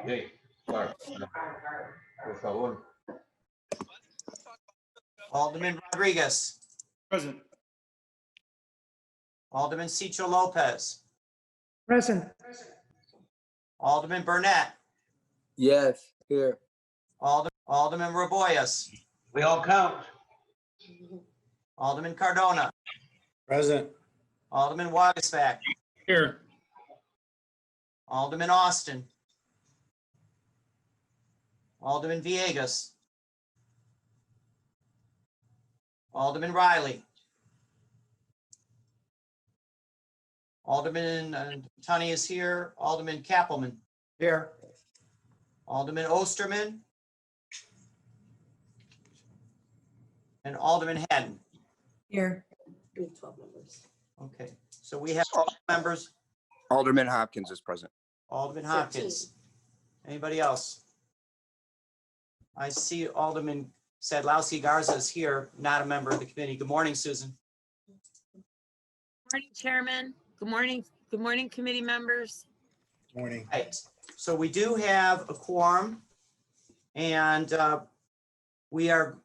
Okay, start. Por favor. Alderman Rodriguez. Present. Alderman Cicho Lopez. Present. Alderman Burnett. Yes, here. Alderman Raboyes. We all count. Alderman Cardona. Present. Alderman Wagisback. Here. Alderman Austin. Alderman Villegas. Alderman Riley. Alderman Tunney is here. Alderman Kappelman. Here. Alderman Osterman. And Alderman Haddon. Here. We have 12 members. Okay, so we have 12 members. Alderman Hopkins is present. Alderman Hopkins. Anybody else? I see Alderman Sadlowski Garza is here, not a member of the committee. Good morning, Susan. Morning, Chairman. Good morning, committee members. Morning. Right, so we do have a quorum, and we are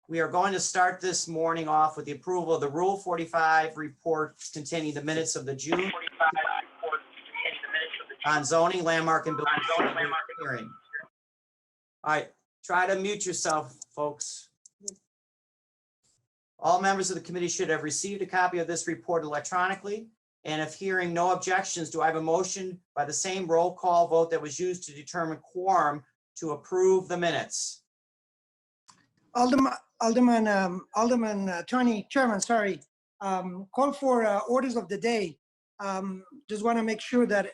going to start this morning off with the approval of the Rule 45 report containing the minutes of the June on zoning, landmark, and building hearing. All right, try to mute yourself, folks. All members of the committee should have received a copy of this report electronically. And if hearing no objections, do I have a motion by the same roll call vote that was used to determine quorum to approve the minutes? Alderman Tony, Chairman, sorry. Call for orders of the day. Just want to make sure that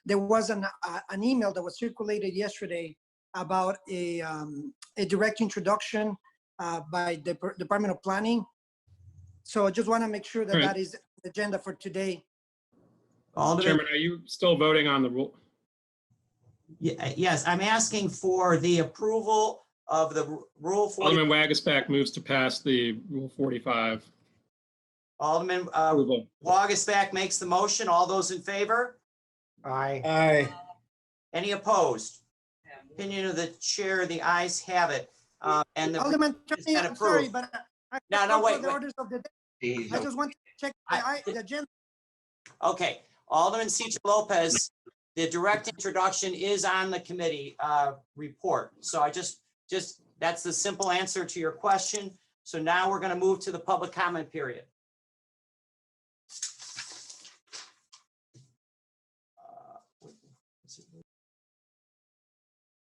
there was an email that was circulated yesterday about a direct introduction by the Department of Planning. So I just want to make sure that that is the agenda for today. Alderman, Chairman, are you still voting on the rule? yes, I'm asking for the approval of the Rule 40. Alderman Wagisback moves to pass the Rule 45. Alderman Approval. Wagisback makes the motion. All those in favor? Aye. Aye. Any opposed? Opinion of the chair, the ayes have it. And the Alderman it's Tony, been I'm sorry, approved. but I No, call for wait. the orders of the day. I just want to check the agenda. Okay, Alderman Cicho Lopez, the direct introduction is on the committee report. So I just that's the simple answer to your question. So now we're going to move to the public comment period.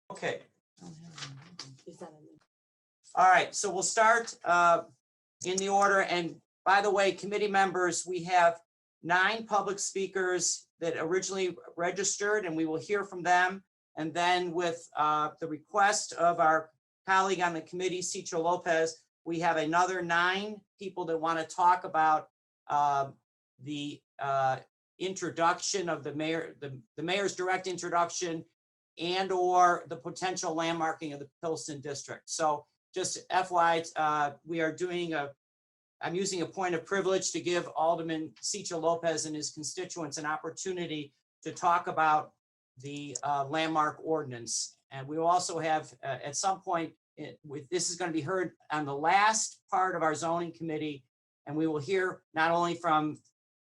Okay. All right, so we'll start in the order. And by the way, committee members, we have 9 public speakers that originally registered, and we will hear from them. And then with the request of our colleague on the committee, Cicho Lopez, we have another 9 people that want to talk about the introduction of the mayor, the mayor's direct introduction, and or the potential landmarking of the Pilsen district. So just FYI, we are doing I'm using a point of privilege to give Alderman Cicho Lopez and his constituents an opportunity to talk about the landmark ordinance. And we will also have at some point, this is going to be heard on the last part of our zoning committee, and we will hear not only from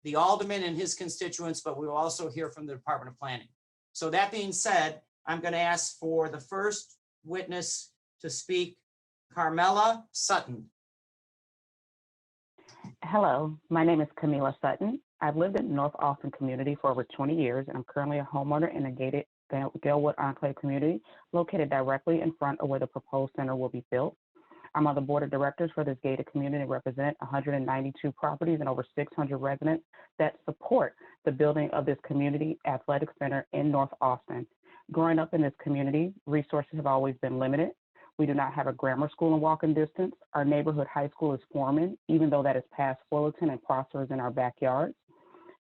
the Alderman and his constituents, but we will also hear from the Department of Planning. So that being said, I'm going to ask for the first witness to speak, Carmella Sutton. Hello, my name is Camila Sutton. I've lived in North Austin community for over 20 years, and I'm currently a homeowner in a gated Galewood Enclave community located directly in front of where the proposed center will be built. I'm on the board of directors for this gated community and represent 192 properties and over 600 residents that support the building of this community athletic center in North Austin. Growing up in this community, resources have always been limited. We do not have a grammar school in walking distance. Our neighborhood high school is Foreman, even though that is past Fullerton and Prosser is in our backyards.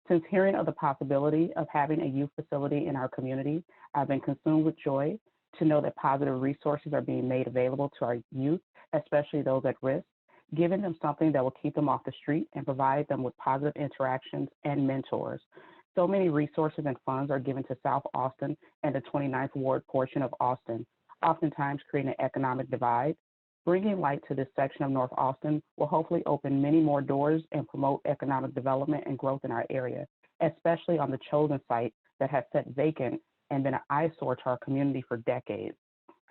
Since hearing of the possibility of having a youth facility in our community, I've been consumed with joy to know that positive resources are being made available to our youth, especially those at risk, giving them something that will keep them off the street and provide them with positive interactions and mentors. So many resources and funds are given to South Austin and the 29th Ward portion of Austin, oftentimes creating an economic divide. Bringing light to this section of North Austin will hopefully open many more doors and promote economic development and growth in our area, especially on the chosen site that has sat vacant and been an eyesore to our community for decades.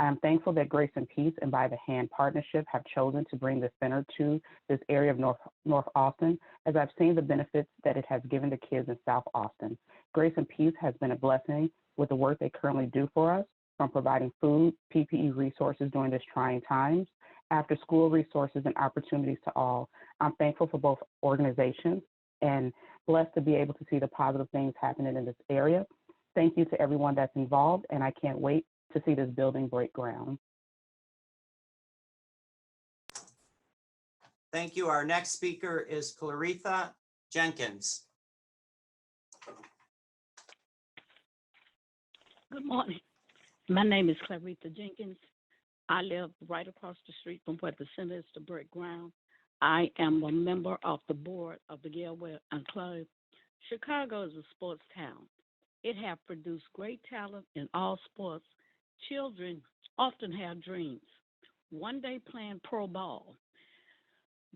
I am thankful that Grace and Peace and By the Hand Partnership have chosen to bring the center to this area of North Austin, as I've seen the benefits that it has given to kids in South Austin. Grace and Peace has been a blessing with the work they currently do for us, from providing food, PPE resources during this trying times, after school resources and opportunities to all. I'm thankful for both organizations and blessed to be able to see the positive things happening in this area. Thank you to everyone that's involved, and I can't wait to see this building break ground. Thank you. Our next speaker is Clarita Jenkins. Good morning. My name is Clarita Jenkins. I live right across the street from where the center is to break ground. I am a member of the board of the Gilwell Enclave. Chicago is a sports town. It has produced great talent in all sports. Children often have dreams. One day playing pro ball.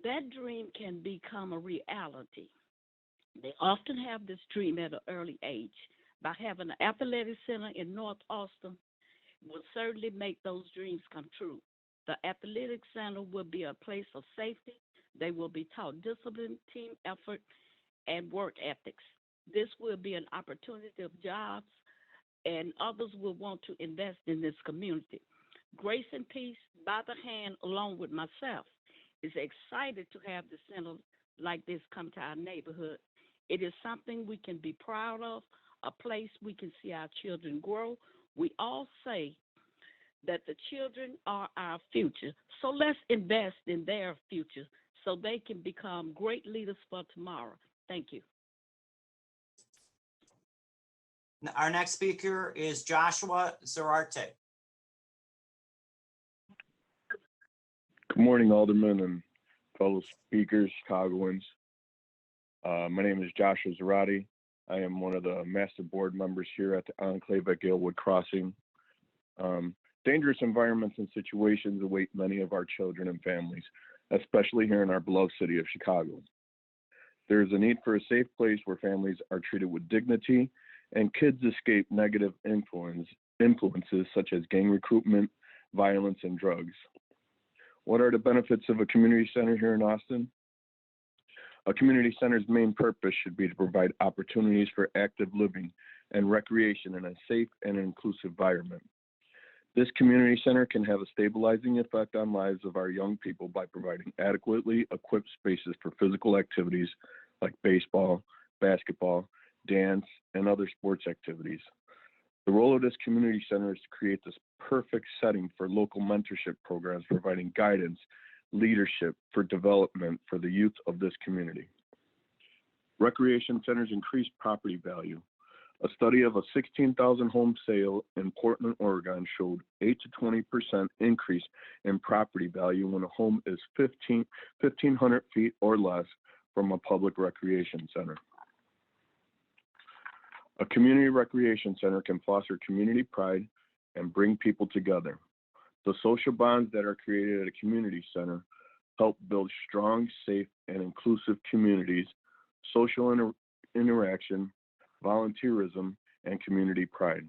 That dream can become a reality. They often have this dream at an early age. By having an athletic center in North Austin will certainly make those dreams come true. The athletic center will be a place of safety. They will be taught discipline, team effort, and work ethics. This will be an opportunity of jobs, and others will want to invest in this community. Grace and Peace, By the Hand, along with myself, is excited to have the center like this come to our neighborhood. It is something we can be proud of, a place we can see our children grow. We all say that the children are our future, so let's invest in their future so they can become great leaders for tomorrow. Thank you. Our next speaker is Joshua Zarate. Good morning, Alderman and fellow speakers, Chicagoans. My name is Joshua Zarate. I am one of the master board members here at the Enclave at Gilwood Crossing. Dangerous environments and situations await many of our children and families, especially here in our beloved city of Chicago. There is a need for a safe place where families are treated with dignity and kids escape negative influences such as gang recruitment, violence, and drugs. What are the benefits of a community center here in Austin? A community center's main purpose should be to provide opportunities for active living and recreation in a safe and inclusive environment. This community center can have a stabilizing effect on lives of our young people by providing adequately equipped spaces for physical activities like baseball, basketball, dance, and other sports activities. The role of this community center is to create this perfect setting for local mentorship programs, providing guidance, leadership for development for the youth of this community. Recreation centers increase property value. A study of a 16,000 home sale in Portland, Oregon showed 8 to 20% increase in property value when a home is 1,500 feet or less from a public recreation center. A community recreation center can foster community pride and bring people together. The social bonds that are created at a community center help build strong, safe, and inclusive communities, social interaction, volunteerism, and community pride.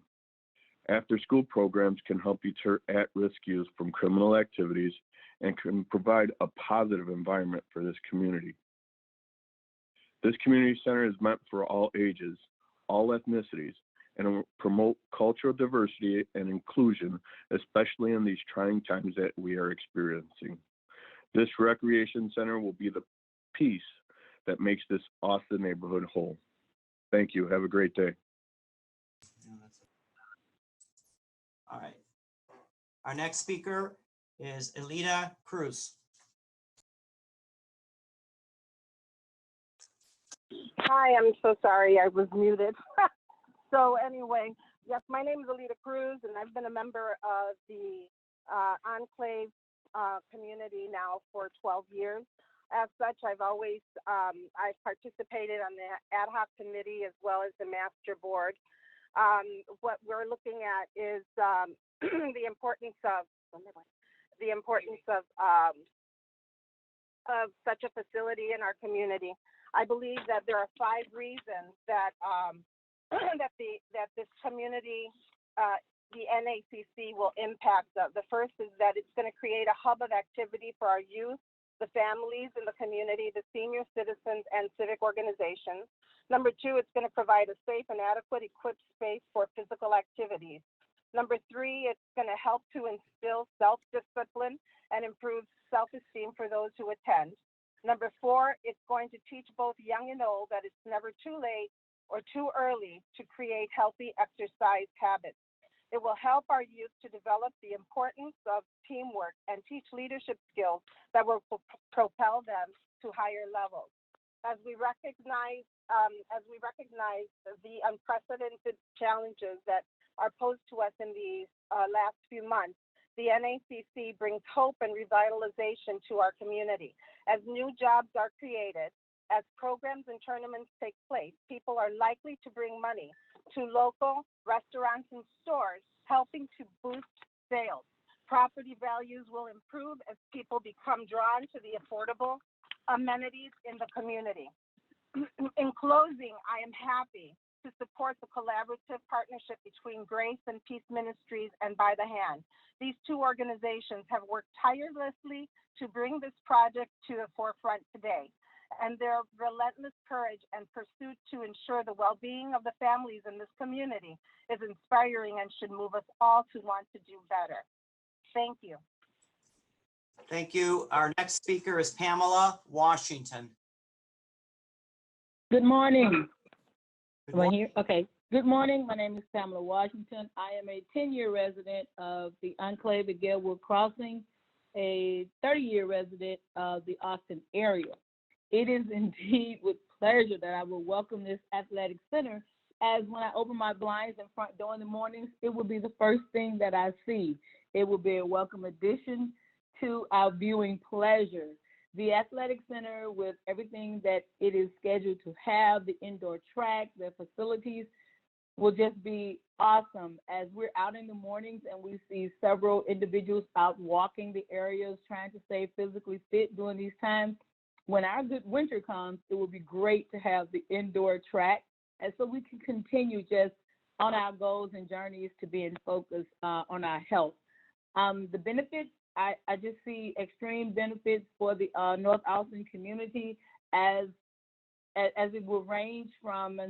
After-school programs can help deter at-risk youth from criminal activities and can provide a positive environment for this community. This community center is meant for all ages, all ethnicities, and will promote cultural diversity and inclusion, especially in these trying times that we are experiencing. This recreation center will be the piece that makes this Austin neighborhood whole. Thank you. Have a great day. All right. Our next speaker is Elida Cruz. Hi, I'm so sorry, I was muted. So anyway, yes, my name is Alita Cruz, and I've been a member of the Enclave community now for 12 years. As such, I've participated on the ad hoc committee as well as the master board. What we're looking at is the importance of such a facility in our community. I believe that there are 5 reasons that that this community, the NACC, will impact. The first is that it's going to create a hub of activity for our youth, the families in the community, the senior citizens, and civic organizations. Number 2, it's going to provide a safe and adequate equipped space for physical activities. Number 3, it's going to help to instill self-discipline and improve self-esteem for those who attend. Number 4, it's going to teach both young and old that it's never too late or too early to create healthy exercise habits. It will help our youth to develop the importance of teamwork and teach leadership skills that will propel them to higher levels. As we recognize the unprecedented challenges that are posed to us in these last few months, the NACC brings hope and revitalization to our community. As new jobs are created, as programs and tournaments take place, people are likely to bring money to local restaurants and stores, helping to boost sales. Property values will improve as people become drawn to the affordable amenities in the community. In closing, I am happy to support the collaborative partnership between Grace and Peace Ministries and By the Hand. These 2 organizations have worked tirelessly to bring this project to the forefront today, and their relentless courage and pursuit to ensure the well-being of the families in this community is inspiring and should move us all to want to do better. Thank you. Thank you. Our next speaker is Pamela Washington. Good morning. Good Am I morning. here? Okay. Good morning. My name is Pamela Washington. I am a 10-year resident of the Enclave at Galewood Crossing, a 30-year resident of the Austin area. It is indeed with pleasure that I will welcome this athletic center, as when I open my blinds in front door in the mornings, it will be the first thing that I see. It will be a welcome addition to our viewing pleasure. The athletic center, with everything that it is scheduled to have, the indoor track, the facilities, will just be awesome. As we're out in the mornings and we see several individuals out walking the areas, trying to stay physically fit during these times, when our good winter comes, it will be great to have the indoor track, and so we can continue just on our goals and journeys to being focused on our health. The benefits, I just see extreme benefits for the North Austin community, as it will range from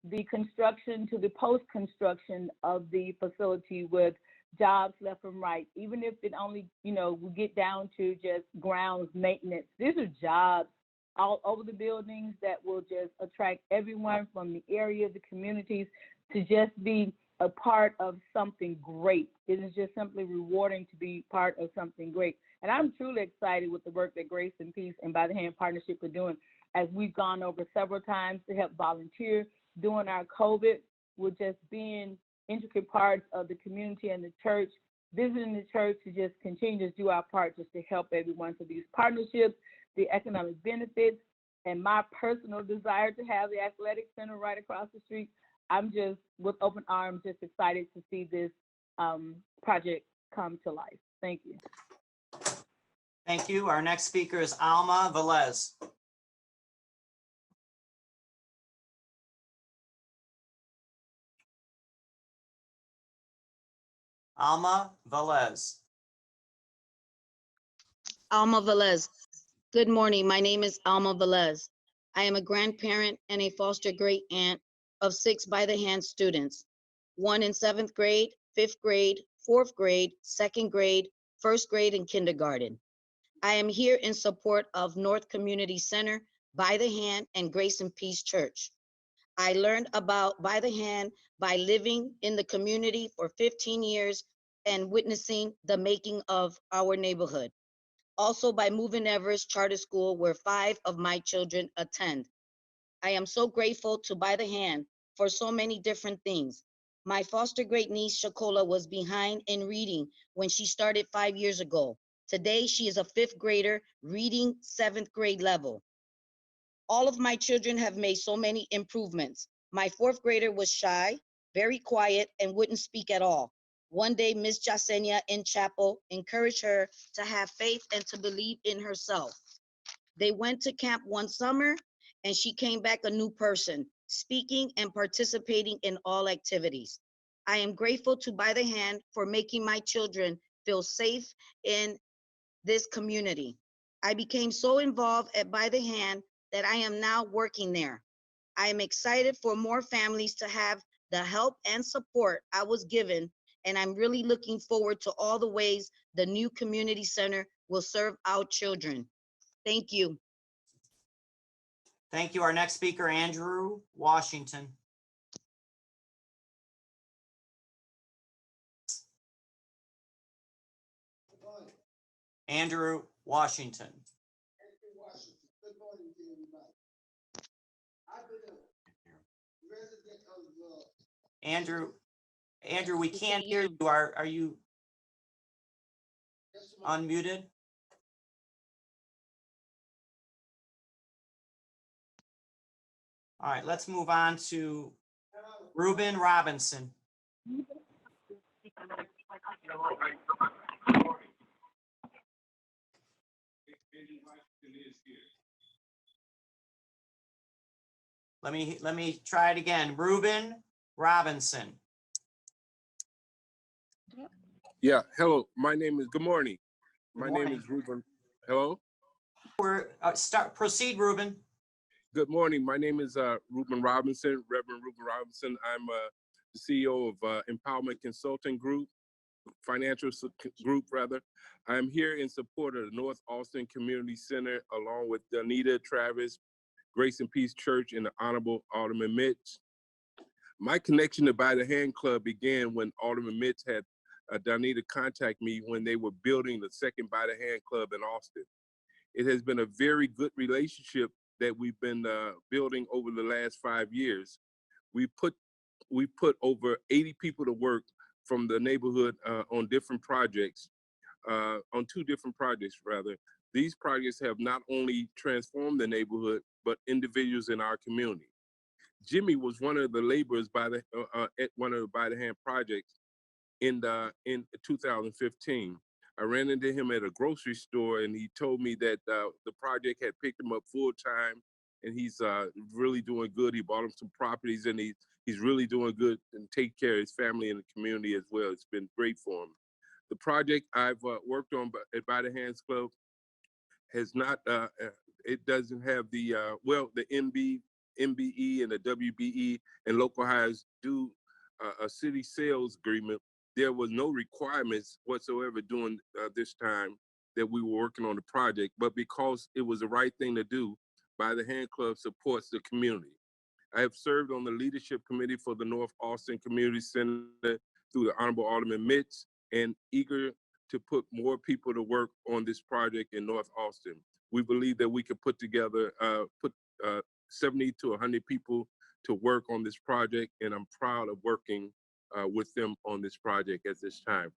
the construction to the post-construction of the facility, with jobs left and right. Even if it only, we get down to just grounds maintenance, these are jobs all over the buildings that will just attract everyone from the area, the communities, to just be a part of something great. It is just simply rewarding to be part of something great. And I'm truly excited with the work that Grace and Peace and By the Hand Partnership are doing, as we've gone over several times to help volunteer during our COVID, with just being intricate parts of the community and the church, visiting the church to just continue to do our part just to help everyone. So these partnerships, the economic benefits, and my personal desire to have the athletic center right across the street, I'm just with open arms, just excited to see this project come to life. Thank you. Thank you. Our next speaker is Alma Velez. Alma Velez. Alma Velez. Good morning. My name is Alma Velez. I am a grandparent and a foster great aunt of 6 By the Hand students, 1 in 7th grade, 5th grade, 4th grade, 2nd grade, 1st grade, and kindergarten. I am here in support of North Community Center, By the Hand, and Grace and Peace Church. I learned about By the Hand by living in the community for 15 years and witnessing the making of our neighborhood. Also by Moving Everest Charter School, where 5 of my children attend. I am so grateful to By the Hand for so many different things. My foster great niece, Shakola, was behind in reading when she started 5 years ago. Today, she is a 5th grader reading 7th grade level. All of my children have made so many improvements. My 4th grader was shy, very quiet, and wouldn't speak at all. One day, Miss Jasenia in chapel encouraged her to have faith and to believe in herself. They went to camp one summer, and she came back a new person, speaking and participating in all activities. I am grateful to By the Hand for making my children feel safe in this community. I became so involved at By the Hand that I am now working there. I am excited for more families to have the help and support I was given, and I'm really looking forward to all the ways the new community center will serve our children. Thank you. Thank you. Our next speaker, Andrew Washington. Andrew Washington. Good morning to everybody. I've been a resident of Andrew, we can't hear you. Are you unmuted? All right, let's move on to Reuben Robinson. Let me try it again. Reuben Robinson. Yeah, hello. My name is, good morning. My Good morning. name is Reuben. Hello? Proceed, Reuben. Good morning. My name is Reuben Robinson, Reverend Reuben Robinson. I'm the CEO of Empowerment Consulting Group, Group rather. I'm here in support of the North Austin Community Center, along with Danita Travis, Grace and Peace Church, and the Honorable Alderman Mitch. My connection to By the Hand Club began when Alderman Mitch had Danita contact me when they were building the second By the Hand Club in Austin. It has been a very good relationship that we've been building over the last 5 years. We put over 80 people to work from the neighborhood on different projects, on 2 different projects rather. These projects have not only transformed the neighborhood, but individuals in our community. Jimmy was one of the laborers at one of the By the Hand projects in 2015. I ran into him at a grocery store, and he told me that the project had picked him up full time, and he's really doing good. He bought him some properties, and he's really doing good and take care of his family and the community as well. It's been great for him. The project I've worked on at By the Hands Club has not, it doesn't have the, the MBE and the WBE and local hires do a city sales agreement. There was no requirements whatsoever during this time that we were working on the project, but because it was the right thing to do, By the Hand Club supports the community. I have served on the leadership committee for the North Austin Community Center through the Honorable Alderman Mitch, and eager to put more people to work on this project in North Austin. We believe that we could put together, 70 to 100 people to work on this project, and I'm proud of working with them on this project at this time.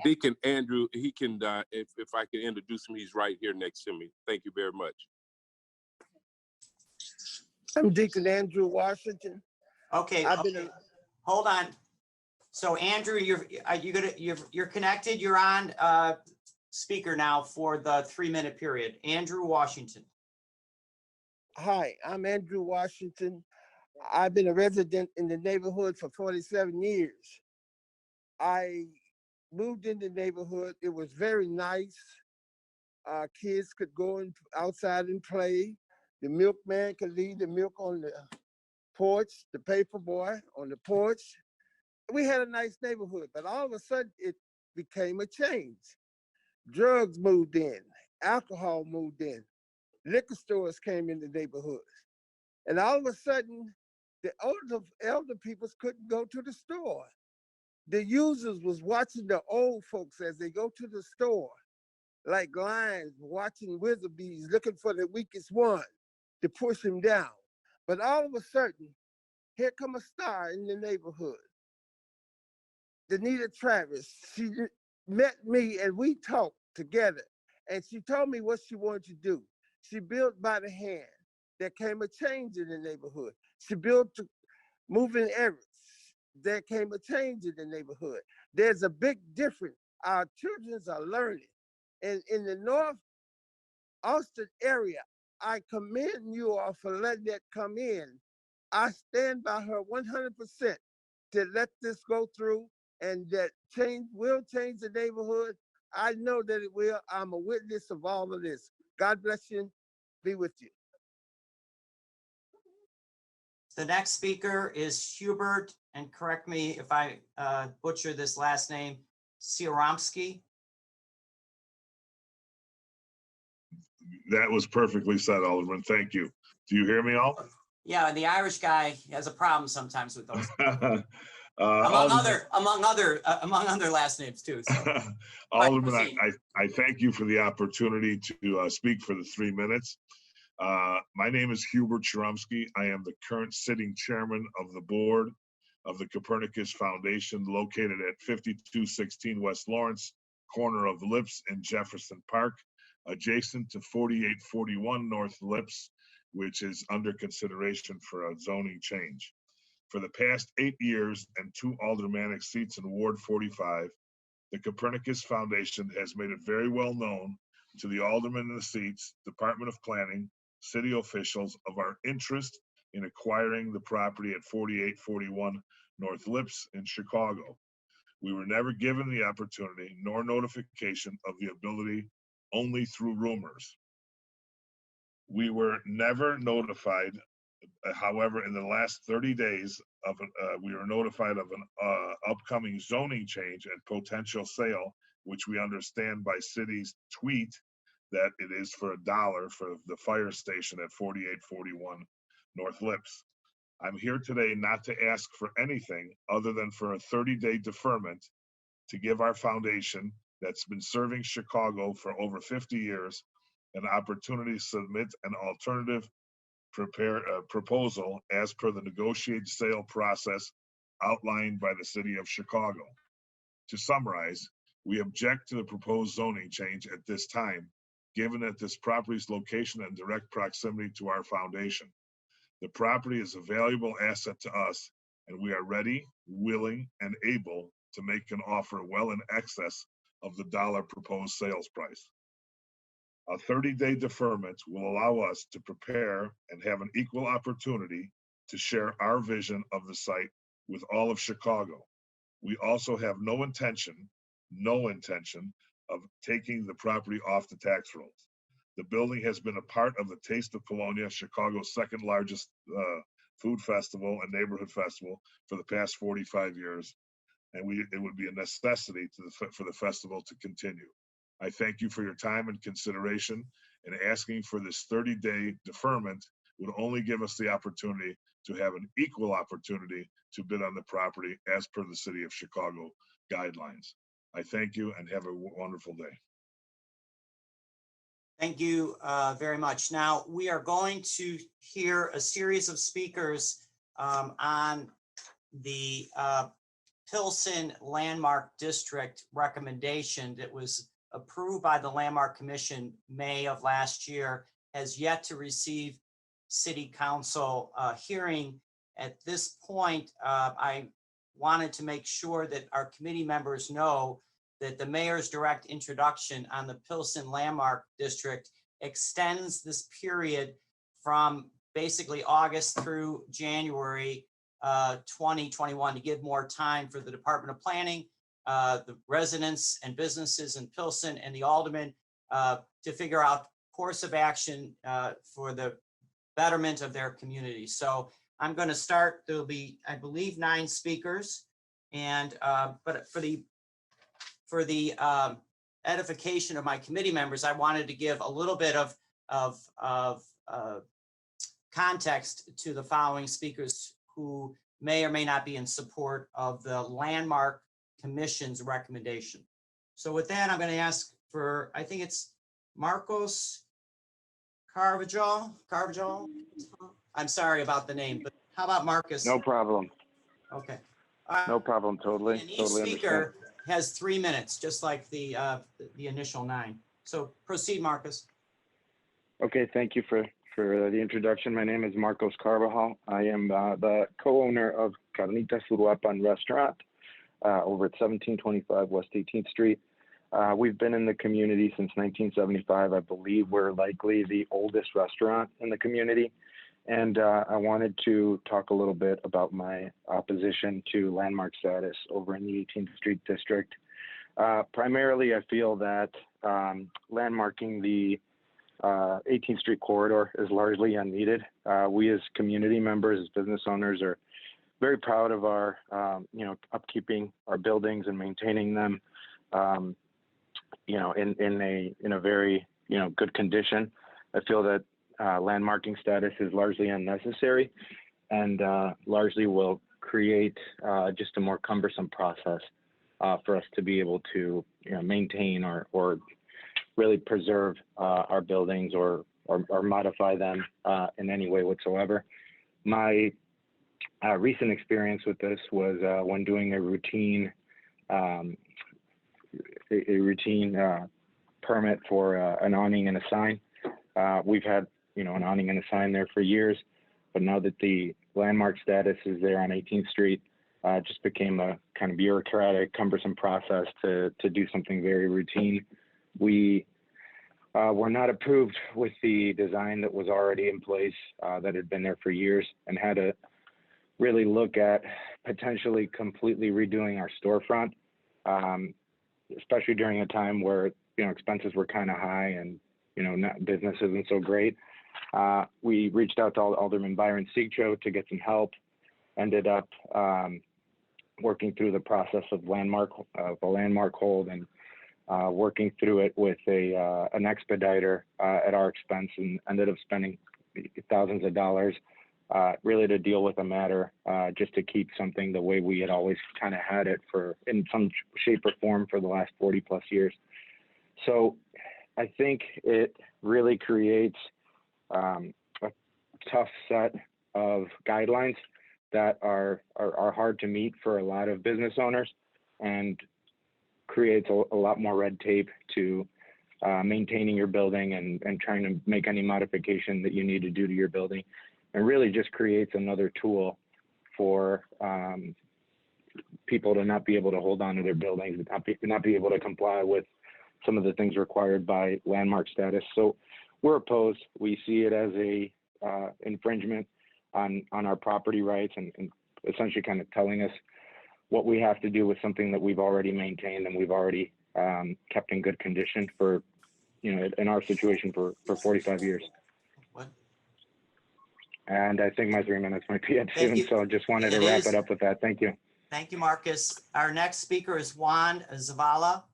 Deacon Andrew, he can, if I can introduce him, he's right here next to me. Thank you very much. I'm Deacon Andrew Washington. Okay, hold on. So Andrew, you're connected. You're on speaker now for the 3-minute period. Andrew Washington. Hi, I'm Andrew Washington. I've been a resident in the neighborhood for 47 years. I moved in the neighborhood. It was very nice. Kids could go outside and play. The milkman could leave the milk on the porch, the paper boy on the porch. We had a nice neighborhood, but all of a sudden it became a change. Drugs moved in, alcohol moved in, liquor stores came in the neighborhood. And all of a sudden, the elder people couldn't go to the store. The users was watching the old folks as they go to the store, like lions watching wildebeest, looking for the weakest one to push him down. But all of a sudden, here come a star in the neighborhood. Danita Travis, met me and we talked together. And she told me what she wanted to do. She built by the hand. There came a change in the neighborhood. She built moving areas. There came a change in the neighborhood. There's a big difference. Our children are learning. And in the North Austin area, I commend you all for letting that come in. I stand by her 100% to let this go through, and that change will change the neighborhood. I know that it will. I'm a witness of all of this. God bless you. Be with you. The next speaker is Hubert, and correct me if I butcher this last name, Sieromsky. That was perfectly said, Alderman. Thank you. Do you hear me all? Yeah, and the Irish guy has a problem sometimes with those, Alderman, among other last names too. So, Alderman, I thank you for the opportunity to speak for the 3 minutes. My name is Hubert Sieromsky. I am the current sitting chairman of the board of the Copernicus Foundation, located at 5216 West Lawrence, corner of Lips and Jefferson Park, adjacent to 4841 North Lips, which is under consideration for a zoning change. For the past 8 years and 2 aldermanic seats in Ward 45, the Copernicus Foundation has made it very well known to the aldermen in the seats, Department of Planning, city officials of our interest in acquiring the property at 4841 North Lips in Chicago. We were never given the opportunity nor notification of the ability, only through rumors. We were never notified. However, in the last 30 days, we were notified of an upcoming zoning change and potential sale, which we understand by city's tweet that it is for $1 for the fire station at 4841 North Lips. I'm here today not to ask for anything other than for a 30-day deferment to give our foundation that's been serving Chicago for over 50 years an opportunity to submit an alternative proposal as per the negotiated sale process outlined by the city of Chicago. To summarize, we object to the proposed zoning change at this time, given that this property's location and direct proximity to our foundation. The property is a valuable asset to us, and we are ready, willing, and able to make an offer well in excess of the $1 proposed sales price. A 30-day deferment will allow us to prepare and have an equal opportunity to share our vision of the site with all of Chicago. We also have no intention of taking the property off the tax rolls. The building has been a part of the Taste of Colonia, Chicago's second largest food festival and neighborhood festival for the past 45 years. And it would be a necessity for the festival to continue. I thank you for your time and consideration, and asking for this 30-day deferment would only give us the opportunity to have an equal opportunity to bid on the property as per the City of Chicago guidelines. I thank you and have a wonderful day. Thank you very much. Now, we are going to hear a series of speakers on the Pilsen Landmark District recommendation that was approved by the Landmark Commission May of last year, has yet to receive City Council hearing. At this point, I wanted to make sure that our committee members know that the mayor's direct introduction on the Pilsen Landmark District extends this period from basically August through January 2021 to give more time for the Department of Planning, the residents and businesses in Pilsen, and the aldermen to figure out course of action for the betterment of their community. So I'm going to start. There'll be, I believe, 9 speakers, and but for the edification of my committee members, I wanted to give a little bit of context to the following speakers who may or may not be in support of the Landmark Commission's recommendation. So with that, I'm going to ask for, I think it's Marcos Carvajal. I'm sorry about the name, but how about Marcus? No problem. Okay. No problem. Totally. And each Totally speaker has 3 minutes, just like the initial 9. So proceed, Marcus. Okay, thank you for the introduction. My name is Marcos Carvajal. I am the co-owner of Carnita Suruapan restaurant over at 1725 West 18th Street. We've been in the community since 1975. I believe we're likely the oldest restaurant in the community. And I wanted to talk a little bit about my opposition to landmark status over in the 18th Street District. Primarily, I feel that landmarking the 18th Street corridor is largely unneeded. We as community members, as business owners, are very proud of our, upkeeping our buildings and maintaining them, in a very, good condition. I feel that landmarking status is largely unnecessary and largely will create just a more cumbersome process for us to be able to maintain or really preserve our buildings or modify them in any way whatsoever. My recent experience with this was when doing a routine permit for an awning and a sign. We've had an awning and a sign there for years, but now that the landmark status is there on 18th Street, it just became a kind of bureaucratic, cumbersome process to do something very routine. We were not approved with the design that was already in place that had been there for years, and had to really look at potentially completely redoing our storefront, especially during a time where expenses were kind of high and business isn't so great. We reached out to Alderman Byron Sigcho to get some help. Ended up working through the process of a landmark hold and working through it with an expediter at our expense, and ended up spending thousands of dollars really to deal with a matter just to keep something the way we had always kind of had it in some shape or form for the last 40 plus years. So I think it really creates a tough set of guidelines that are hard to meet for a lot of business owners, and creates a lot more red tape to maintaining your building and trying to make any modification that you need to do to your building, and really just creates another tool for people to not be able to hold on to their buildings, not be able to comply with some of the things required by landmark status. So we're opposed. We see it as a infringement on our property rights, and essentially kind of telling us what we have to do with something that we've already maintained and we've already kept in good condition for, in our situation for 45 years. What? And I think my 3 minutes might be up soon, so I just wanted to wrap it up with that. Thank you. Thank you, Marcus. Our next speaker is Juan Zavala.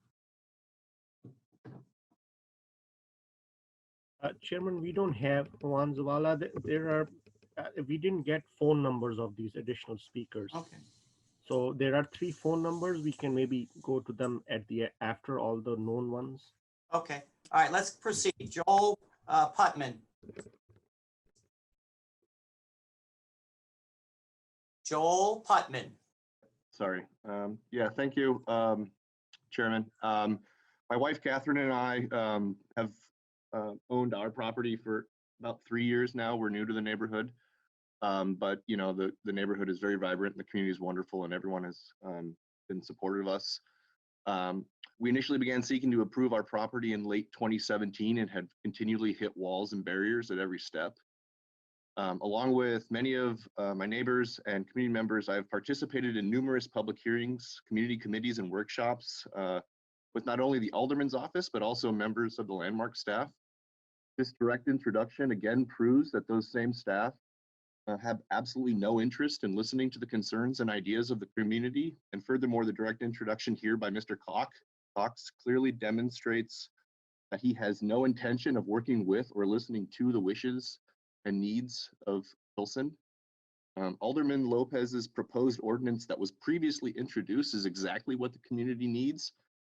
Chairman, we don't have Juan Zavala. There are, we didn't get phone numbers of these additional speakers. Okay. So there are 3 phone numbers. We can maybe go to them after all the known ones. Okay. All right, let's proceed. Joel Putman. Joel Putman. Sorry. Yeah, thank you, Chairman. My wife, Catherine, and I have owned our property for about 3 years now. We're new to the neighborhood, but the neighborhood is very vibrant and the community is wonderful, and everyone has been supportive of us. We initially began seeking to approve our property in late 2017 and had continually hit walls and barriers at every step. Along with many of my neighbors and community members, I've participated in numerous public hearings, community committees, and workshops with not only the Alderman's office, but also members of the landmark staff. This direct introduction again proves that those same staff have absolutely no interest in listening to the concerns and ideas of the community. And furthermore, the direct introduction here by Mr. Cox clearly demonstrates that he has no intention of working with or listening to the wishes and needs of Pilsen. Alderman Lopez's proposed ordinance that was previously introduced is exactly what the community needs,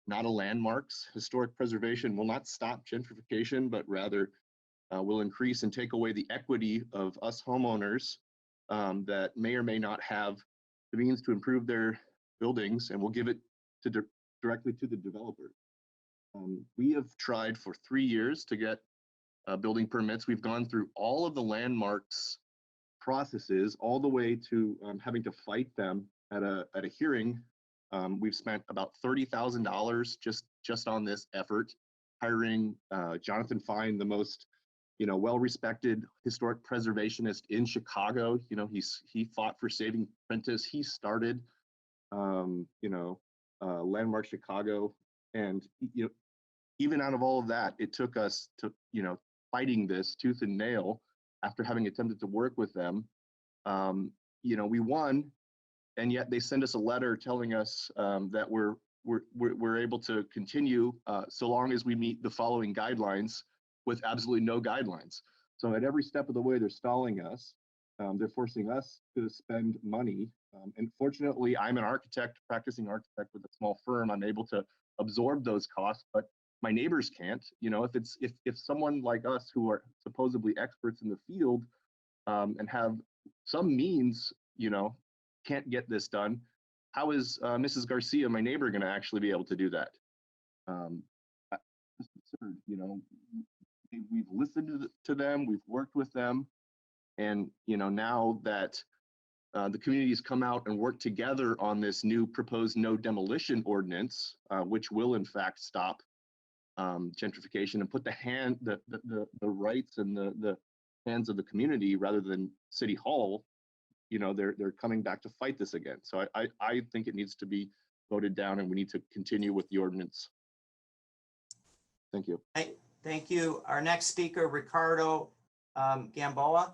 not a landmarks. Historic preservation will not stop gentrification, but rather will increase and take away the equity of us homeowners that may or may not have the means to improve their buildings, and will give it to directly to the developer. We have tried for 3 years to get building permits. We've gone through all of the landmarks processes, all the way to having to fight them at a hearing. We've spent about $30,000 just on this effort, hiring Jonathan Fine, the most well-respected historic preservationist in Chicago. He fought for saving Prentice. He started Landmark Chicago, and even out of all of that, it took us to fighting this tooth and nail. After having attempted to work with them, we won, and yet they send us a letter telling us that we're able to continue so long as we meet the following guidelines, with absolutely no guidelines. So at every step of the way, they're stalling us. They're forcing us to spend money. And fortunately, I'm an architect, practicing architect with a small firm. I'm able to absorb those costs, but my neighbors can't. If someone like us, who are supposedly experts in the field and have some means, can't get this done, how is Mrs. Garcia, my neighbor, going to actually be able to do that? It's absurd. We've listened to them, we've worked with them, and now that the communities come out and work together on this new proposed no demolition ordinance, which will in fact stop gentrification and put the rights in the hands of the community rather than City Hall, they're coming back to fight this again. So I think it needs to be voted down, and we need to continue with the ordinance. Thank you. Thank you. Our next speaker, Ricardo Gamboa.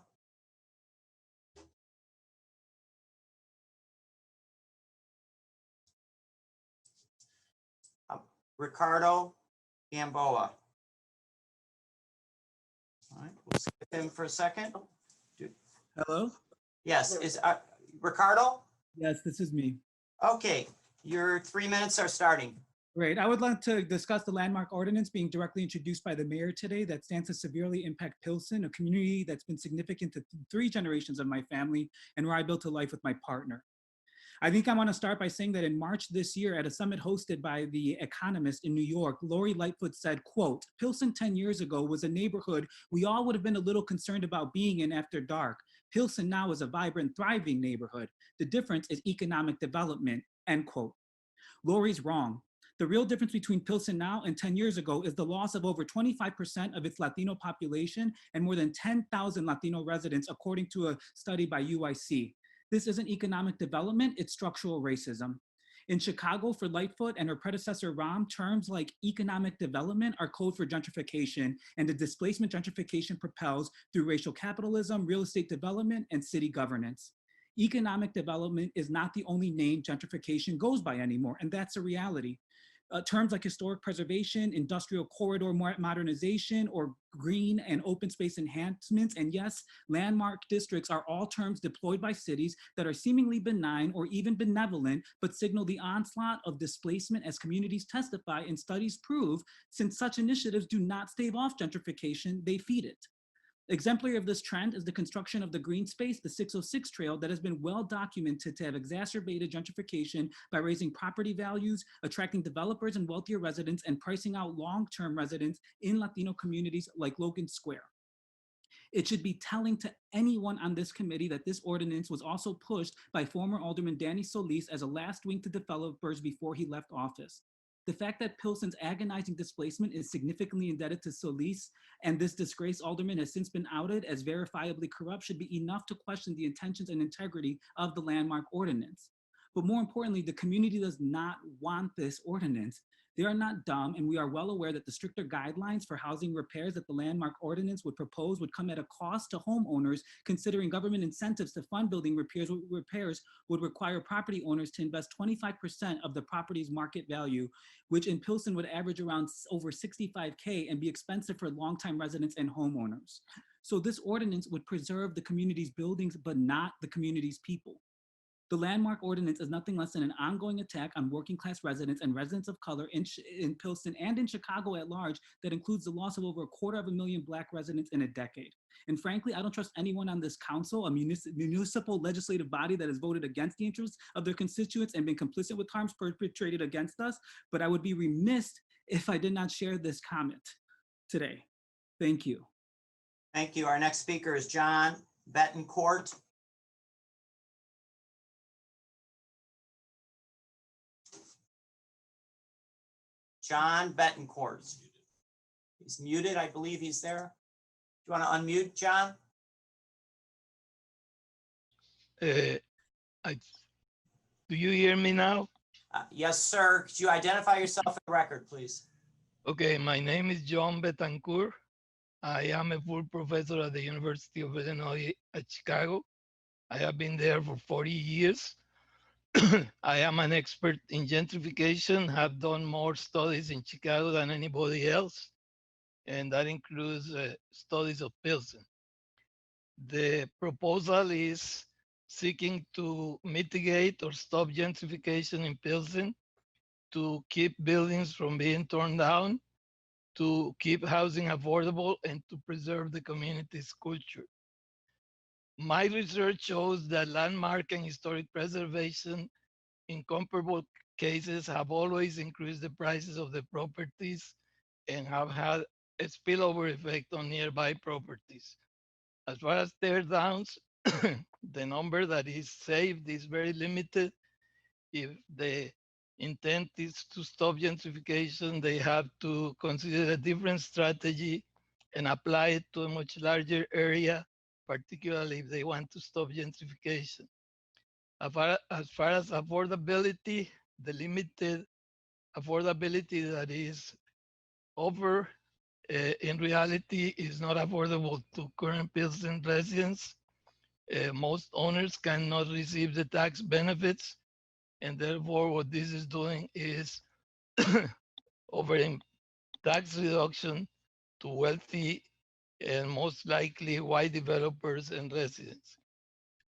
Ricardo Gamboa. All right, we'll skip him for a second. Hello? Yes, is Ricardo? Yes, this is me. Okay, your 3 minutes are starting. Great. I would like to discuss the landmark ordinance being directly introduced by the mayor today that stands to severely impact Pilsen, a community that's been significant to 3 generations of my family and where I built a life with my partner. I think I want to start by saying that in March this year, at a summit hosted by The Economist in New York, Lori Lightfoot said, quote, "Pilsen 10 years ago was a neighborhood we all would have been a little concerned about being in after dark. Pilsen now is a vibrant, thriving neighborhood. The difference is economic development," end quote. Lori's wrong. The real difference between Pilsen now and 10 years ago is the loss of over 25% of its Latino population and more than 10,000 Latino residents, according to a study by UIC. This isn't economic development, it's structural racism. In Chicago, for Lightfoot and her predecessor, Rahm, terms like economic development are code for gentrification, and the displacement gentrification propels through racial capitalism, real estate development, and city governance. Economic development is not the only name gentrification goes by anymore, and that's a reality. Terms like historic preservation, industrial corridor modernization, or green and open space enhancements, and yes, landmark districts are all terms deployed by cities that are seemingly benign or even benevolent, but signal the onslaught of displacement as communities testify and studies prove, since such initiatives do not stave off gentrification, they feed it. Exemplary of this trend is the construction of the green space, the 606 trail, that has been well documented to have exacerbated gentrification by raising property values, attracting developers and wealthier residents, and pricing out long-term residents in Latino communities like Logan Square. It should be telling to anyone on this committee that this ordinance was also pushed by former Alderman Danny Solis as a last wink to developers before he left office. The fact that Pilsen's agonizing displacement is significantly indebted to Solis, and this disgraced alderman has since been outed as verifiably corrupt, should be enough to question the intentions and integrity of the landmark ordinance. But more importantly, the community does not want this ordinance. They are not dumb, and we are well aware that the stricter guidelines for housing repairs that the landmark ordinance would propose would come at a cost to homeowners, considering government incentives to fund building repairs would require property owners to invest 25% of the property's market value, which in Pilsen would average around over $65K and be expensive for longtime residents and homeowners. So this ordinance would preserve the community's buildings, but not the community's people. The landmark ordinance is nothing less than an ongoing attack on working class residents and residents of color in Pilsen and in Chicago at large that includes the loss of over 250,000 Black residents in a decade. And frankly, I don't trust anyone on this council, a municipal legislative body that has voted against the interests of their constituents and been complicit with harms perpetrated against us. But I would be remiss if I did not share this comment today. Thank you. Thank you. Our next speaker is John Betancourt. John Betancourt. He's muted. I believe he's there. Do you want to unmute, John? Do you hear me now? Yes, sir. Could you identify yourself for the record, please? Okay, my name is John Betancourt. I am a full professor at the University of Illinois at Chicago. I have been there for 40 years. I am an expert in gentrification, have done more studies in Chicago than anybody else, and that includes studies of Pilsen. The proposal is seeking to mitigate or stop gentrification in Pilsen, to keep buildings from being torn down, to keep housing affordable, and to preserve the community's culture. My research shows that landmark and historic preservation in comparable cases have always increased the prices of the properties and have had a spillover effect on nearby properties. As far as tear downs, the number that is saved is very limited. If the intent is to stop gentrification, they have to consider a different strategy and apply it to a much larger area, particularly if they want to stop gentrification. As far as affordability, the limited affordability that is offered in reality is not affordable to current Pilsen residents. Most owners cannot receive the tax benefits, and therefore what this is doing is offering tax reduction to wealthy and most likely white developers and residents.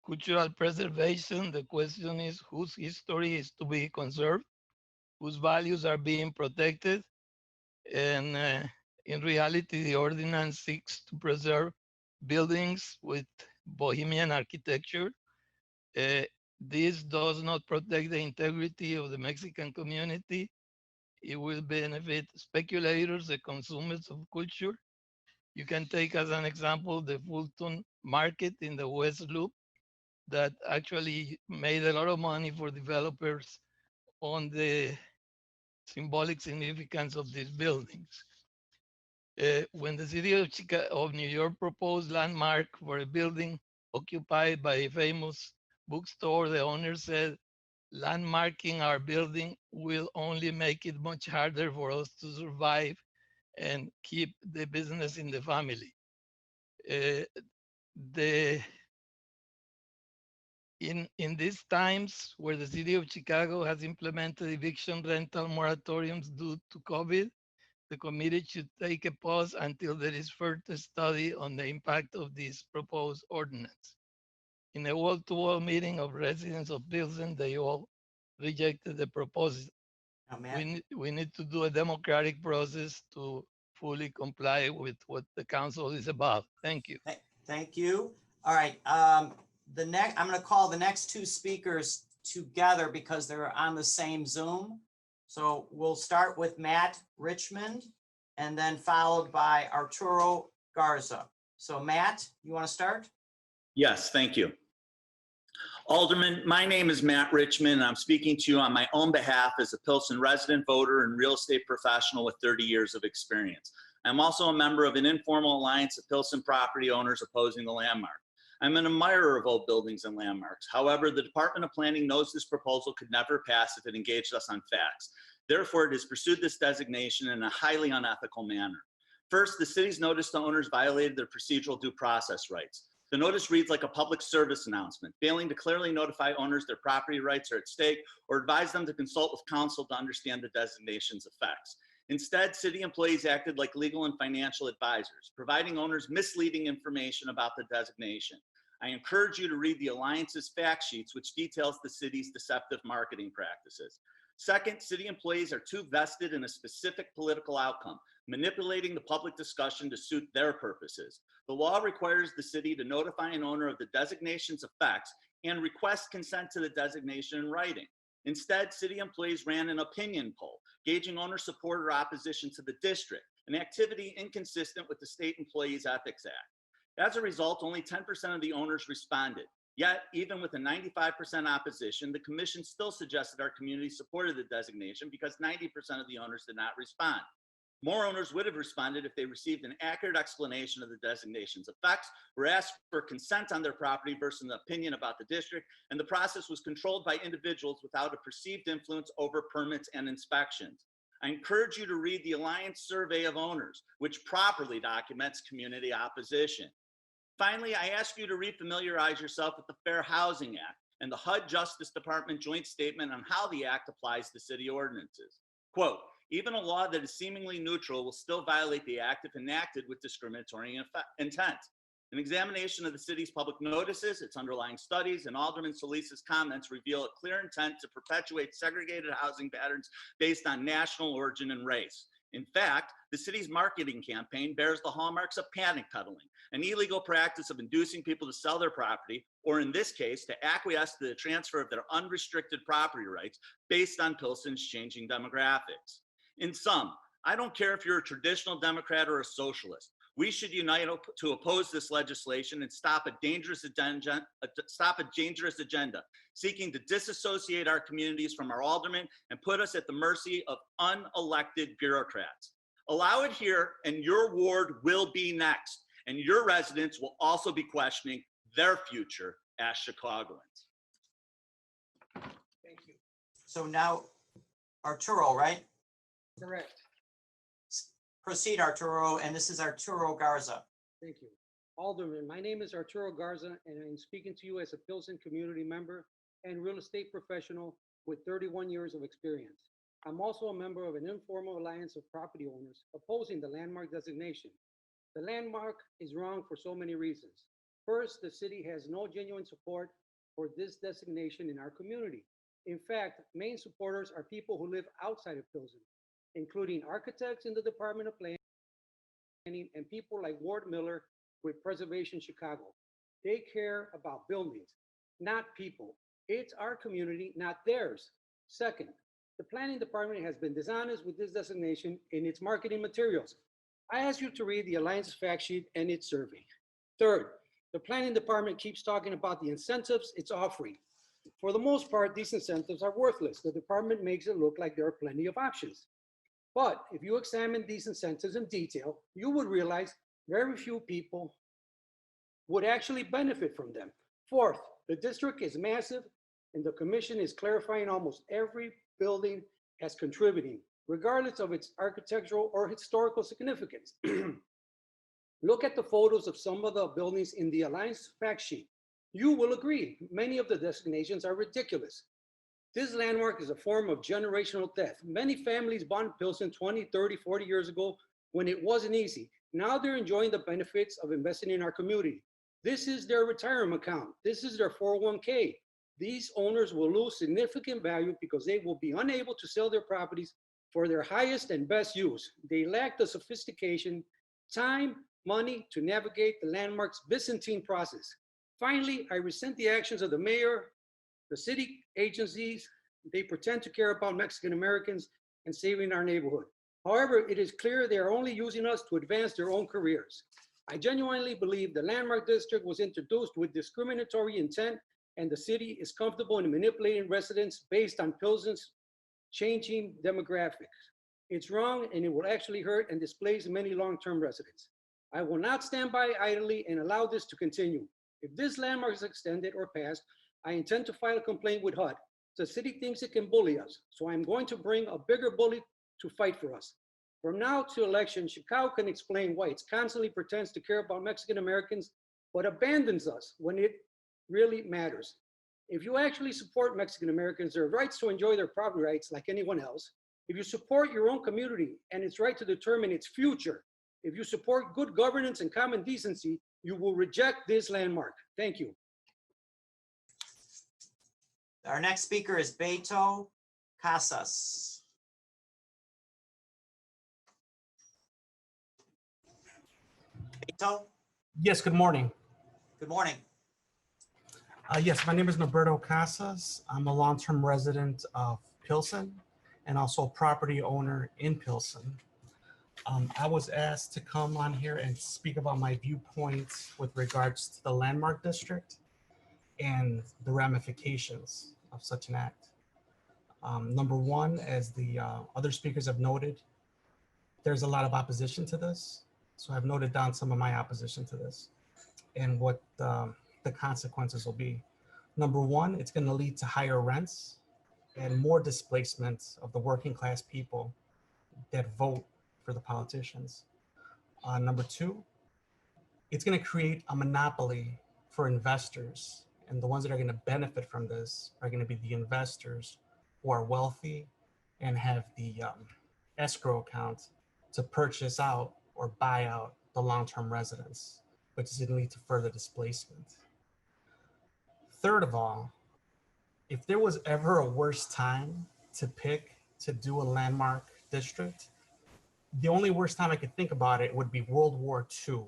Cultural preservation, the question is whose history is to be conserved, whose values are being protected, and in reality, the ordinance seeks to preserve buildings with bohemian architecture. This does not protect the integrity of the Mexican community. It will benefit speculators, the consumers of culture. You can take as an example the Fulton Market in the West Loop that actually made a lot of money for developers on the symbolic significance of these buildings. When the city of New York proposed landmark for a building occupied by a famous bookstore, the owner said, landmarking our building will only make it much harder for us to survive and keep the business in the family. In these times where the city of Chicago has implemented eviction rental moratoriums due to COVID, the committee should take a pause until there is further study on the impact of this proposed ordinance. In a wall-to-wall meeting of residents of Pilsen, they all rejected the proposal. Oh, we need to do a democratic process to fully comply with what the council is about. Thank you. Thank you. All right. I'm going to call the next two speakers together because they're on the same Zoom. So we'll start with Matt Richmond and then followed by Arturo Garza. So Matt, you want to start? Yes, thank you. Alderman, my name is Matt Richmond, and I'm speaking to you on my own behalf as a Pilsen resident, voter, and real estate professional with 30 years of experience. I'm also a member of an informal alliance of Pilsen property owners opposing the landmark. I'm an admirer of old buildings and landmarks. However, the Department of Planning knows this proposal could never pass if it engaged us on facts. Therefore, it has pursued this designation in a highly unethical manner. First, the city's notice to owners violated their procedural due process rights. The notice reads like a public service announcement, failing to clearly notify owners their property rights are at stake or advise them to consult with counsel to understand the designation's effects. Instead, city employees acted like legal and financial advisors, providing owners misleading information about the designation. I encourage you to read the Alliance's fact sheets, which details the city's deceptive marketing practices. Second, city employees are too vested in a specific political outcome, manipulating the public discussion to suit their purposes. The law requires the city to notify an owner of the designation's effects and request consent to the designation in writing. Instead, city employees ran an opinion poll, gauging owner support or opposition to the district, an activity inconsistent with the State Employees Ethics Act. As a result, only 10% of the owners responded. Yet, even with a 95% opposition, the commission still suggested our community supported the designation because 90% of the owners did not respond. More owners would have responded if they received an accurate explanation of the designation's effects, were asked for consent on their property versus an opinion about the district, and the process was controlled by individuals without a perceived influence over permits and inspections. I encourage you to read the Alliance Survey of Owners, which properly documents community opposition. Finally, I ask you to refamiliarize yourself with the Fair Housing Act and the HUD Justice Department joint statement on how the act applies to city ordinances. Quote, even a law that is seemingly neutral will still violate the act if enacted with discriminatory intent. An examination of the city's public notices, its underlying studies, and Alderman Solis's comments reveal a clear intent to perpetuate segregated housing patterns based on national origin and race. In fact, the city's marketing campaign bears the hallmarks of panic peddling, an illegal practice of inducing people to sell their property, or in this case, to acquiesce to the transfer of their unrestricted property rights based on Pilsen's changing demographics. In sum, I don't care if you're a traditional Democrat or a socialist. We should unite to oppose this legislation and stop a dangerous agenda, seeking to disassociate our communities from our aldermen and put us at the mercy of unelected bureaucrats. Allow it here, and your ward will be next, and your residents will also be questioning their future as Chicagoans. Thank you. So now, Arturo, right? Correct. Proceed, Arturo, and this is Arturo Garza. Thank you. Alderman, my name is Arturo Garza, and I'm speaking to you as a Pilsen community member and real estate professional with 31 years of experience. I'm also a member of an informal alliance of property owners opposing the landmark designation. The landmark is wrong for so many reasons. First, the city has no genuine support for this designation in our community. In fact, main supporters are people who live outside of Pilsen, including architects in the Department of Planning and people like Ward Miller with Preservation Chicago. They care about buildings, not people. It's our community, not theirs. Second, the planning department has been dishonest with this designation in its marketing materials. I ask you to read the Alliance's fact sheet and its survey. Third, the planning department keeps talking about the incentives it's offering. For the most part, these incentives are worthless. The department makes it look like there are plenty of options. But if you examine these incentives in detail, you would realize very few people would actually benefit from them. Fourth, the district is massive and the commission is clarifying almost every building as contributing, regardless of its architectural or historical significance. Look at the photos of some of the buildings in the Alliance fact sheet. You will agree, many of the designations are ridiculous. This landmark is a form of generational death. Many families bought Pilsen 20, 30, 40 years ago when it wasn't easy. Now they're enjoying the benefits of investing in our community. This is their retirement account. This is their 401k. These owners will lose significant value because they will be unable to sell their properties for their highest and best use. They lack the sophistication, time, money to navigate the landmark's Byzantine process. Finally, I resent the actions of the mayor, the city agencies. They pretend to care about Mexican Americans and saving our neighborhood. However, it is clear they are only using us to advance their own careers. I genuinely believe the landmark district was introduced with discriminatory intent, and the city is comfortable in manipulating residents based on Pilsen's changing demographics. It's wrong, and it will actually hurt and displace many long-term residents. I will not stand by idly and allow this to continue. If this landmark is extended or passed, I intend to file a complaint with HUD. The city thinks it can bully us, so I'm going to bring a bigger bully to fight for us. From now to election, Chicago can explain why it constantly pretends to care about Mexican Americans, but abandons us when it really matters. If you actually support Mexican Americans, their rights to enjoy their property rights like anyone else, if you support your own community and its right to determine its future, if you support good governance and common decency, you will reject this landmark. Thank you. Our next speaker is Beto Casas. Beto, Yes, good morning. good morning. Yes, my name is Norberto Casas. I'm a long-term resident of Pilsen and also a property owner in Pilsen. I was asked to come on here and speak about my viewpoints with regards to the landmark district and the ramifications of such an act. Number one, as the other speakers have noted, there's a lot of opposition to this. So I've noted down some of my opposition to this and what the consequences will be. Number one, it's going to lead to higher rents and more displacement of the working class people that vote for the politicians. Number two, it's going to create a monopoly for investors, and the ones that are going to benefit from this are going to be the investors who are wealthy and have the escrow account to purchase out or buy out the long-term residents, which is going to lead to further displacement. Third of all, if there was ever a worse time to pick to do a landmark district, the only worst time I could think about it would be World War II,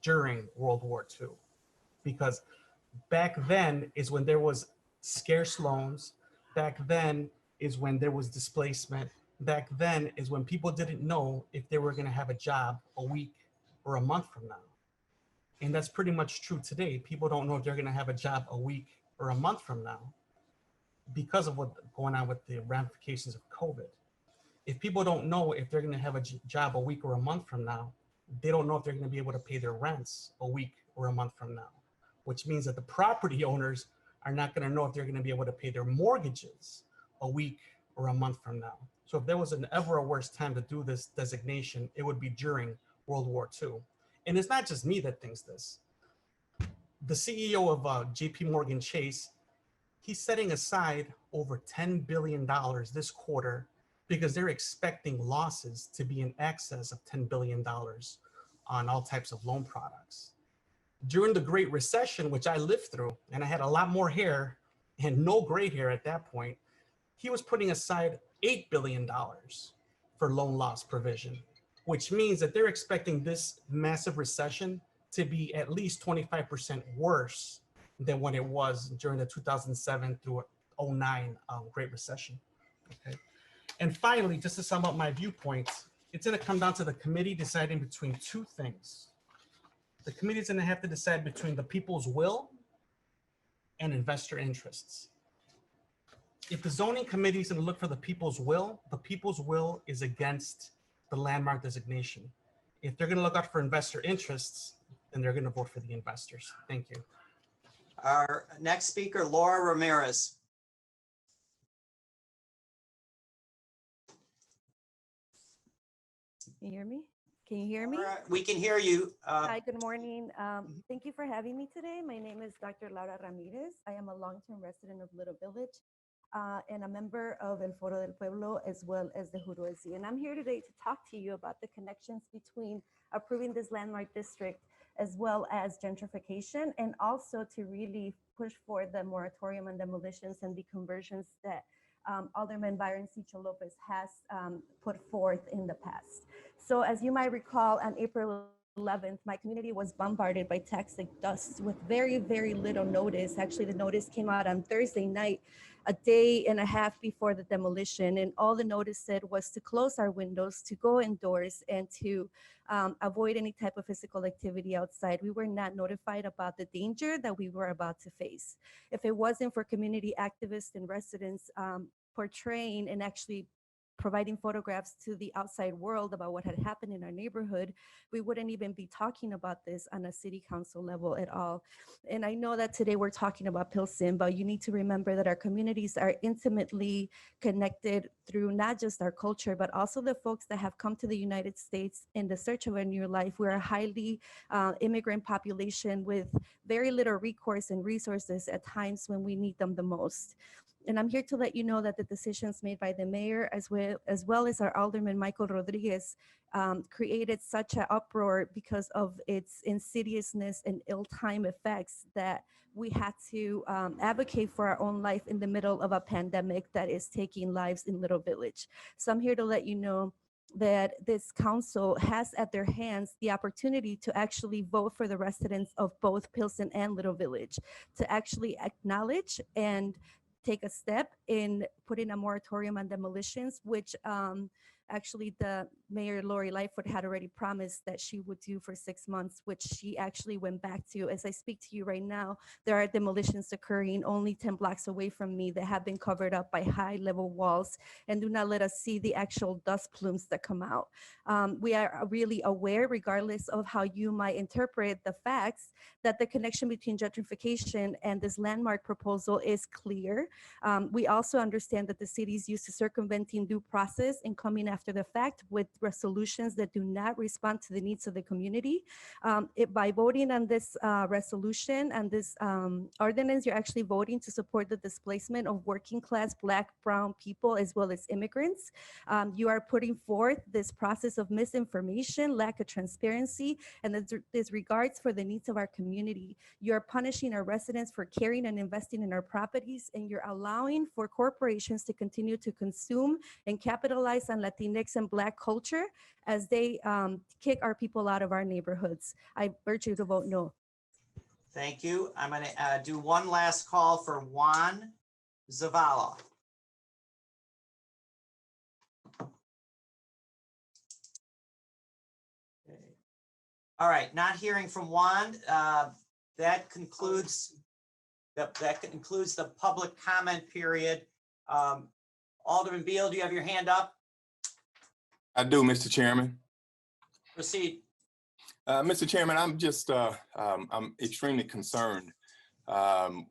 during World War II, because back then is when there was scarce loans, back then is when there was displacement, back then is when people didn't know if they were going to have a job a week or a month from now. And that's pretty much true today. People don't know if they're going to have a job a week or a month from now because of what's going on with the ramifications of COVID. If people don't know if they're going to have a job a week or a month from now, they don't know if they're going to be able to pay their rents a week or a month from now, which means that the property owners are not going to know if they're going to be able to pay their mortgages a week or a month from now. So if there was ever a worse time to do this designation, it would be during World War II. And it's not just me that thinks this. The CEO of JP Morgan Chase, he's setting aside over $10 billion this quarter because they're expecting losses to be in excess of $10 billion on all types of loan products. During the Great Recession, which I lived through, and I had a lot more hair and no gray hair at that point, he was putting aside $8 billion for loan loss provision, which means that they're expecting this massive recession to be at least 25% worse than when it was during the 2007 through 09 Great Recession. Okay. And finally, just to sum up my viewpoints, it's going to come down to the committee deciding between two things. The committee is going to have to decide between the people's will and investor interests. If the zoning committee is going to look for the people's will is against the landmark designation. If they're going to look out for investor interests, then they're going to vote for the investors. Thank you. Our next speaker, Laura Ramirez. Can you hear me? Can you hear me? We can hear you. Hi, good morning. Thank you for having me today. My name is Dr. Laura Ramirez. I am a long-term resident of Little Village and a member of El Foro del Pueblo as well as the Juruesi. And I'm here today to talk to you about the connections between approving this landmark district as well as gentrification, and also to really push for the moratorium on demolitions and deconversions that Alderman Byron Cicho Lopez has put forth in the past. So as you might recall, on April 11th, my community was bombarded by toxic dust with very, very little notice. Actually, the notice came out on Thursday night, a day and a half before the demolition. And all the notice said was to close our windows, to go indoors, and to avoid any type of physical activity outside. We were not notified about the danger that we were about to face. If it wasn't for community activists and residents portraying and actually providing photographs to the outside world about what had happened in our neighborhood, we wouldn't even be talking about this on a city council level at all. And I know that today we're talking about Pilsen, but you need to remember that our communities are intimately connected through not just our culture, but also the folks that have come to the United States in the search of a new life. We're a highly immigrant population with very little recourse and resources at times when we need them the most. And I'm here to let you know that the decisions made by the mayor as well as our Alderman Michael Rodriguez created such an uproar because of its insidiousness and ill-time effects that we had to advocate for our own life in the middle of a pandemic that is taking lives in Little Village. So I'm here to let you know that this council has at their hands the opportunity to actually vote for the residents of both Pilsen and Little Village, to actually acknowledge and take a step in putting a moratorium on demolitions, which actually the Mayor Lori Lightfoot had already promised that she would do for 6 months, which she actually went back to. As I speak to you right now, there are demolitions occurring only 10 blocks away from me that have been covered up by high level walls and do not let us see the actual dust plumes that come out. We are really aware, regardless of how you might interpret the facts, that the connection between gentrification and this landmark proposal is clear. We also understand that the city is used to circumventing due process and coming after the fact with resolutions that do not respond to the needs of the community. By voting on this resolution and this ordinance, you're actually voting to support the displacement of working class Black, brown people, as well as immigrants. You are putting forth this process of misinformation, lack of transparency, and disregards for the needs of our community. You're punishing our residents for caring and investing in our properties, and you're allowing for corporations to continue to consume and capitalize on Latinx and Black culture as they kick our people out of our neighborhoods. I urge you to vote no. Thank you. I'm going to do one last call for Juan Zavala. Okay. All right, not hearing from Juan. That concludes the public comment period. Alderman Beal, do you have your hand up? I do, Mr. Chairman. Proceed. Mr. Chairman, I'm just, I'm extremely concerned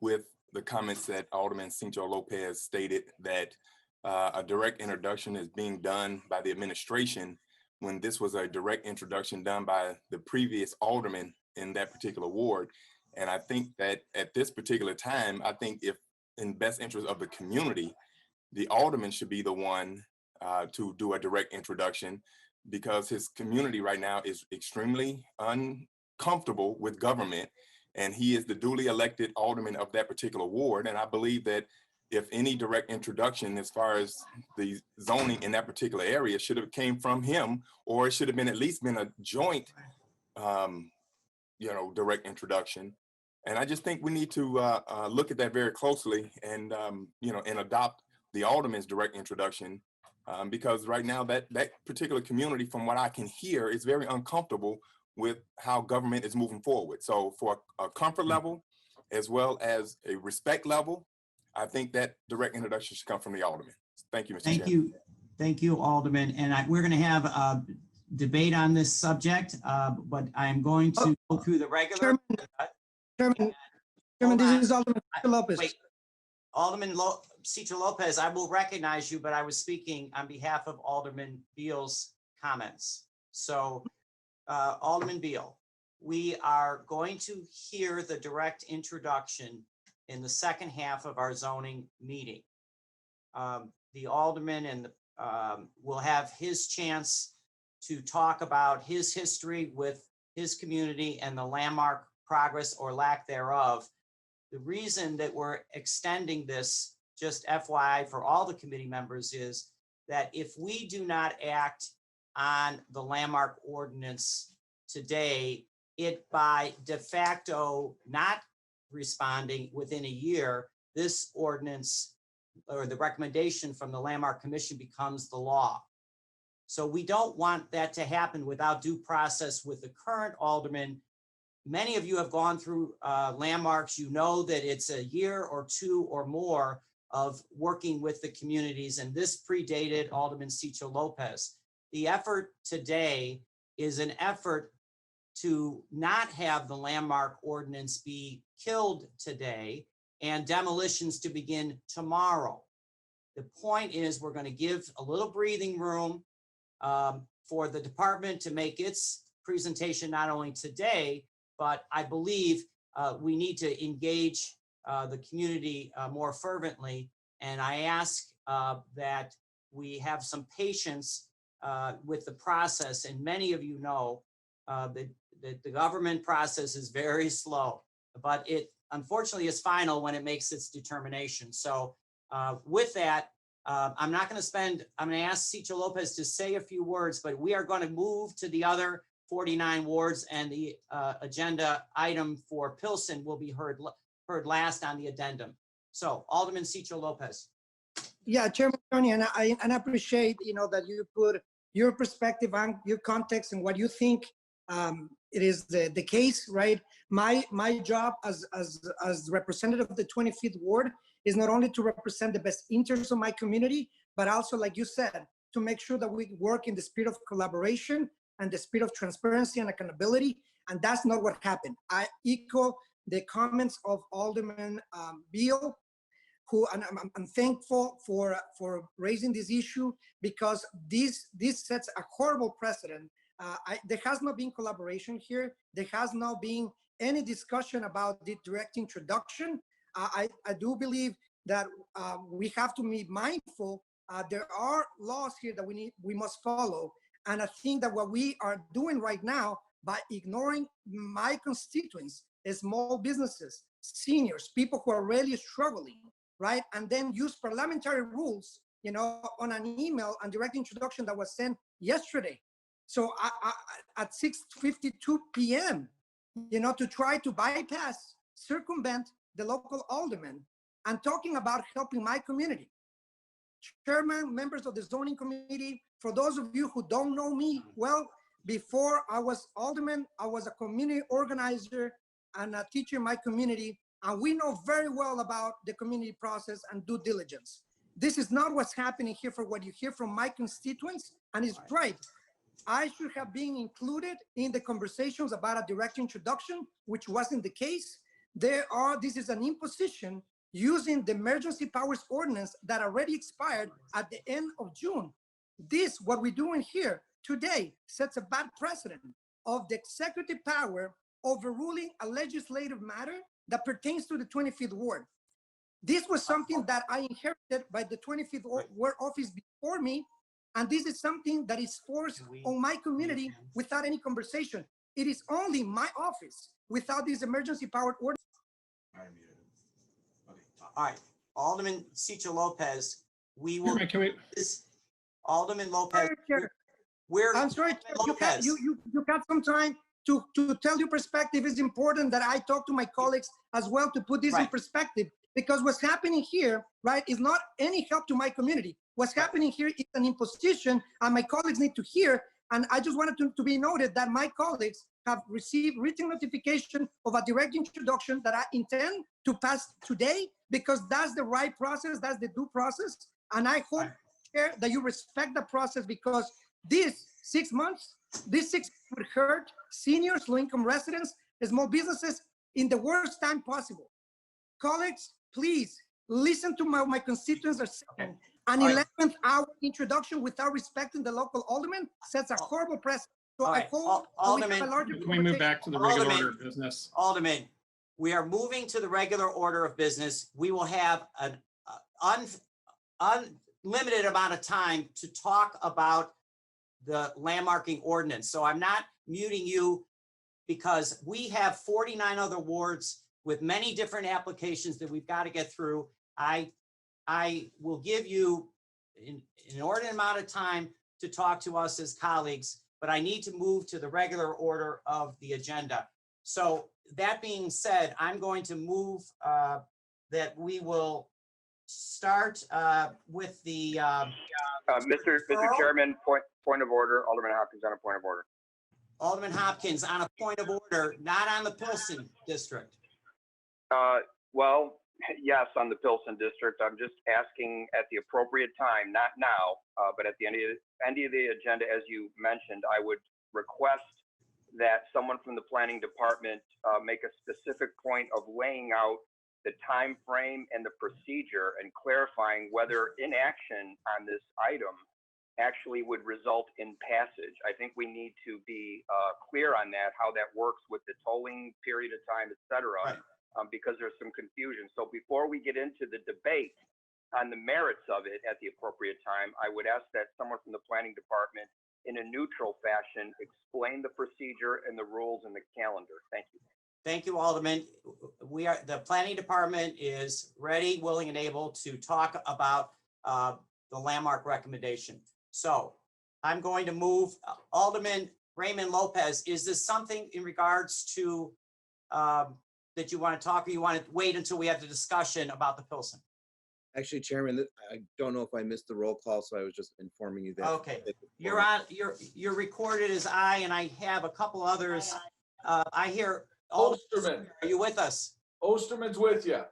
with the comments that Alderman Cincho Lopez stated that a direct introduction is being done by the administration when this was a direct introduction done by the previous Alderman in that particular ward. And I think that at this particular time, I think if in best interest of the community, the Alderman should be the one to do a direct introduction, because his community right now is extremely uncomfortable with government, and he is the duly elected Alderman of that particular ward. And I believe that if any direct introduction as far as the zoning in that particular area should have came from him, or it should have been at least been a joint, direct introduction. And I just think we need to look at that very closely and, and adopt the Alderman's direct introduction. Because right now that particular community, from what I can hear, is very uncomfortable with how government is moving forward. So for a comfort level, as well as a respect level, I think that direct introduction should come from the Alderman. Thank you, Mr. Chairman. Thank you, Alderman. And we're going to have a debate on this subject, but I am going to go through the regular. Chairman, this is Alderman Lopez. Wait, Alderman Cincho Lopez, I will recognize you, but I was speaking on behalf of Alderman Beal's comments. So Alderman Beal, we are going to hear the direct introduction in the second half of our zoning meeting. The Alderman and will have his chance to talk about his history with his community and the landmark progress or lack thereof. The reason that we're extending this, just FYI for all the committee members, is that if we do not act on the landmark ordinance today, it by de facto not responding within a year, this ordinance or the recommendation from the Landmark Commission becomes the law. So we don't want that to happen without due process with the current Alderman. Many of you have gone through landmarks. You know that it's a year or two or more of working with the communities, and this predated Alderman Cincho Lopez. The effort today is an effort to not have the landmark ordinance be killed today and demolitions to begin tomorrow. The point is we're going to give a little breathing room for the department to make its presentation not only today, but I believe we need to engage the community more fervently And I ask that we have some patience with the process. And many of you know that the government process is very slow, but it unfortunately is final when it makes its determination. So with that, I'm not going to spend, I'm going to ask Cicho Lopez to say a few words, but we are going to move to the other 49 wards, and the agenda item for Pilsen will be heard last on the addendum. So Alderman Cicho Lopez. Yeah, Chairman Tony, and I appreciate, that you put your perspective on your context and what you think it is the case, right? My job as representative of the 25th ward is not only to represent the best interests of my community, but also, like you said, to make sure that we work in the spirit of collaboration and the spirit of transparency and accountability. And that's not what happened. I echo the comments of Alderman Beal, who, and I'm thankful for raising this issue, because this sets a horrible precedent. There has not been collaboration here. There has not been any discussion about the direct introduction. I do believe that we have to be mindful. There are laws here that we must follow. And I think that what we are doing right now, by ignoring my constituents, small businesses, seniors, people who are really struggling, right? And then use parliamentary rules, on an email and direct introduction that was sent yesterday. So at 6:52 p.m., to try to bypass, circumvent the local alderman and talking about helping my community. Chairman, members of the zoning committee, for those of you who don't know me well, before I was alderman, I was a community organizer and a teacher in my community, and we know very well about the community process and due diligence. This is not what's happening here for what you hear from my constituents, and it's right. I should have been included in the conversations about a direct introduction, which wasn't the case. This is an imposition using the emergency powers ordinance that already expired at the end of June. What we're doing here today sets a bad precedent of the executive power overruling a legislative matter that pertains to the 25th ward. This was something that I inherited by the 25th ward office before me, and this is something that is forced on my community without any conversation. It is only my office without this emergency powered order. All right, Alderman Cicho Lopez, we will. Alderman Lopez. I'm sorry, you got some time to tell your perspective. It's important that I talk to my colleagues as well to put this in perspective, because what's happening here, right, is not any help to my community. What's happening here is an imposition, and my colleagues need to hear. And I just wanted to be noted that my colleagues have received written notification of a direct introduction that I intend to pass today, because that's the right process, that's the due process. And I hope, Chair, that you respect the process, because these 6 months would hurt seniors, low-income residents, small businesses in the worst time possible. Colleagues, please listen to my constituents are saying. An 11th hour introduction without respecting the local alderman sets a horrible precedent. So I hope Alderman, can we move back to the regular order of business? Alderman, we are moving to the regular order of business. We will have an unlimited amount of time to talk about the landmarking ordinance. So I'm not muting you, because we have 49 other wards with many different applications that we've got to get through. I will give you an inordinate amount of time to talk to us as colleagues, but I need to move to the regular order of the agenda. So that being said, I'm going to move that we will start with the Mr. Chairman, point of order. Alderman Hopkins on a point of order. Alderman Hopkins on a point of order, not on the Pilsen district. Well, yes, on the Pilsen district. I'm just asking at the appropriate time, not now, but at the end of the agenda, as you mentioned, I would request that someone from the planning department make a specific point of laying out the time frame and the procedure and clarifying whether inaction on this item actually would result in passage. I think we need to be clear on that, how that works with the tolling period of time, et cetera, because there's some confusion. So before we get into the debate on the merits of it at the appropriate time, I would ask that someone from the planning department in a neutral fashion explain the procedure and the rules and the calendar. Thank you. Thank you, Alderman. The planning department is ready, willing, and able to talk about the landmark recommendation. So I'm going to move Alderman Raymond Lopez. Is this something in regards to that you want to talk, or you want to wait until we have the discussion about the Pilsen? Actually, Chairman, I don't know if I missed the roll call, so I was just informing you that. Okay, you're recorded as I, and I have a couple others. I hear Osterman. Are you with us? Osterman's with you.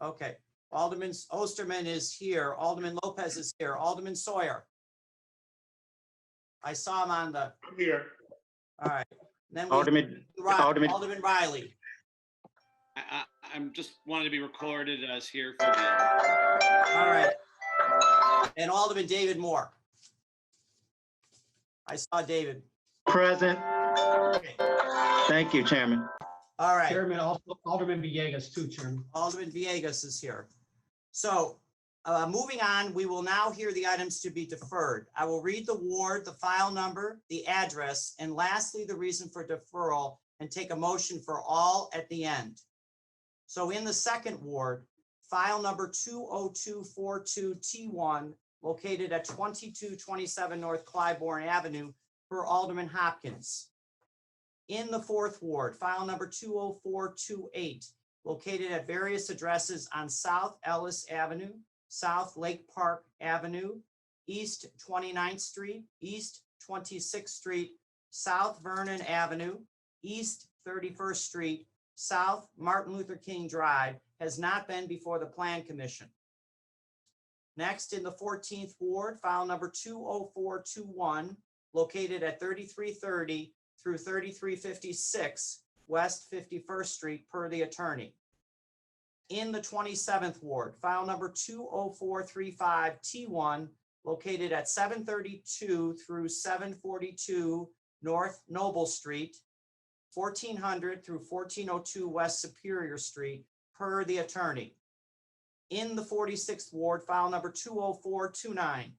Okay, Alderman Osterman is here. Alderman Lopez is here. Alderman Sawyer. I saw him on the. I'm here. All right. Then Alderman Alderman Riley. I'm just wanted to be recorded as here for the. All right. And Alderman David Moore. I saw David. Present. Okay. Thank you, Chairman. All right. Chairman, also Alderman Villegas too, Chairman. Alderman Villegas is here. So moving on, we will now hear the items to be deferred. I will read the ward, the file number, the address, and lastly, the reason for deferral, and take a motion for all at the end. So in the second ward, file number 20242T1, located at 2227 North Clybourne Avenue, per Alderman Hopkins. In the fourth ward, file number 20428, located at various addresses on South Ellis Avenue, South Lake Park Avenue, East 29th Street, East 26th Street, South Vernon Avenue, East 31st Street, South Martin Luther King Drive, has not been before the Plan Commission. Next, in the 14th ward, file number 20421, located at 3330 through 3356 West 51st Street, per the attorney. In the 27th ward, file number 20435T1, located at 732 through 742 North Noble Street, 1400 through 1402 West Superior Street, per the attorney. In the 46th ward, file number 20429,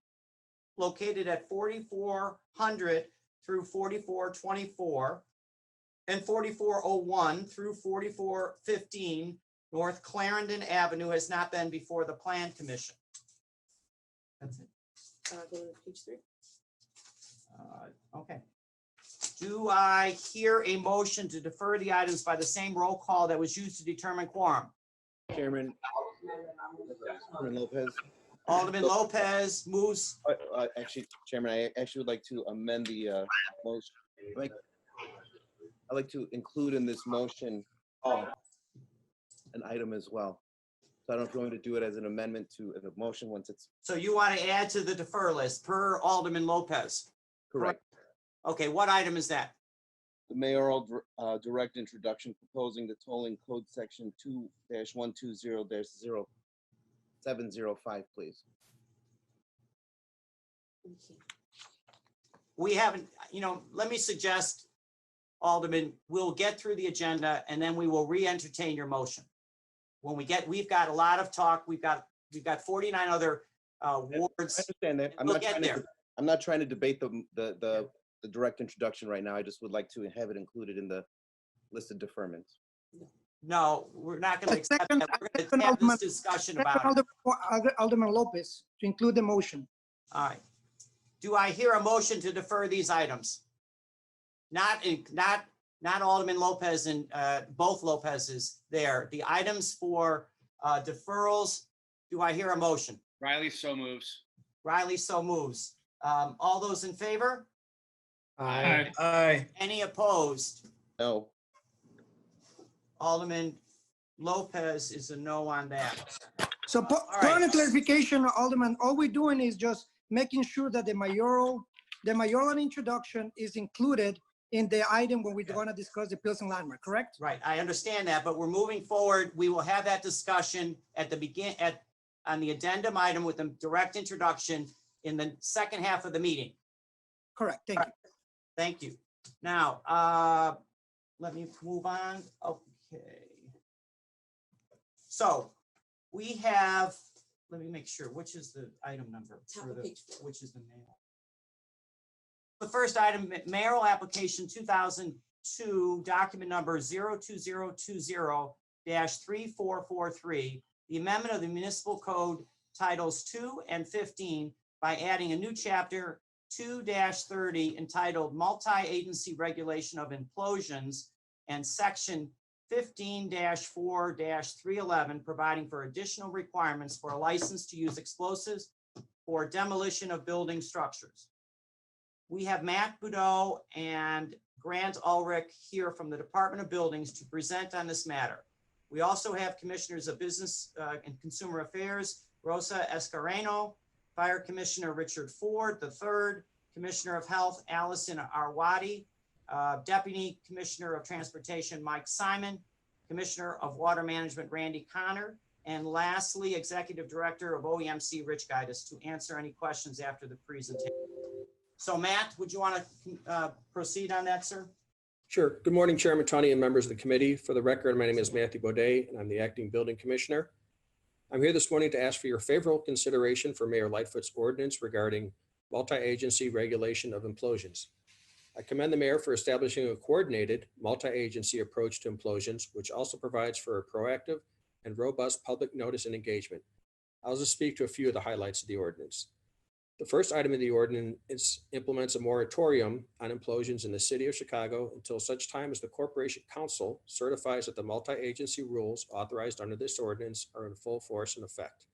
located at 4400 through 4424 and 4401 through 4415 North Clarendon Avenue, has not been before the Plan Commission. That's it. Go to page 3. Okay. Do I hear a motion to defer the items by the same roll call that was used to determine quorum? Chairman, Alderman Lopez. Alderman Lopez moves. Actually, Chairman, I actually would like to amend the motion. I'd like to include in this motion an item as well. So I don't know if you want me to do it as an amendment to the motion once it's. So you want to add to the defer list per Alderman Lopez? Correct. Okay, what item is that? The mayoral direct introduction proposing the tolling code section 2-120-0705, please. We haven't, let me suggest, Alderman, we'll get through the agenda and then we will re-entertain your motion. When we've got a lot of talk, we've got 49 other wards. I understand that. I'm not trying to debate the direct introduction right now. I just would like to have it included in the list of deferments. No, we're not going to accept that. We're going to have this discussion about it. Alderman Lopez, to include the motion. All right. Do I hear a motion to defer these items? Not Alderman Lopez and both Lopez's there. The items for deferrals, do I hear a motion? Riley so moves. Riley so moves. All those in favor? Aye. Aye. Any opposed? No. Alderman Lopez is a no on that. So point of clarification, Alderman, all we're doing is just making sure that the mayoral introduction is included in the item when we're going to discuss the Pilsen landmark, correct? Right, I understand that, but we're moving forward. We will have that discussion at the on the addendum item with the direct introduction in the second half of the meeting. Correct, thank you. Thank you. Now, let me move on. Okay. So we have, let me make sure, which is the item number? Top for of the- page 4. Which is the mail? The first item, mayoral application 2002, document number 02020-3443, the amendment of the municipal code titles 2 and 15 by adding a new chapter 2-30 entitled Multi-Agency Regulation of Implosions and section 15-4-311, providing for additional requirements for a license to use explosives for demolition of building structures. We have Matt Boudreau and Grant Ulrich here from the Department of Buildings to present on this matter. We also have Commissioners of Business and Consumer Affairs, Rosa Escareno, Fire Commissioner Richard Ford III, Commissioner of Health Allison Arwadi, Deputy Commissioner of Transportation Mike Simon, Commissioner of Water Management Randy Connor, and lastly, Executive Director of OEMC Rich Gaitis to answer any questions after the presentation. So Matt, would you want to proceed on that, sir? Sure. Good morning, Chairman Tunney and members of the committee. For the record, my name is Matthew Baudet, and I'm the acting building commissioner. I'm here this morning to ask for your favorable consideration for Mayor Lightfoot's ordinance regarding multi-agency regulation of implosions. I commend the mayor for establishing a coordinated multi-agency approach to implosions, which also provides for a proactive and robust public notice and engagement. I'll just speak to a few of the highlights of the ordinance. The first item of the ordinance implements a moratorium on implosions in the city of Chicago until such time as the Corporation Council certifies that the multi-agency rules authorized under this ordinance are in full force and effect.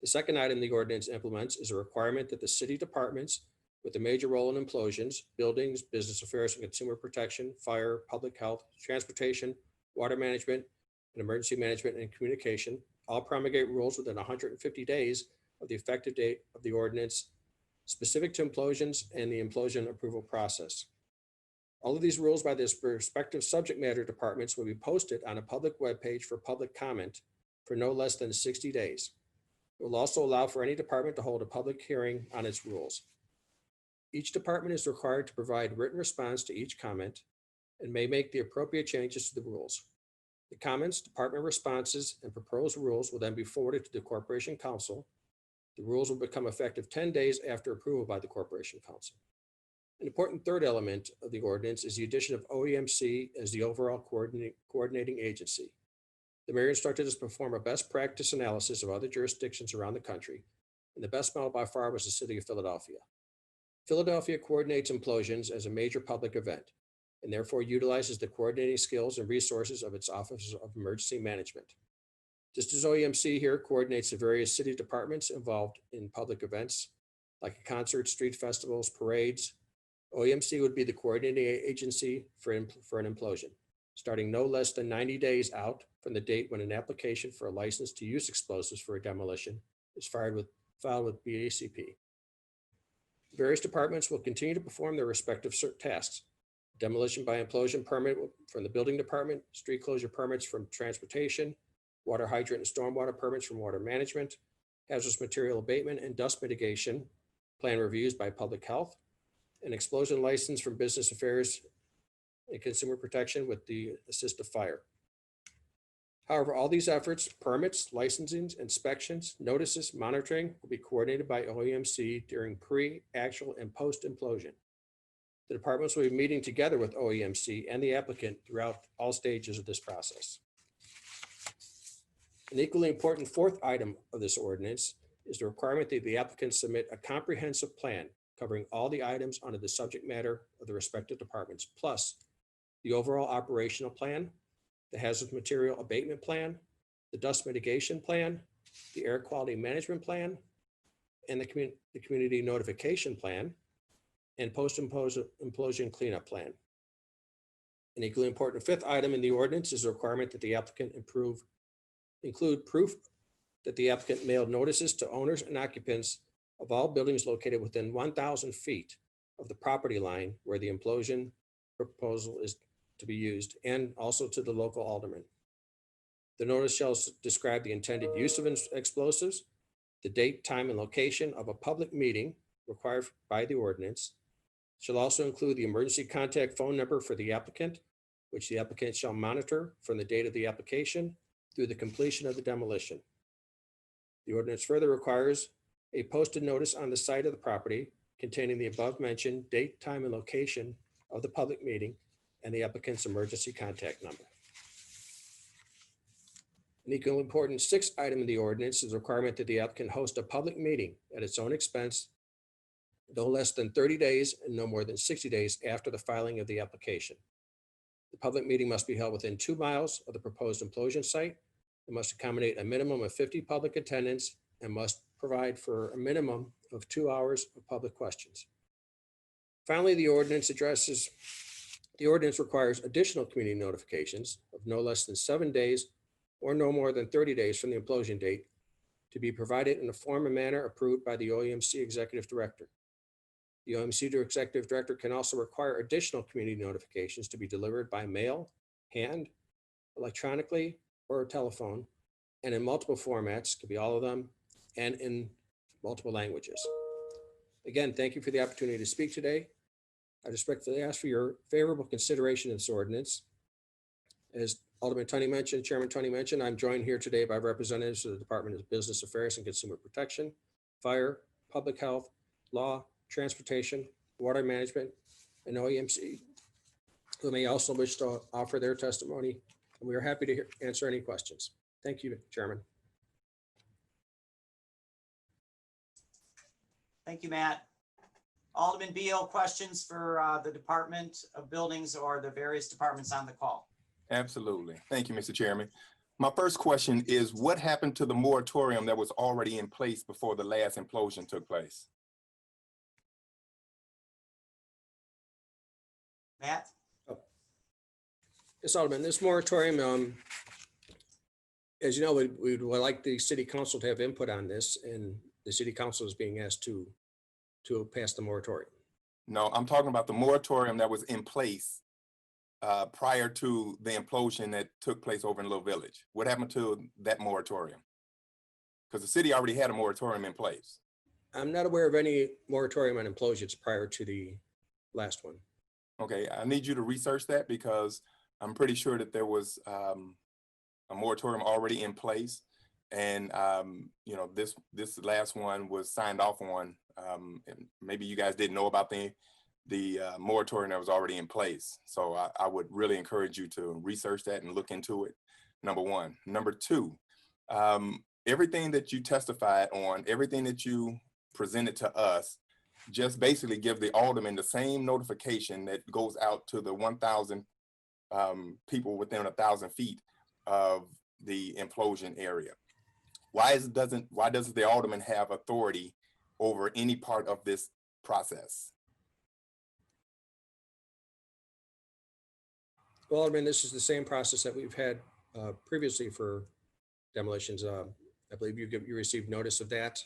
The second item the ordinance implements is a requirement that the city departments with a major role in implosions, buildings, business affairs and consumer protection, fire, public health, transportation, water management, and emergency management and communication, all promulgate rules within 150 days of the effective date of the ordinance specific to implosions and the implosion approval process. All of these rules by the respective subject matter departments will be posted on a public webpage for public comment for no less than 60 days. It will also allow for any department to hold a public hearing on its rules. Each department is required to provide written response to each comment and may make the appropriate changes to the rules. The comments, department responses, and proposed rules will then be forwarded to the Corporation Council. The rules will become effective 10 days after approval by the Corporation Council. An important third element of the ordinance is the addition of OEMC as the overall coordinating agency. The mayor instructed us to perform a best practice analysis of other jurisdictions around the country, and the best model by far was the city of Philadelphia. Philadelphia coordinates implosions as a major public event, and therefore utilizes the coordinating skills and resources of its Office of Emergency Management. Just as OEMC here coordinates the various city departments involved in public events, like concerts, street festivals, parades, OEMC would be the coordinating agency for an implosion, starting no less than 90 days out from the date when an application for a license to use explosives for a demolition is filed with BACP. Various departments will continue to perform their respective tasks. Demolition by implosion permit from the building department, street closure permits from transportation, water hydrant and stormwater permits from water management, hazardous material abatement and dust mitigation, plan reviews by public health, an explosion license from business affairs and consumer protection with the assist of fire. However, all these efforts, permits, licensings, inspections, notices, monitoring will be coordinated by OEMC during pre, actual, and post-implosion. The departments will be meeting together with OEMC and the applicant throughout all stages of this process. An equally important fourth item of this ordinance is the requirement that the applicant submit a comprehensive plan covering all the items under the subject matter of the respective departments, plus the overall operational plan, the hazardous material abatement plan, the dust mitigation plan, the air quality management plan, and the community notification plan, and post-implosion cleanup plan. An equally important fifth item in the ordinance is a requirement that the applicant include proof that the applicant mailed notices to owners and occupants of all buildings located within 1,000 feet of the property line where the implosion proposal is to be used, and also to the local alderman. The notice shall describe the intended use of explosives, the date, time, and location of a public meeting required by the ordinance. Shall also include the emergency contact phone number for the applicant, which the applicant shall monitor from the date of the application through the completion of the demolition. The ordinance further requires a posted notice on the site of the property containing the above mentioned date, time, and location of the public meeting and the applicant's emergency contact number. An equally important sixth item in the ordinance is a requirement that the applicant host a public meeting at its own expense no less than 30 days and no more than 60 days after the filing of the application. The public meeting must be held within 2 miles of the proposed implosion site. It must accommodate a minimum of 50 public attendance and must provide for a minimum of 2 hours of public questions. Finally, the ordinance requires additional community notifications of no less than 7 days or no more than 30 days from the implosion date to be provided in a form and manner approved by the Oemc Executive Director. The Oemc Executive Director can also require additional community notifications to be delivered by mail, hand, electronically, or telephone, and in multiple formats, could be all of them, and in multiple languages. Again, thank you for the opportunity to speak today. I respectfully ask for your favorable consideration of this ordinance. As Alderman Tunney mentioned, Chairman Tunney mentioned, I'm joined here today by representatives of the Department of Business Affairs and Consumer Protection, Fire, Public Health, Law, Transportation, Water Management, and OEMC, who may also wish to offer their testimony. And we are happy to answer any questions. Thank you, Chairman. Thank you, Matt. Alderman Beal, questions for the Department of Buildings or the various departments on the call? Absolutely. Thank you, Mr. Chairman. My first question is, what happened to the moratorium that was already in place before the last implosion took place? Matt? Yes, Alderman, this moratorium, as you know, we'd like the city council to have input on this, and the city council is being asked to pass the moratorium. No, I'm talking about the moratorium that was in place prior to the implosion that took place over in Little Village. What happened to that moratorium? Because the city already had a moratorium in place. I'm not aware of any moratorium on implosions prior to the last one. Okay, I need you to research that because I'm pretty sure that there was a moratorium already in place. And, you know, this last one was signed off on. And maybe you guys didn't know about the moratorium that was already in place. So I would really encourage you to research that and look into it, number one. Number two, everything that you testified on, everything that you presented to us, just basically give the alderman the same notification that goes out to the 1,000 people within 1,000 feet of the implosion area. Why doesn't the alderman have authority over any part of this process? Well, Alderman, this is the same process that we've had previously for demolitions. I believe you received notice of that.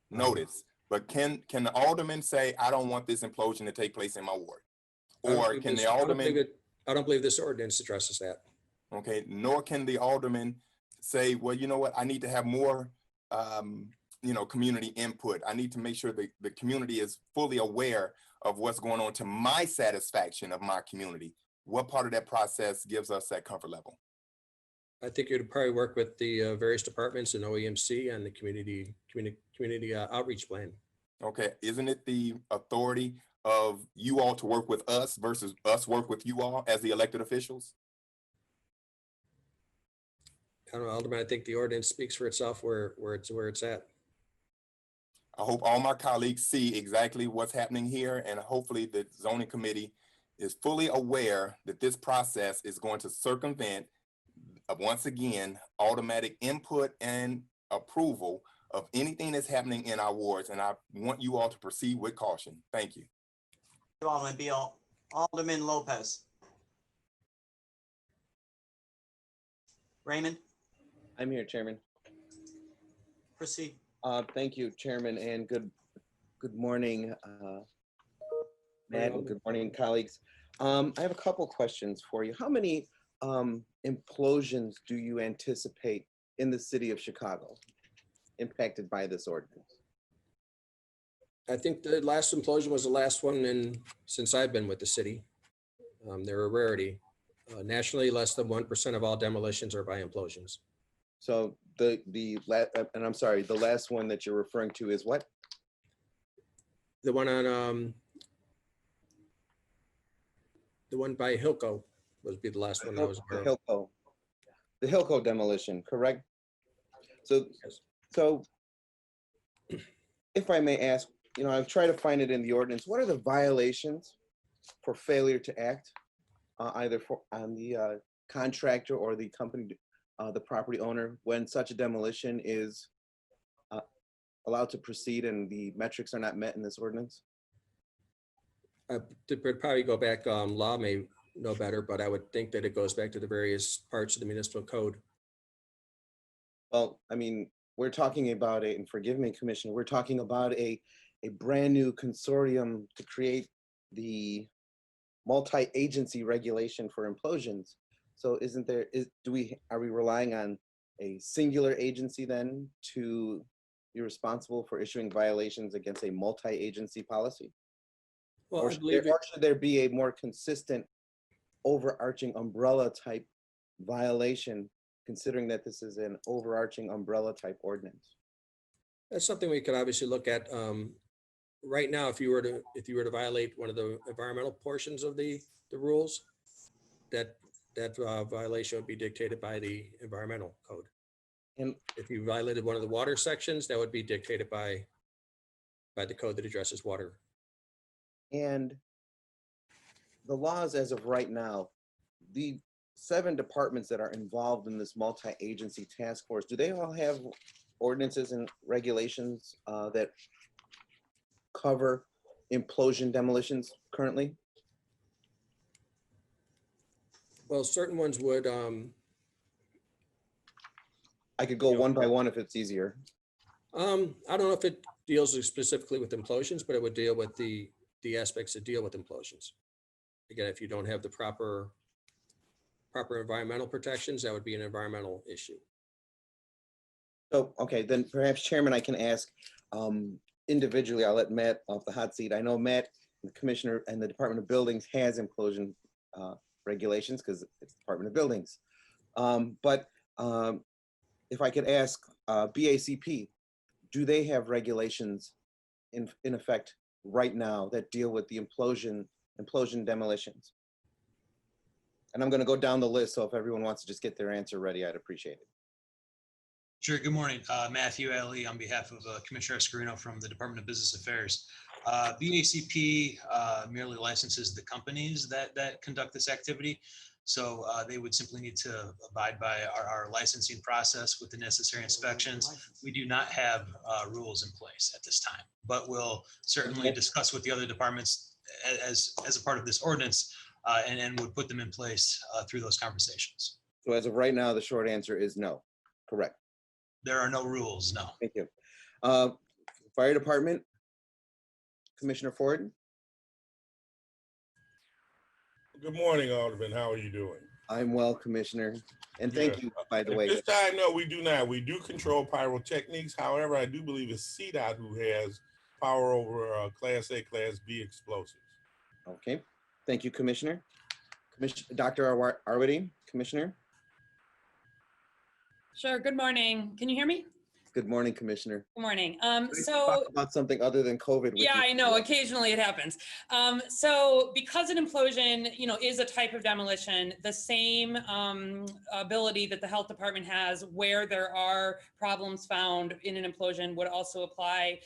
Notice, but can the alderman say, I don't want this implosion to take place in my ward? Or can the alderman? I don't believe this ordinance addresses that. Okay, nor can the alderman say, well, you know what, I need to have more you know, community input. I need to make sure that the community is fully aware of what's going on to my satisfaction of my community. What part of that process gives us that comfort level? I think you'd probably work with the various departments in OEMC and the community outreach plan. Okay, isn't it the authority of you all to work with us versus us work with you all as the elected officials? I don't know, Alderman, I think the ordinance speaks for itself where it's at. I hope all my colleagues see exactly what's happening here, and hopefully the zoning committee is fully aware that this process is going to circumvent, once again, automatic input and approval of anything that's happening in our wards. And I want you all to proceed with caution. Thank you. Alderman Beal. Alderman Lopez. Raymond? I'm here, Chairman. Proceed. Thank you, Chairman, and good morning, Matt, and good morning, colleagues. I have a couple questions for you. How many implosions do you anticipate in the city of Chicago impacted by this ordinance? I think the last implosion was the last one since I've been with the city. They're a rarity. Nationally, less than 1% of all demolitions are by implosions. So and I'm sorry, the last one that you're referring to is what? The one on, the one by Hilco would be the last one I was aware of. The Hilco demolition, correct? So, if I may ask, I've tried to find it in the ordinance. What are the violations for failure to act, either on the contractor or the company, the property owner, when such a demolition is allowed to proceed and the metrics are not met in this ordinance? To probably go back, law may know better, but I would think that it goes back to the various parts of the municipal code. Well, I mean, we're talking about and forgive me, Commissioner, we're talking about a brand new consortium to create the multi-agency regulation for implosions. So are we relying on a singular agency then to be responsible for issuing violations against a multi-agency policy? Well, Or should there be a more consistent overarching umbrella type violation, considering that this is an overarching umbrella type ordinance? That's something we could obviously look at. Right now, if you were to violate one of the environmental portions of the rules, that violation would be dictated by the environmental code. And if you violated one of the water sections, that would be dictated by the code that addresses water. And the laws as of right now, the 7 departments that are involved in this multi-agency task force, do they all have ordinances and regulations that cover implosion demolitions currently? Well, certain ones would. I could go one by one if it's easier. I don't know if it deals specifically with implosions, but it would deal with the aspects that deal with implosions. Again, if you don't have the proper environmental protections, that would be an environmental issue. So, okay, then perhaps Chairman, I can ask individually. I'll let Matt off the hot seat. I know Matt, the Commissioner, and the Department of Buildings has implosion regulations because it's Department of Buildings. But if I could ask BACP, do they have regulations in effect right now that deal with the implosion demolitions? And I'm going to go down the list, so if everyone wants to just get their answer ready, I'd appreciate it. Sure. Good morning. Matthew Alley on behalf of Commissioner Escarino from the Department of Business Affairs. BACP merely licenses the companies that conduct this activity. So they would simply need to abide by our licensing process with the necessary inspections. We do not have rules in place at this time, but we'll certainly discuss with the other departments as a part of this ordinance and would put them in place through those conversations. So as of right now, the short answer is no, correct? There are no rules, no. Thank you. Fire Department, Commissioner Ford. Good morning, Alderman. How are you doing? I'm well, Commissioner. And thank you, by the way. This time, no, we do not. We do control pyrotechnics. However, I do believe it's CDOT who has power over Class A, Class B explosives. Okay. Thank you, Commissioner. Dr. Arwady, Commissioner. Sure. Good morning. Can you hear me? Good morning, Commissioner. Good morning. Talk about something other than COVID. Yeah, I know. Occasionally it happens. So because an implosion, is a type of demolition, the same ability that the health department has where there are problems found in an implosion would also apply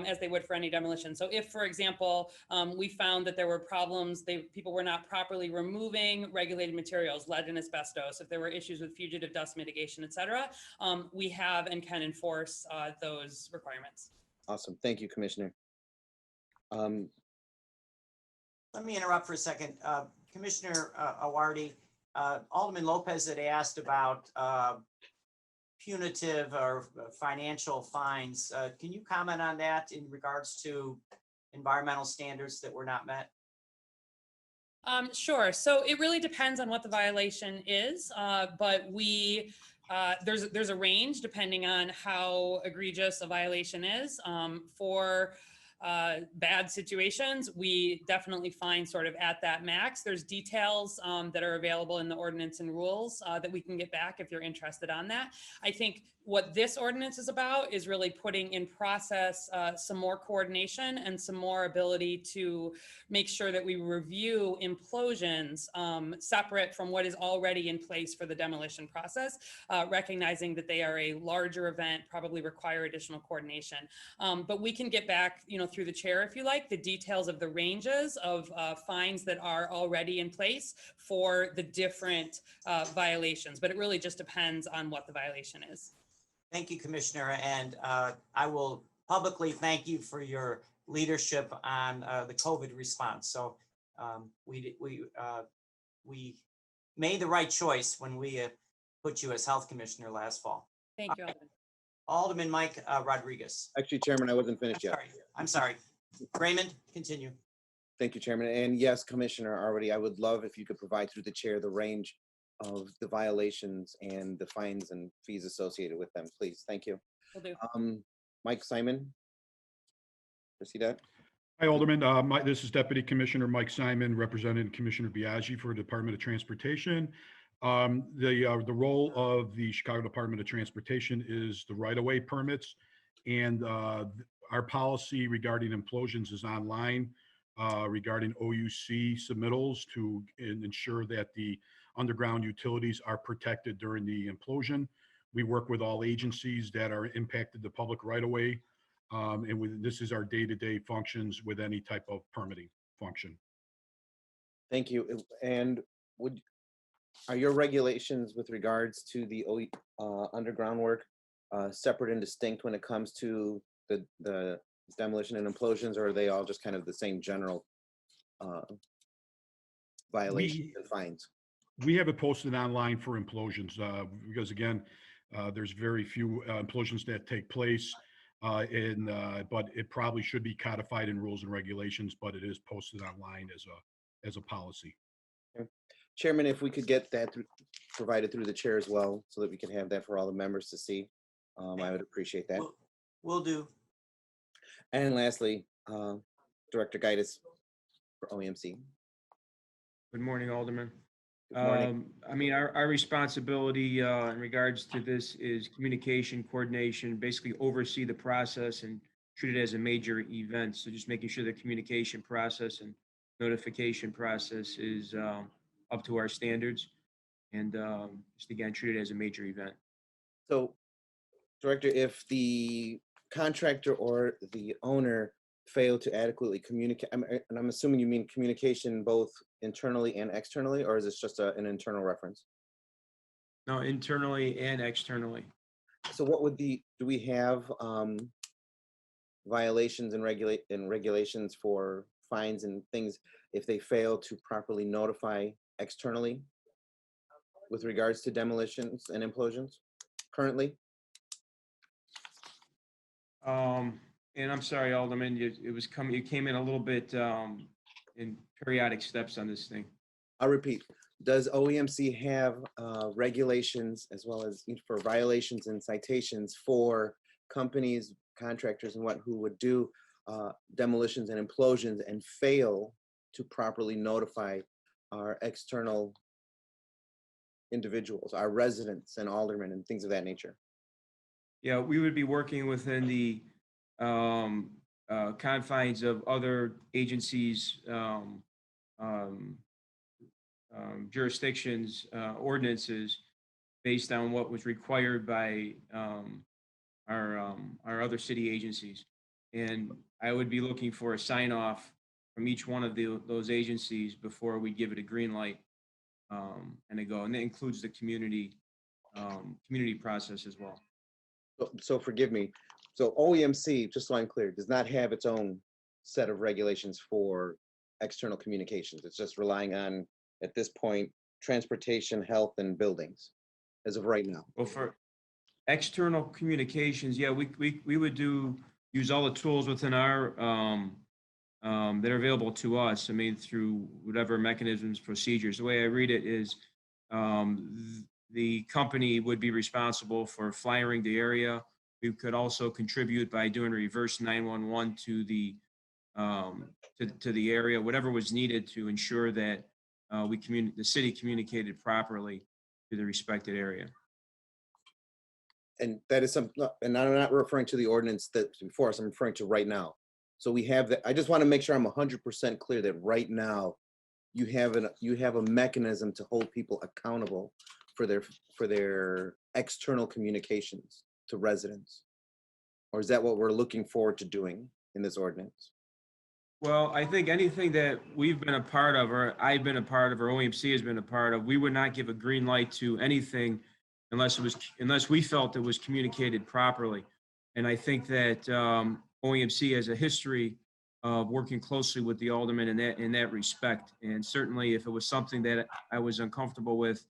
as they would for any demolition. So if, for example, we found that there were problems, people were not properly removing regulated materials, lead and asbestos, if there were issues with fugitive dust mitigation, et cetera, we have and can enforce those requirements. Awesome. Thank you, Commissioner. Let me interrupt for a second. Commissioner Awardy, Alderman Lopez had asked about punitive or financial fines. Can you comment on that in regards to environmental standards that were not met? Sure. So it really depends on what the violation is, but there's a range depending on how egregious a violation is. For bad situations, we definitely find sort of at that max. There's details that are available in the ordinance and rules that we can get back if you're interested on that. I think What this ordinance is about is really putting in process some more coordination and some more ability to make sure that we review implosions separate from what is already in place for the demolition process, recognizing that they are a larger event, probably require additional coordination. But we can get back, through the chair, if you like, the details of the ranges of fines that are already in place for the different violations. But it really just depends on what the violation is. Thank you, Commissioner, and I will publicly thank you for your leadership on the COVID response. So we made the right choice when we put you as Health Commissioner last fall. Thank you, Alderman. Alderman Mike Rodriguez. Actually, Chairman, I wasn't finished yet. I'm sorry. Raymond, continue. Thank you, Chairman. And yes, Commissioner, already, I would love if you could provide through the chair the range of the violations and the fines and fees associated with them, please. Thank you. Will do. Mike Simon. Proceed that. Hi, Alderman. This is Deputy Commissioner Mike Simon, representing Commissioner Biaggi for Department of Transportation. The role of the Chicago Department of Transportation is the right-of-way permits, and our policy regarding implosions is online regarding OUC submittals to ensure that the underground utilities are protected during the implosion. We work with all agencies that are impacted the public right-of-way, and this is our day-to-day functions with any type of permitting function. Thank you. And are your regulations with regards to the underground work separate and distinct when it comes to the demolition and implosions, or are they all just kind of the same general violations and fines? We have it posted online for implosions because, again, there's very few implosions that take place, but it probably should be codified in rules and regulations, but it is posted online as a policy. Okay. Chairman, if we could get that provided through the chair as well, so that we can have that for all the members to see, I would appreciate that. Will do. And lastly, Director Gaitis for OEMC. Good morning, Alderman. Good morning. I mean, our responsibility in regards to this is communication, coordination, basically oversee the process and treat it as a major event. So just making sure the communication process and notification process is up to our standards, and just again, treat it as a major event. So, Director, if the contractor or the owner fail to adequately communicate, and I'm assuming you mean communication both internally and externally, or is this just an internal reference? No, internally and externally. So what would do we have violations and regulations for fines and things if they fail to properly notify externally with regards to demolitions and implosions currently? And I'm sorry, Alderman, you came in a little bit in periodic steps on this thing. I'll repeat. Does OEMC have regulations as well as for violations and citations for companies, contractors, and who would do demolitions and implosions and fail to properly notify our external individuals, our residents and aldermen and things of that nature? Yeah, we would be working within the confines of other agencies' jurisdictions, ordinances, based on what was required by our other city agencies. And I would be looking for a sign off from each one of those agencies before we give it a green light and a go. And that includes the community process as well. So forgive me. So OEMC, just so I'm clear, does not have its own set of regulations for external communications. It's just relying on, at this point, transportation, health, and buildings as of right now. Well, for external communications, yeah, we would use all the tools within our that are available to us. I mean, through whatever mechanisms, procedures. The way I read it is the company would be responsible for flyering the area. We could also contribute by doing reverse 911 to the area, whatever was needed to ensure that the city communicated properly to the respected area. and that is something, and I'm not referring to the ordinance that's before us, I'm referring to right now. So we have that, I just want to make sure I'm 100% clear that right now you have a mechanism to hold people accountable for their external communications to residents. Or is that what we're looking forward to doing in this ordinance? Well, I think anything that we've been a part of, or I've been a part of, or OEMC has been a part of, we would not give a green light to anything unless we felt it was communicated properly. And I think that OEMC has a history of working closely with the aldermen in that respect. And certainly, if it was something that I was uncomfortable with,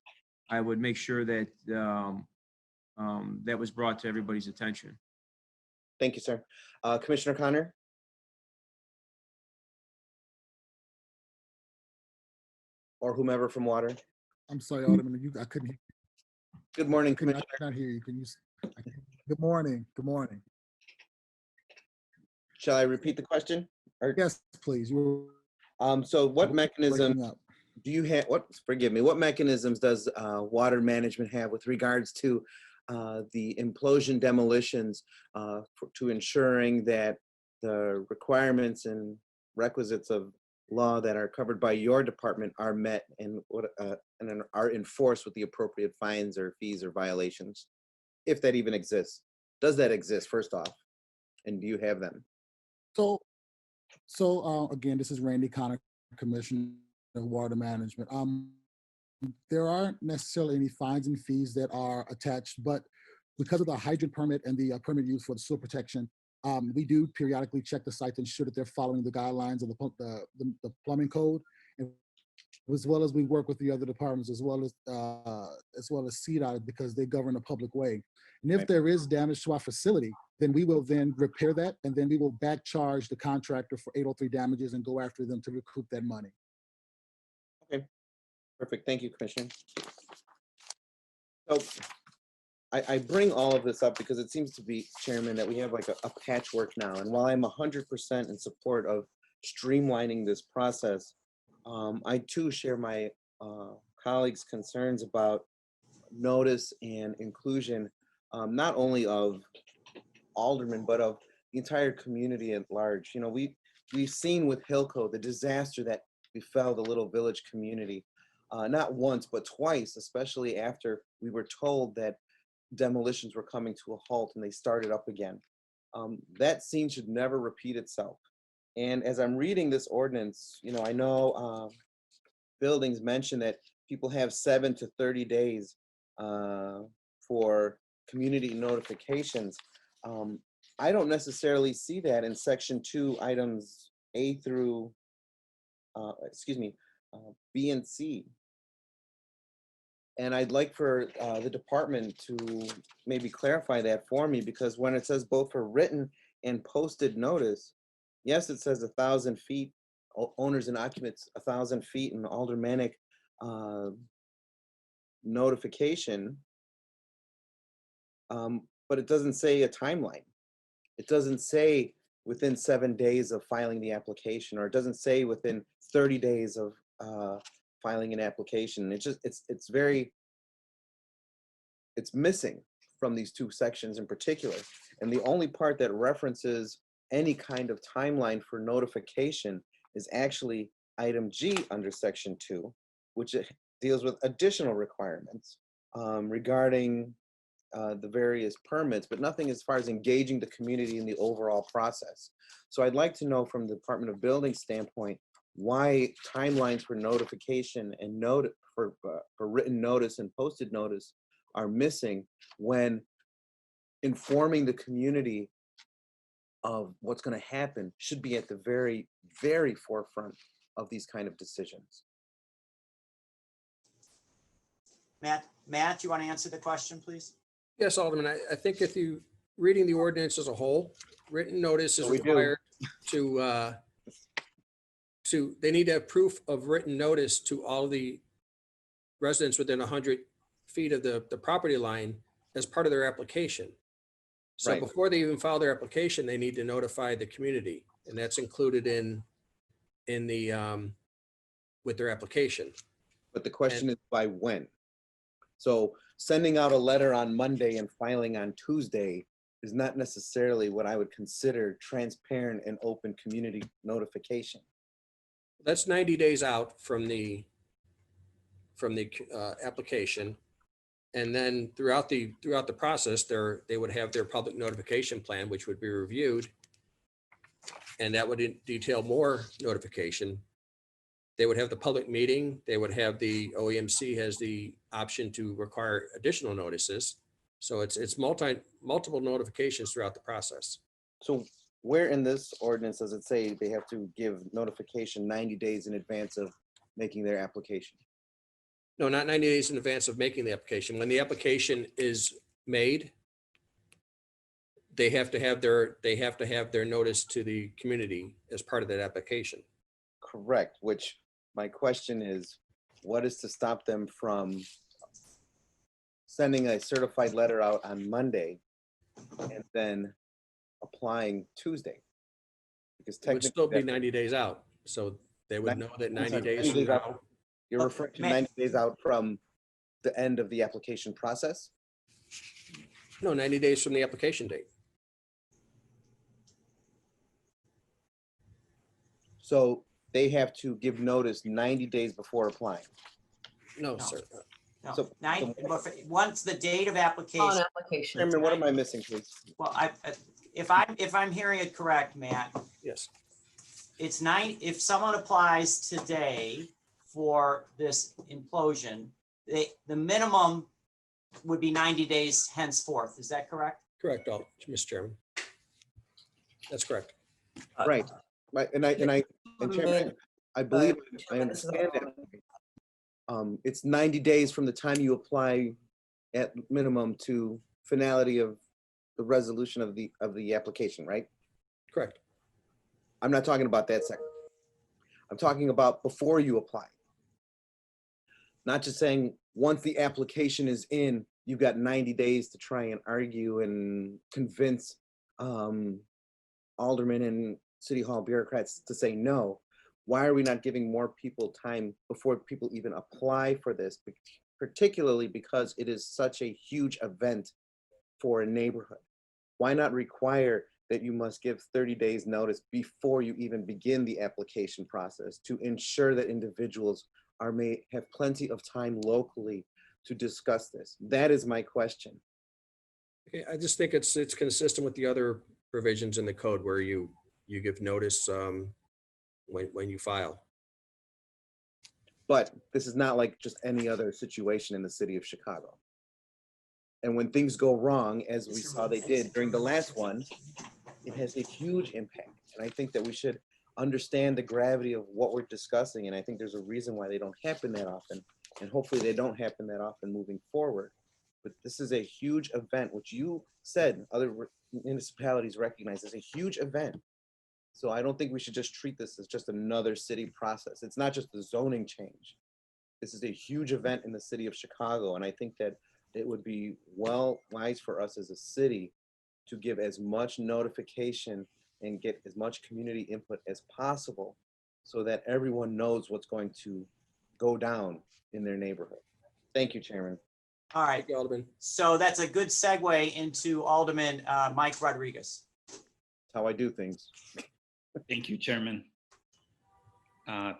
I would make sure that that was brought to everybody's attention. Thank you, sir. Commissioner Connor? Or whomever from water. I'm sorry, Alderman, I couldn't hear. Good morning, I Commissioner. cannot hear you. Can you? Good morning. Good morning. Shall I repeat the question? Or, Yes, please. so what mechanism Breaking up. do you have? Forgive me. What mechanisms does water management have with regards to the implosion demolitions to ensuring that the requirements and requisites of law that are covered by your department are met and are enforced with the appropriate fines or fees or violations, if that even exists? Does that exist, first off? And do you have them? So again, this is Randy Connor, Commissioner of Water Management. There aren't necessarily any fines and fees that are attached, but because of the hydrant permit and the permit used for the sewer protection, we do periodically check the site to ensure that they're following the guidelines of the plumbing code, and as well as we work with the other departments as well as CDOT, because they govern a public way. And if there is damage to our facility, then we will then repair that, and then we will back charge the contractor for 803 damages and go after them to recoup that money. Okay, perfect. Thank you, Commissioner. So I bring all of this up because it seems to be, Chairman, that we have like a patchwork now. And while I'm 100% in support of streamlining this process, I too share my colleagues' concerns about notice and inclusion, not only of aldermen, but of the entire community at large. You know, we've seen with Hillco the disaster that befell the little village community, not once, but twice, especially after we were told that demolitions were coming to a halt and they started up again. That scene should never repeat itself. And as I'm reading this ordinance, you know, I know buildings mention that people have 7 to 30 days for community notifications. I don't necessarily see that in section 2, items A through, B and C. And I'd like for the department to maybe clarify that for me, because when it says both for written and posted notice, yes, it says 1,000 feet, owners and occupants 1,000 feet, and aldermanic notification, but it doesn't say a timeline. It doesn't say within 7 days of filing the application, or it doesn't say within 30 days of filing an application. It's missing from these two sections in particular. And the only part that references any kind of timeline for notification is actually item G under section 2, which deals with additional requirements regarding the various permits, but nothing as far as engaging the community in the overall process. So I'd like to know from the Department of Building standpoint, why timelines for notification and for written notice and posted notice are missing when informing the community of what's going to happen should be at the very, very forefront of these kind of decisions. Matt, you want to answer the question, please? Yes, Alderman, I think if you, reading the ordinance as a whole, written notice is required they need to have proof of written notice to all the residents within 100 feet of the property line as part of their application. So before they even file their application, they need to notify the community, and that's included in the with their application. But the question is by when? So sending out a letter on Monday and filing on Tuesday is not necessarily what I would consider transparent and open community notification. That's 90 days out from the application. And then throughout the process, they would have their public notification plan, which would be reviewed. And that would detail more notification. They would have the public meeting. They would have the OEMC has the option to require additional notices. So it's multiple notifications throughout the process. So where in this ordinance does it say they have to give notification 90 days in advance of making their application? No, not 90 days in advance of making the application. When the application is made, they have to have their notice to the community as part of that application. Correct, which my question is, what is to stop them from sending a certified letter out on Monday and then applying Tuesday? Because It would still be technically 90 days out. So they would know that 90 days from now. You're referring to 90 days out from the end of the application process? No, 90 days from the application date. So they have to give notice 90 days before applying? No, sir. No, So- once the date of application. Chairman, what am I missing, please? Well, if I'm hearing it correct, Matt, Yes. it's if someone applies today for this implosion, the minimum would be 90 days henceforth. Is that correct? Correct, Mr. Chairman. That's correct. Right, right, and Chairman, I believe I understand that. It's 90 days from the time you apply at minimum to finality of the resolution of the application, right? Correct. I'm not talking about that second. I'm talking about before you apply. Not just saying once the application is in, you've got 90 days to try and argue and convince aldermen and city hall bureaucrats to say no. Why are we not giving more people time before people even apply for this, particularly because it is such a huge event for a neighborhood? Why not require that you must give 30 days notice before you even begin the application process to ensure that individuals have plenty of time locally to discuss this? That is my question. Okay, I just think it's consistent with the other provisions in the code where you give notice when you file. But this is not like just any other situation in the city of Chicago. And when things go wrong, as we saw they did during the last one, it has a huge impact. And I think that we should understand the gravity of what we're discussing. And I think there's a reason why they don't happen that often. And hopefully they don't happen that often moving forward. But this is a huge event, which you said other municipalities recognize as a huge event. So I don't think we should just treat this as just another city process. It's not just the zoning change. This is a huge event in the city of Chicago. And I think that it would be wise for us as a city to give as much notification and get as much community input as possible so that everyone knows what's going to go down in their neighborhood. Thank you, Chairman. All right. Thank you, Alderman. So that's a good segue into Alderman Mike Rodriguez. That's how I do things. Thank you, Chairman.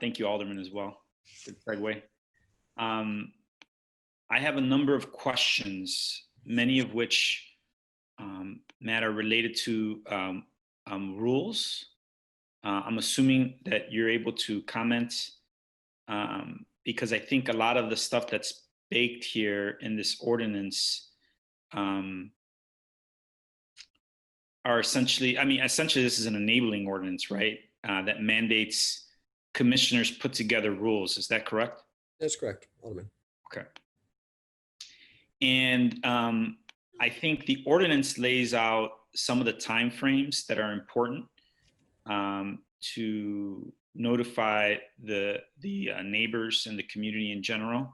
Thank you, Alderman, as well. Good segue. I have a number of questions, many of which, Matt, are related to rules. I'm assuming that you're able to comment because I think a lot of the stuff that's baked here in this ordinance are essentially, essentially this is an enabling ordinance, right? That mandates commissioners put together rules. Is that correct? That's correct, Alderman. Okay. And I think the ordinance lays out some of the timeframes that are important to notify the neighbors and the community in general.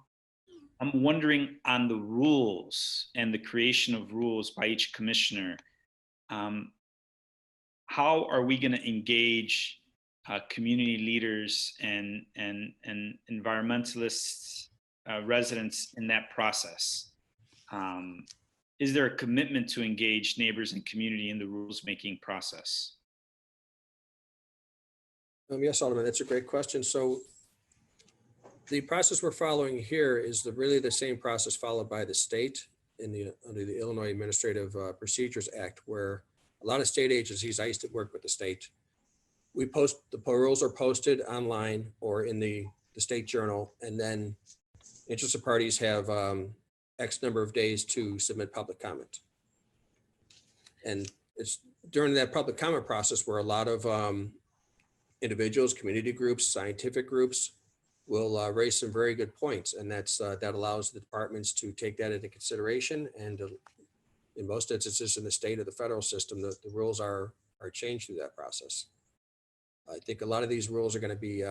I'm wondering on the rules and the creation of rules by each commissioner, how are we going to engage community leaders and environmentalists, residents in that process? is there a commitment to engage neighbors and community in the rules-making process? Yes, Alderman, that's a great question. So the process we're following here is really the same process followed by the state under the Illinois Administrative Procedures Act, where a lot of state agencies, I used to work with the state. The rules are posted online or in the state journal, and then interested parties have X number of days to submit public comment. And it's during that public comment process where a lot of individuals, community groups, scientific groups will raise some very good points. And that allows the departments to take that into consideration. And in most instances in the state or the federal system, the rules are changed through that process. I think a lot of these rules are going to be,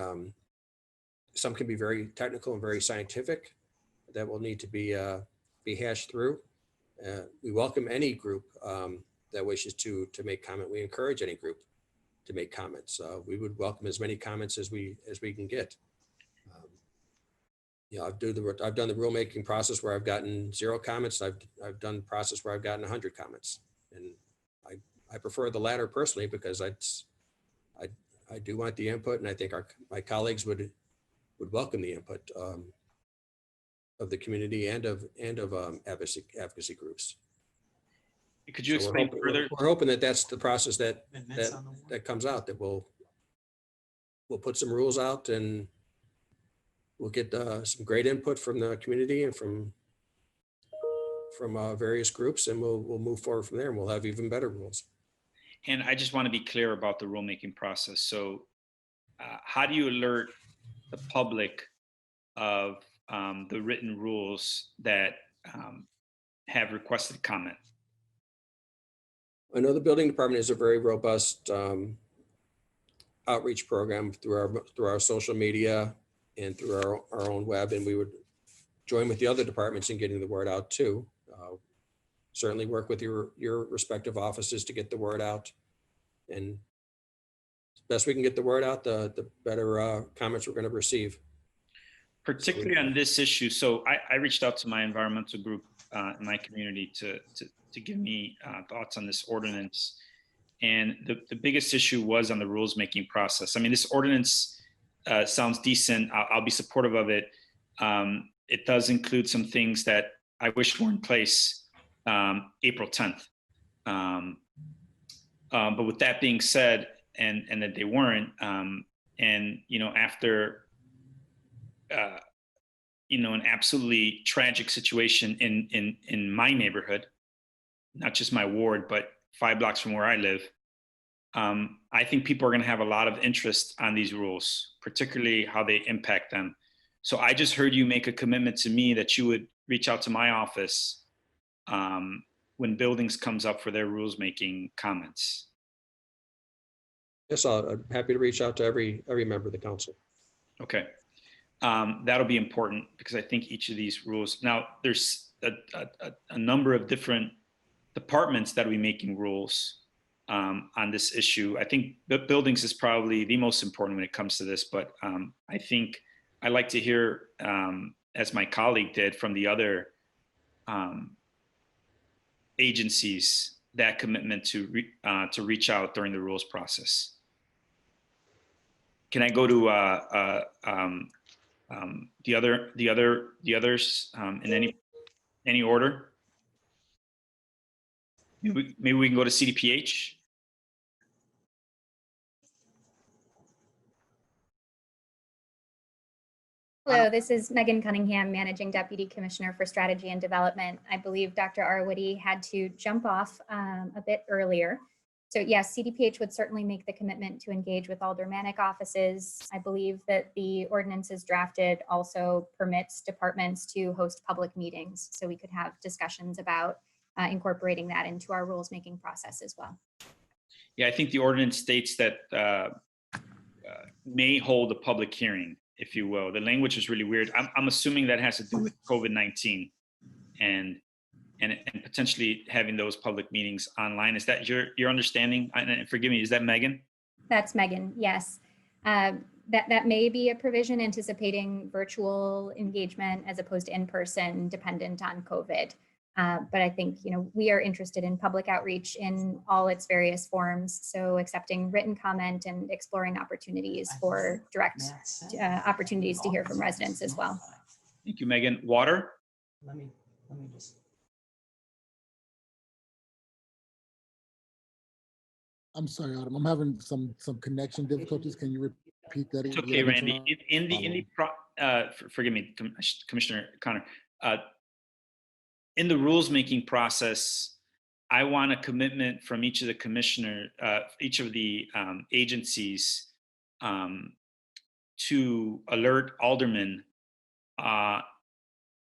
some can be very technical and very scientific that will need to be hashed through. We welcome any group that wishes to make comment. We encourage any group to make comments. We would welcome as many comments as we can get. I've done the rulemaking process where I've gotten 0 comments. I've done the process where I've gotten 100 comments, and I prefer the latter personally because I do want the input, and I think my colleagues would welcome the input of the community and of advocacy groups. Could you explain further? We're hoping that that's the process that comes out, that we'll put some rules out and we'll get some great input from the community and from various groups, and we'll move forward from there, and we'll have even better rules. And I just want to be clear about the rulemaking process. So how do you alert the public of the written rules that have requested comment? I know the building department is a very robust outreach program through our social media and through our own web, and we would join with the other departments in getting the word out too. Certainly work with your respective offices to get the word out, and the best we can get the word out, the better comments we're going to receive. Particularly on this issue. So I reached out to my environmental group in my community to give me thoughts on this ordinance. And the biggest issue was on the rules making process. I mean, this ordinance sounds decent. I'll be supportive of it. It does include some things that I wish were in place April 10th. But with that being said, and that they weren't, and after an absolutely tragic situation in my neighborhood, not just my ward, but 5 blocks from where I live, I think people are going to have a lot of interest on these rules, particularly how they impact them. So I just heard you make a commitment to me that you would reach out to my office when buildings comes up for their rules making comments. Yes, I'm happy to reach out to every member of the council. Okay. That'll be important because I think each of these rules, now there's a number of different departments that will be making rules on this issue. I think buildings is probably the most important when it comes to this, but I think I'd like to hear, as my colleague did, from the other agencies, that commitment to reach out during the rules process. Can I go to the others in any order? Maybe we can go to CDPH. Hello, this is Megan Cunningham, Managing Deputy Commissioner for Strategy and Development. I believe Dr. Arwady had to jump off a bit earlier. So yes, CDPH would certainly make the commitment to engage with aldermanic offices. I believe that the ordinances drafted also permits departments to host public meetings. So we could have discussions about incorporating that into our rules making process as well. Yeah, I think the ordinance states that may hold a public hearing, if you will. The language is really weird. I'm assuming that has to do with COVID-19 and potentially having those public meetings online. Is that your understanding? And forgive me, is that Megan? That's Megan, yes. That may be a provision anticipating virtual engagement as opposed to in-person, dependent on COVID. But I think, we are interested in public outreach in all its various forms. So accepting written comment and exploring opportunities for direct opportunities to hear from residents as well. Thank you, Megan. Water? Let me just. I'm sorry, Autumn. I'm having some connection difficulties. Can you repeat that? It's okay, Randy. Forgive me, Commissioner Connor. In the rules making process, I want a commitment from each of the each of the agencies to alert aldermen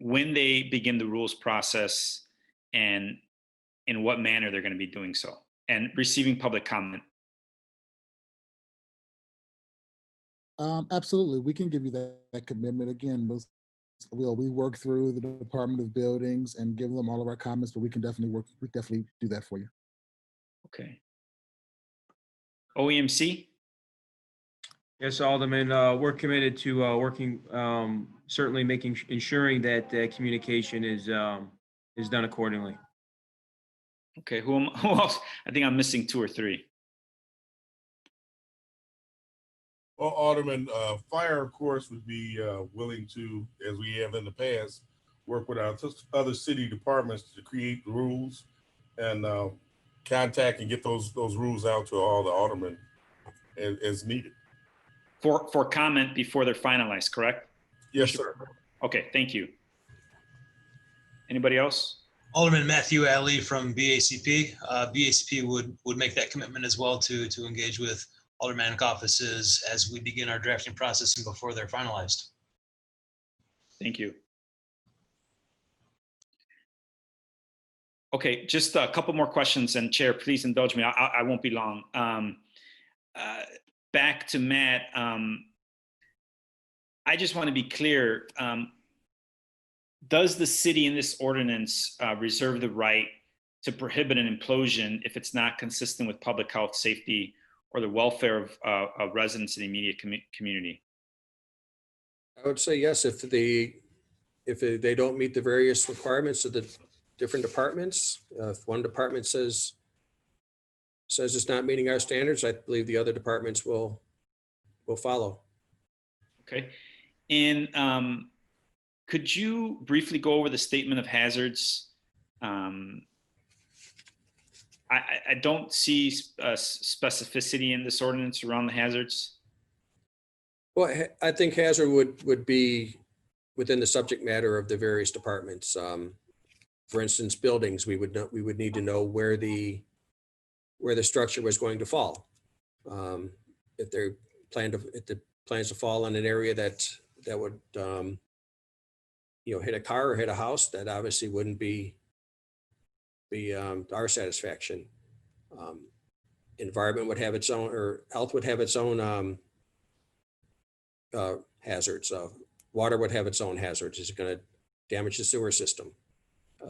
when they begin the rules process and in what manner they're going to be doing so, and receiving public comment. Absolutely, we can give you that commitment. Again, we work through the Department of Buildings and give them all of our comments, but we can definitely do that for you. Okay. OEMC? Yes, Alderman, we're committed to working, certainly ensuring that communication is done accordingly. Okay, who else? I think I'm missing 2 or 3. Well, Alderman, fire, of course, would be willing to, as we have in the past, work with our other city departments to create rules and contact and get those rules out to all the aldermen as needed. For comment before they're finalized, correct? Yes, sir. Okay, thank you. Anybody else? Alderman Matthew Alley from BACP. BACP would make that commitment as well to engage with aldermanic offices as we begin our drafting process and before they're finalized. Thank you. Okay, just a couple more questions, and Chair, please indulge me. I won't be long. Back to Matt. I just want to be clear. Does the city in this ordinance reserve the right to prohibit an implosion if it's not consistent with public health, safety, or the welfare of residents in the immediate community? I would say yes, if they don't meet the various requirements of the different departments. If one department says it's not meeting our standards, I believe the other departments will follow. Okay. And could you briefly go over the statement of hazards? I don't see specificity in this ordinance around the hazards. Well, I think hazard would be within the subject matter of the various departments. For instance, buildings, we would need to know where the structure was going to fall. If the plans to fall in an area that would hit a car or hit a house, that obviously wouldn't be our satisfaction. Environment would have its own, or health would have its own hazards. Water would have its own hazards. Is it going to damage the sewer system?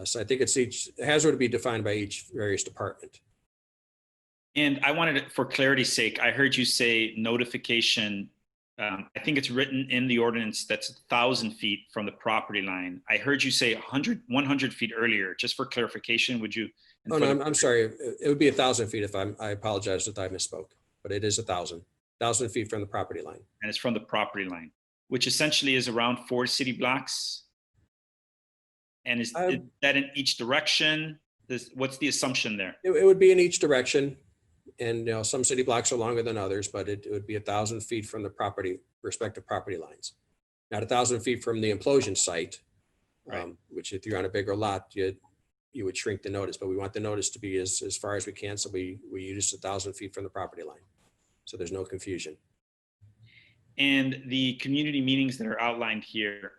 So I think each hazard would be defined by each various department. And I wanted to, for clarity's sake, I heard you say notification. I think it's written in the ordinance that's 1,000 feet from the property line. I heard you say 100 feet earlier. Just for clarification, would you? Oh, no, I'm sorry. It would be 1,000 feet if I apologize if I misspoke, but it is 1,000 feet from the property line. And it's from the property line, which essentially is around 4 city blocks. And is that in each direction? What's the assumption there? It would be in each direction. And some city blocks are longer than others, but it would be 1,000 feet from the respective property lines. Not 1,000 feet from the implosion site, right. Which if you're on a bigger lot, you would shrink the notice, but we want the notice to be as far as we can. So we use 1,000 feet from the property line. So there's no confusion. And the community meetings that are outlined here,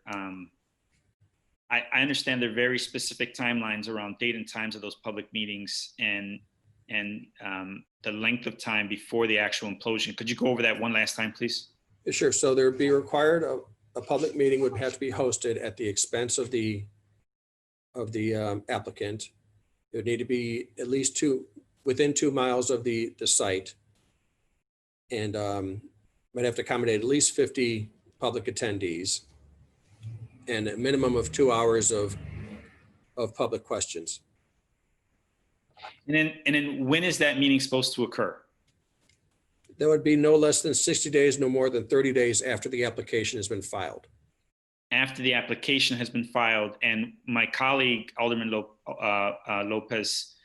I understand they're very specific timelines around date and times of those public meetings and the length of time before the actual implosion. Could you go over that one last time, please? Sure. So there would be required a public meeting would have to be hosted at the expense of the applicant. It would need to be at least within 2 miles of the site, and might have to accommodate at least 50 public attendees, and a minimum of 2 hours of of public questions. And then when is that meeting supposed to occur? That would be no less than 60 days, no more than 30 days after the application has been filed. After the application has been filed, and my colleague, Alderman Lopez,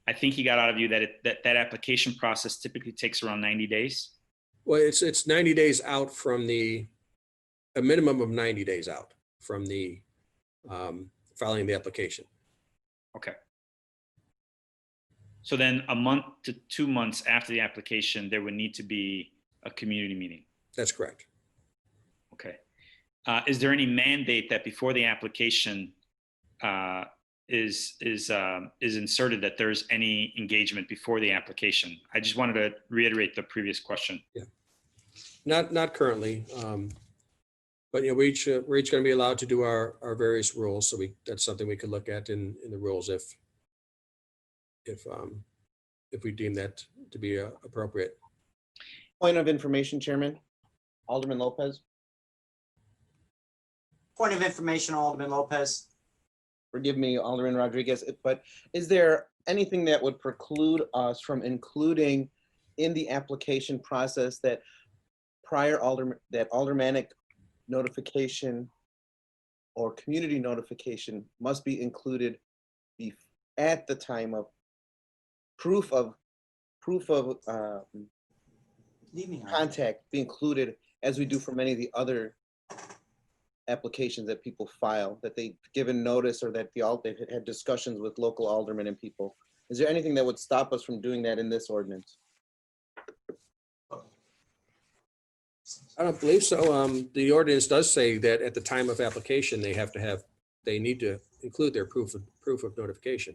I think he got out of you that that application process typically takes around 90 days. Well, it's 90 days out from a minimum of 90 days out from the filing the application. Okay. So then a month to 2 months after the application, there would need to be a community meeting. That's correct. Okay. Is there any mandate that before the application is inserted that there's any engagement before the application? I just wanted to reiterate the previous question. Yeah. Not currently, but you know, we're each going to be allowed to do our various rules. So that's something we could look at in the rules if we deem that to be appropriate. Point of information, Chairman. Alderman Lopez. Point of information, Alderman Lopez. Forgive me, Alderman Rodriguez, but is there anything that would preclude us from including in the application process that aldermanic notification or community notification must be included at the time of proof of contact be included, as we do for many of the other applications that people file, that they've given notice or that they've had discussions with local aldermen and people? Is there anything that would stop us from doing that in this ordinance? I don't believe so. The ordinance does say that at the time of application, they need to include their proof of notification.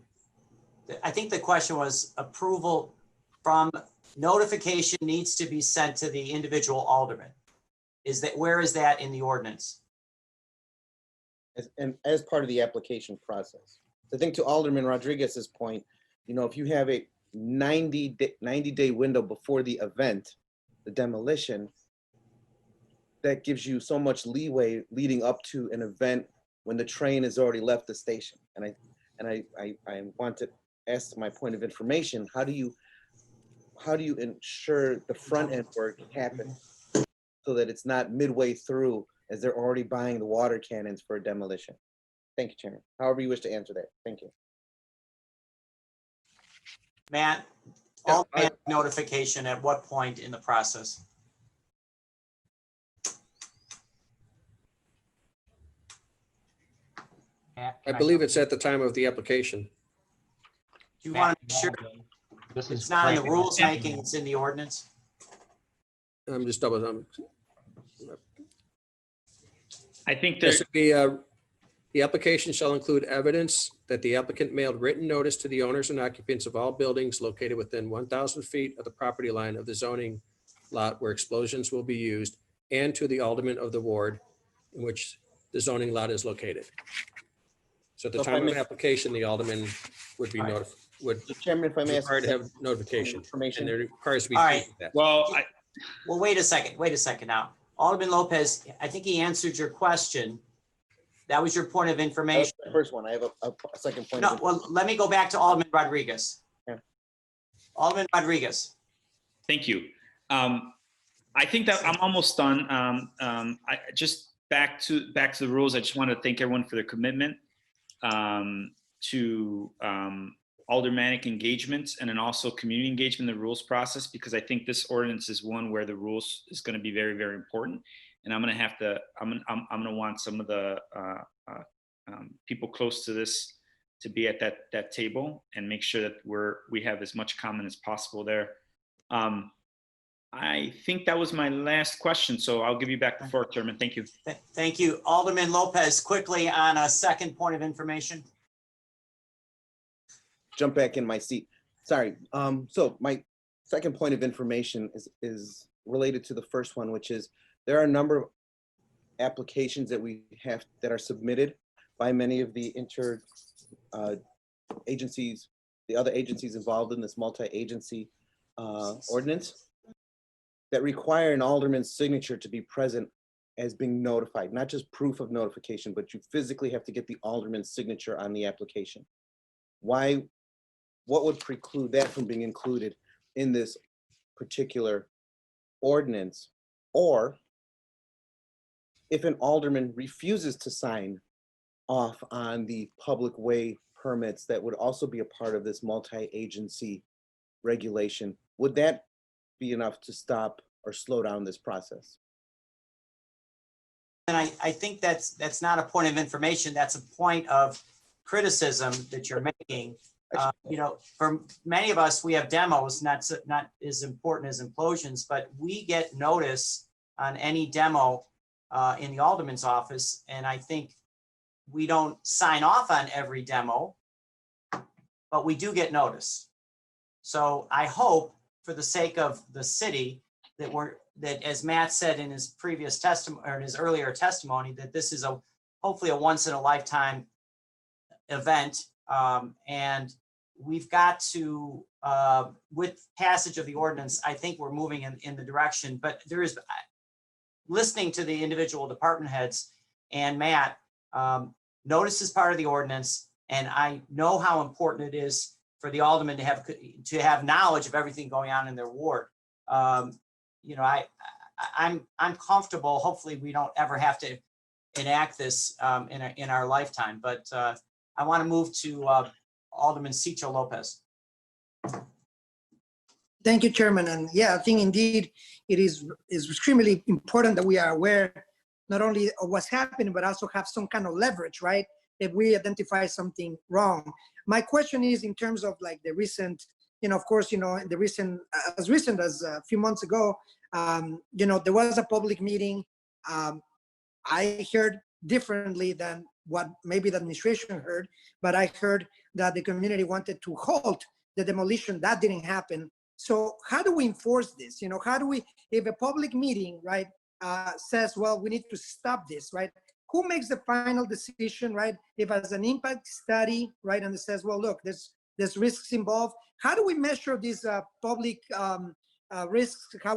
I think the question was approval from notification needs to be sent to the individual alderman. Where is that in the ordinance? As part of the application process. I think to Alderman Rodriguez's point, you know, if you have a 90-day window before the event, the demolition, that gives you so much leeway leading up to an event when the train has already left the station. And I want to ask my point of information, how do you ensure the front end work happens so that it's not midway through as they're already buying the water cannons for demolition? Thank you, Chairman. However you wish to answer that. Thank you. Matt, alderman notification at what point in the process? I believe it's at the time of the application. Do you want to make sure it's not in the rules making, it's in the ordinance? I'm just I think there should be the application shall include evidence that the applicant mailed written notice to the owners and occupants of all buildings located within 1,000 feet of the property line of the zoning lot where explosions will be used, and to the alderman of the ward in which the zoning lot is located. So at the time of application, the alderman would be notified. Chairman, if I may ask, required to have notification, and there requires to be. All right. That. Well, wait a second now. Alderman Lopez, I think he answered your question. That was your point of information. The first one, I have a second point. No, well, let me go back to Alderman Rodriguez. Yeah. Alderman Rodriguez. Thank you. I think that I'm almost done. I just back to the rules. I just want to thank everyone for their commitment to aldermanic engagements and then also community engagement in the rules process, because I think this ordinance is one where the rules is going to be very, very important. And I'm going to want some of the people close to this to be at that table and make sure that we have as much comment as possible there. I think that was my last question, so I'll give you back the floor, Chairman. Thank you. Thank you. Alderman Lopez, quickly on a second point of information. Jump back in my seat. Sorry. So my second point of information is related to the first one, which is there are a number of applications that we have that are submitted by many of the agencies, the other agencies involved in this multi-agency ordinance, that require an alderman's signature to be present as being notified, not just proof of notification, but you physically have to get the alderman's signature on the application. Why, what would preclude that from being included in this particular ordinance? Or if an alderman refuses to sign off on the public way permits that would also be a part of this multi-agency regulation, would that be enough to stop or slow down this process? And I think that's not a point of information. That's a point of criticism that you're making. You know, for many of us, we have demos, not as important as implosions, but we get notice on any demo in the alderman's office. And I think we don't sign off on every demo, but we do get notice. So I hope, for the sake of the city, that as Matt said in his previous testimony, or in his earlier testimony, that this is hopefully a once in a lifetime event. And we've got to, with passage of the ordinance, I think we're moving in the direction, but there is, listening to the individual department heads and Matt, notice is part of the ordinance. And I know how important it is for the alderman to have knowledge of everything going on in their ward. You know, I'm comfortable. Hopefully, we don't ever have to enact this in our lifetime. But I want to move to Alderman Cicho Lopez. Thank you, Chairman. And yeah, I think indeed it is extremely important that we are aware not only of what's happening, but also have some kind of leverage, right? If we identify something wrong. My question is in terms of like the recent, you know, of course, you know, the recent, as recent as a few months ago, you know, there was a public meeting. I heard differently than what maybe the administration heard, but I heard that the community wanted to halt the demolition. That didn't happen. So how do we enforce this? You know, how do we, if a public meeting, right, says, well, we need to stop this, right? Who makes the final decision, right? If as an impact study, right, and it says, well, look, there's risks involved. How do we measure these public risks? How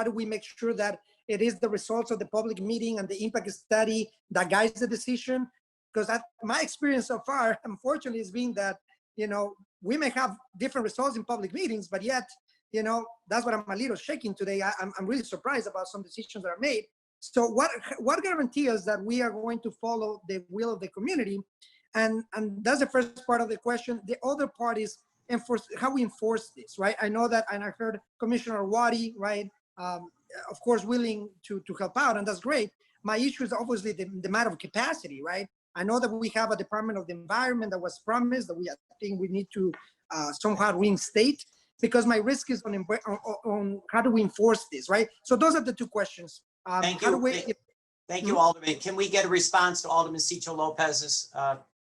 do we make sure that it is the results of the public meeting and the impact study that guides the decision? Because my experience so far, unfortunately, has been that, you know, we may have different results in public meetings, but yet, you know, that's what I'm a little shaking today. I'm really surprised about some decisions that are made. So what guarantees that we are going to follow the will of the community? And that's the first part of the question. The other part is how we enforce this, right? I know that, and I heard Commissioner Wadi, right, of course, willing to help out, and that's great. My issue is obviously the matter of capacity, right? I know that we have a Department of the Environment that was promised that I think we need to somehow reinstate, because my risk is on how do we enforce this, right? So those are the two questions. Thank you. Thank you, Alderman. Can we get a response to Alderman Cicho Lopez's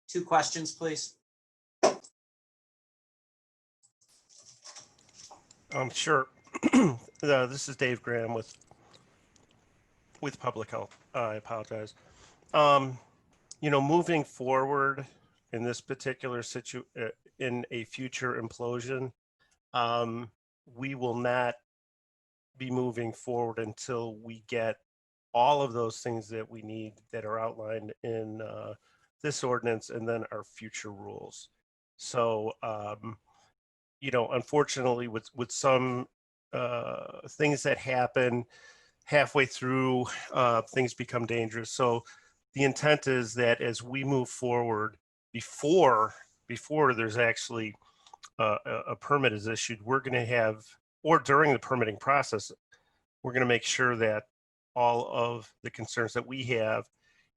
two questions, please? Sure. This is Dave Graham with Public Health. I apologize. You know, moving forward in this particular in a future implosion, we will not be moving forward until we get all of those things that we need that are outlined in this ordinance and then our future rules. So, you know, unfortunately, with some things that happen halfway through, things become dangerous. So the intent is that as we move forward, before there's actually a permit is issued, we're going to have, or during the permitting process, we're going to make sure that all of the concerns that we have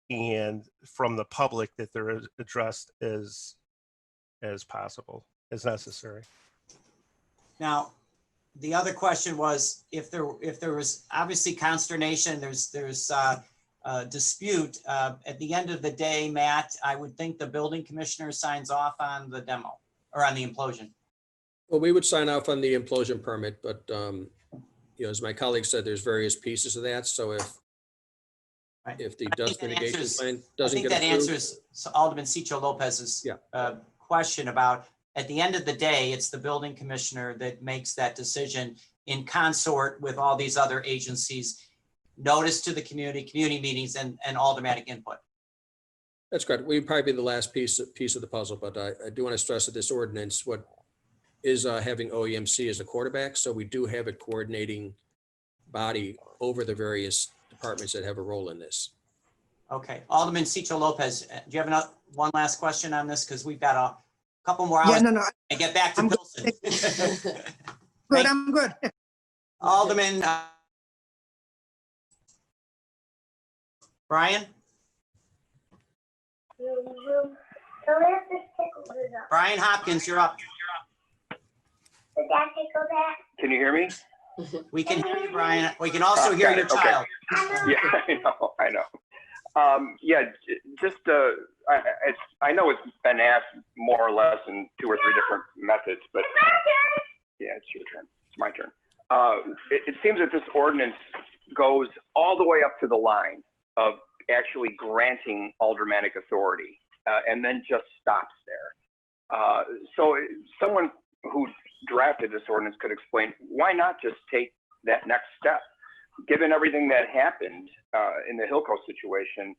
and from the public, that they're addressed as possible, as necessary. Now, the other question was, if there was obviously consternation, there's a dispute, at the end of the day, Matt, I would think the building commissioner signs off on the demo or on the implosion. Well, we would sign off on the implosion permit, but you know, as my colleague said, there's various pieces of that. So if the dust mitigation plan doesn't get approved, that answers Alderman Cicho Lopez's question about, at the end of the day, it's the building commissioner that makes that decision in consort with all these other agencies. notice to the community meetings and aldermanic input. That's correct. We'd probably be the last piece of the puzzle, but I do want to stress that this ordinance, what is having OEMC as a quarterback. So we do have a coordinating body over the various departments that have a role in this. Okay, Alderman Cicho Lopez, do you have one last question on this? Because we've got a couple more Yeah, hours no, to get back to I'm Pilsen. good, I'm good. Alderman Brian? Brian Hopkins, you're up. Can you hear me? We can hear you, Brian. We can also hear your Okay. child. Yeah, I know. Yeah, just, I know it's been asked more or less in 2 or 3 different methods, but yeah, it's your turn. It's my turn. It seems that this ordinance goes all the way up to the line of actually granting aldermanic authority, and then just stops there. So someone who drafted this ordinance could explain why not just take that next step. Given everything that happened in the Hillco situation,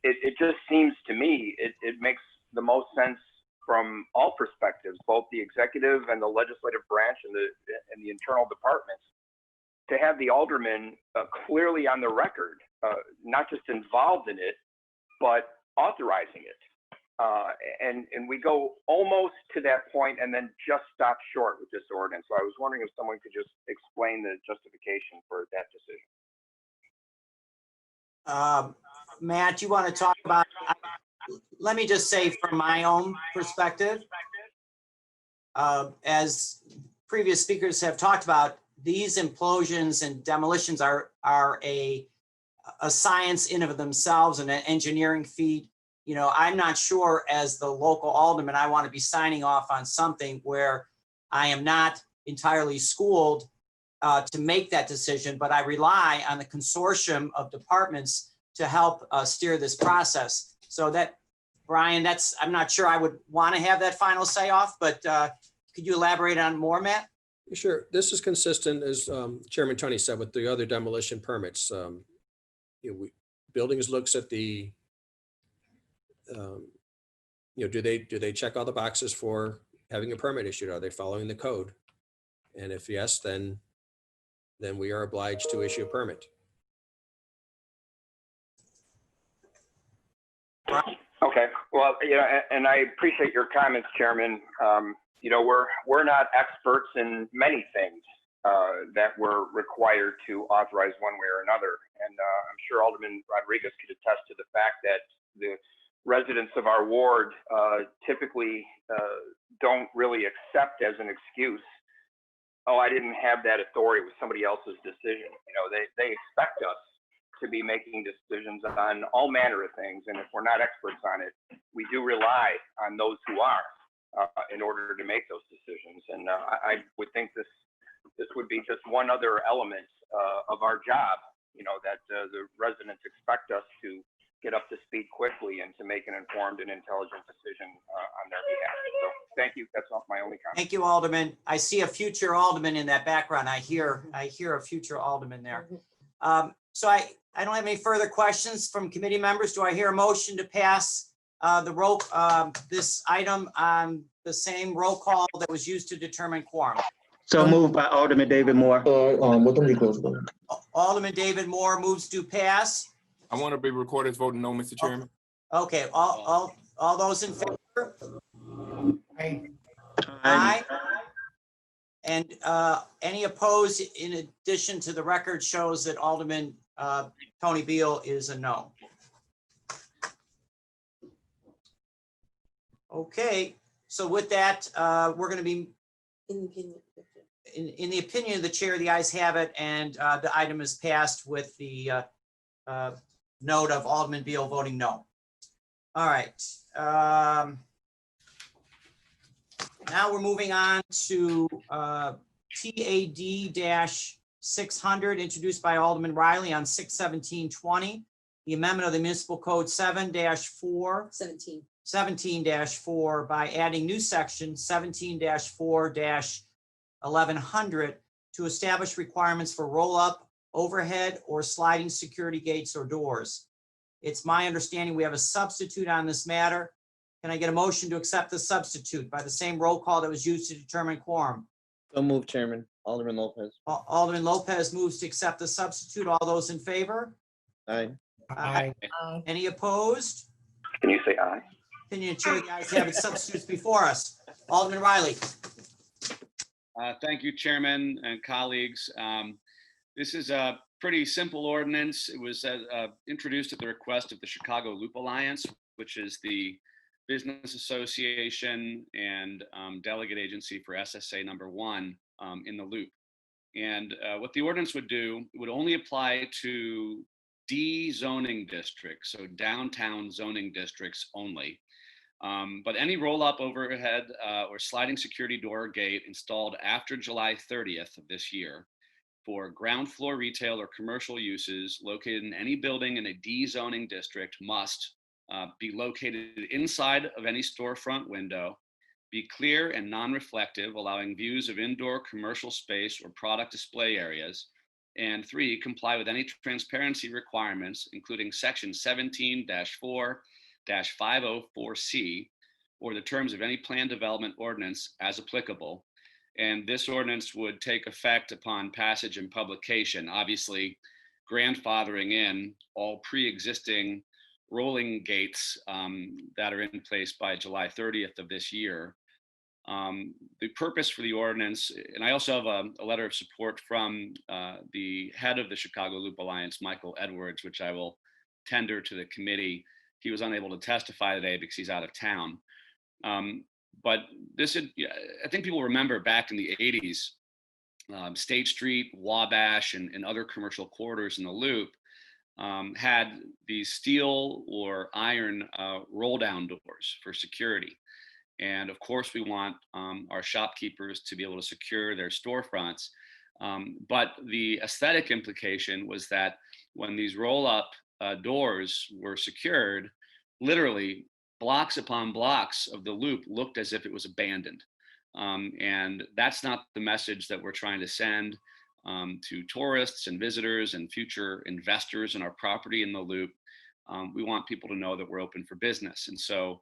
it just seems to me it makes the most sense from all perspectives, both the executive and the legislative branch and the internal departments, to have the aldermen clearly on the record, not just involved in it, but authorizing it. And we go almost to that point and then just stop short with this ordinance. So I was wondering if someone could just explain the justification for that decision. Matt, you want to talk about, let me just say from my own perspective, as previous speakers have talked about, these implosions and demolitions are a science in of themselves and an engineering feat. You know, I'm not sure as the local alderman, I want to be signing off on something where I am not entirely schooled to make that decision, but I rely on the consortium of departments to help steer this process. So that, Brian, I'm not sure I would want to have that final say off, but could you elaborate on more, Matt? Sure. This is consistent, as Chairman Tunney said, with the other demolition permits. Buildings looks at the, do they check all the boxes for having a permit issued? Are they following the code? And if yes, then we are obliged to issue a permit. Okay, well, and I appreciate your comments, Chairman. We're not experts in many things that we're required to authorize one way or another. And I'm sure Alderman Rodriguez could attest to the fact that the residents of our ward typically don't really accept as an excuse, oh, I didn't have that authority, it was somebody else's decision. They expect us to be making decisions on all manner of things. And if we're not experts on it, we do rely on those who are in order to make those decisions. And I would think this would be just one other element of our job, that the residents expect us to get up to speed quickly and to make an informed and intelligent decision on their behalf. So thank you. That's all my only comment. Thank you, Alderman. I see a future alderman in that background. I hear a future alderman there. So I don't have any further questions from committee members. Do I hear a motion to pass this item on the same roll call that was used to determine quorum? So moved by Alderman David Moore. Alderman David Moore moves to pass. I want to be recorded as voting no, Mr. Chairman. Okay, all those in favor? Aye. Aye. And any opposed, in addition to the record, shows that Alderman Tony Beal is a no. Okay, so with that, we're going to be in the opinion of the chair, the ayes have it, and the item is passed with the note of Alderman Beal voting no. All right. Now we're moving on to TAD-600, introduced by Alderman Riley on 6/17/20, the amendment of the municipal code 17-4 by adding new section 17-4-1100 to establish requirements for roll-up overhead or sliding security gates or doors. It's my understanding we have a substitute on this matter. Can I get a motion to accept the substitute by the same roll call that was used to determine quorum? So move, Chairman. Alderman Lopez. Alderman Lopez moves to accept the substitute. All those in favor? Aye. Aye. Any opposed? Can you say aye? Opinion of chair, the ayes have it. Substitutes before us. Alderman Riley. Thank you, Chairman and colleagues. This is a pretty simple ordinance. It was introduced at the request of the Chicago Loop Alliance, which is the business association and delegate agency for SSA number 1 in the Loop. And what the ordinance would do, it would only apply to D zoning districts, so downtown zoning districts only. But any roll-up overhead or sliding security door or gate installed after July 30th of this year for ground floor retail or commercial uses located in any building in a D zoning district must be located inside of any storefront window, be clear and non-reflective, allowing views of indoor commercial space or product display areas, and 3, comply with any transparency requirements, including section 17-4-504C, or the terms of any plan development ordinance as applicable. And this ordinance would take effect upon passage and publication, obviously grandfathering in all pre-existing rolling gates that are in place by July 30th of this year. The purpose for the ordinance, and I also have a letter of support from the head of the Chicago Loop Alliance, Michael Edwards, which I will tender to the committee. He was unable to testify today because he's out of town. But this, I think people remember back in the 80s, State Street, Wabash, and other commercial corridors in the Loop had these steel or iron roll-down doors for security. And of course, we want our shopkeepers to be able to secure their storefronts. But the aesthetic implication was that when these roll-up doors were secured, literally blocks upon blocks of the Loop looked as if it was abandoned. And that's not the message that we're trying to send to tourists and visitors and future investors in our property in the Loop. We want people to know that we're open for business. And so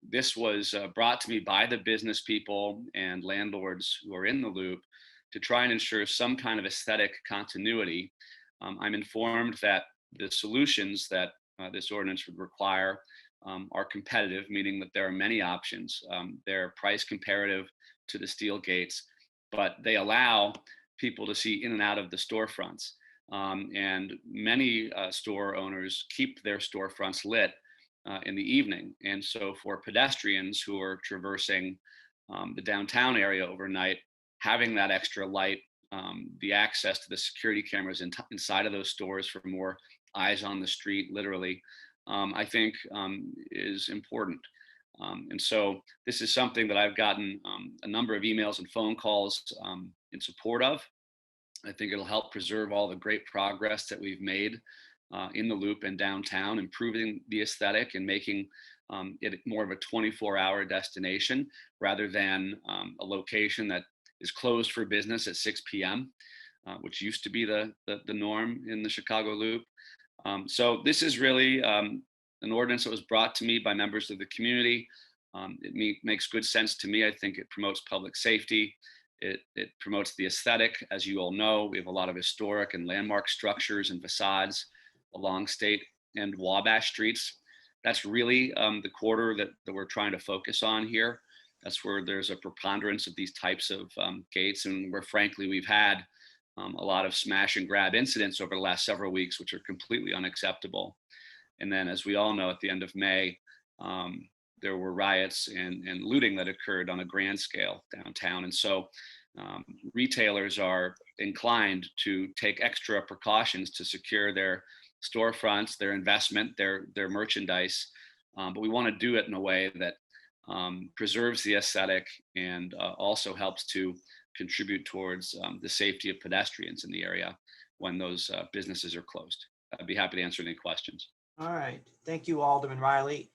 this was brought to me by the business people and landlords who are in the Loop to try and ensure some kind of aesthetic continuity. I'm informed that the solutions that this ordinance would require are competitive, meaning that there are many options. They're price comparative to the steel gates, but they allow people to see in and out of the storefronts. And many store owners keep their storefronts lit in the evening. And so for pedestrians who are traversing the downtown area overnight, having that extra light, the access to the security cameras inside of those stores for more eyes on the street, literally, I think is important. And so this is something that I've gotten a number of emails and phone calls in support of. I think it'll help preserve all the great progress that we've made in the Loop and downtown, improving the aesthetic and making it more of a 24-hour destination rather than a location that is closed for business at 6 p.m., which used to be the norm in the Chicago Loop. So this is really an ordinance that was brought to me by members of the community. It makes good sense to me. I think it promotes public safety. It promotes the aesthetic. As you all know, we have a lot of historic and landmark structures and facades along State and Wabash streets. That's really the corridor that we're trying to focus on here. That's where there's a preponderance of these types of gates, and where frankly we've had a lot of smash and grab incidents over the last several weeks, which are completely unacceptable. And then, as we all know, at the end of May, there were riots and looting that occurred on a grand scale downtown. And so retailers are inclined to take extra precautions to secure their storefronts, their investment, their merchandise. But we want to do it in a way that preserves the aesthetic and also helps to contribute towards the safety of pedestrians in the area when those businesses are closed. I'd be happy to answer any questions. All right. Thank you, Alderman Riley.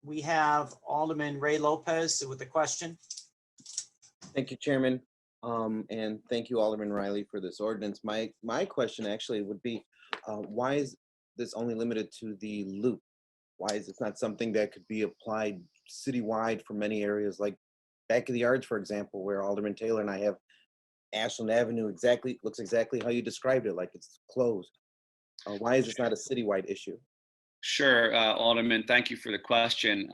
We have Alderman Ray Lopez with a question. Thank you, Chairman. And thank you, Alderman Riley, for this ordinance. My question actually would be, why is this only limited to the loop? Why is this not something that could be applied citywide for many areas, like back of the yards, for example, where Alderman Taylor and I have Ashland Avenue looks exactly how you described it, like it's closed. Why is this not a citywide issue? Sure, Alderman, thank you for the question.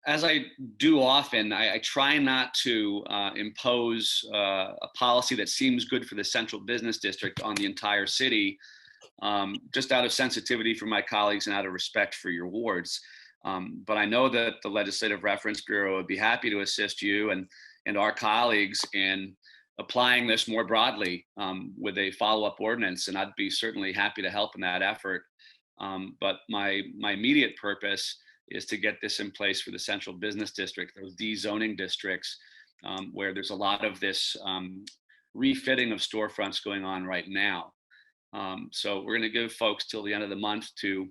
As I do often, I try not to impose a policy that seems good for the central business district on the entire city, just out of sensitivity for my colleagues and out of respect for your wards. But I know that the Legislative Reference Bureau would be happy to assist you and our colleagues in applying this more broadly with a follow-up ordinance, and I'd be certainly happy to help in that effort. But my immediate purpose is to get this in place for the central business district, those de-zoning districts, where there's a lot of this refitting of storefronts going on right now. So we're going to give folks till the end of the month to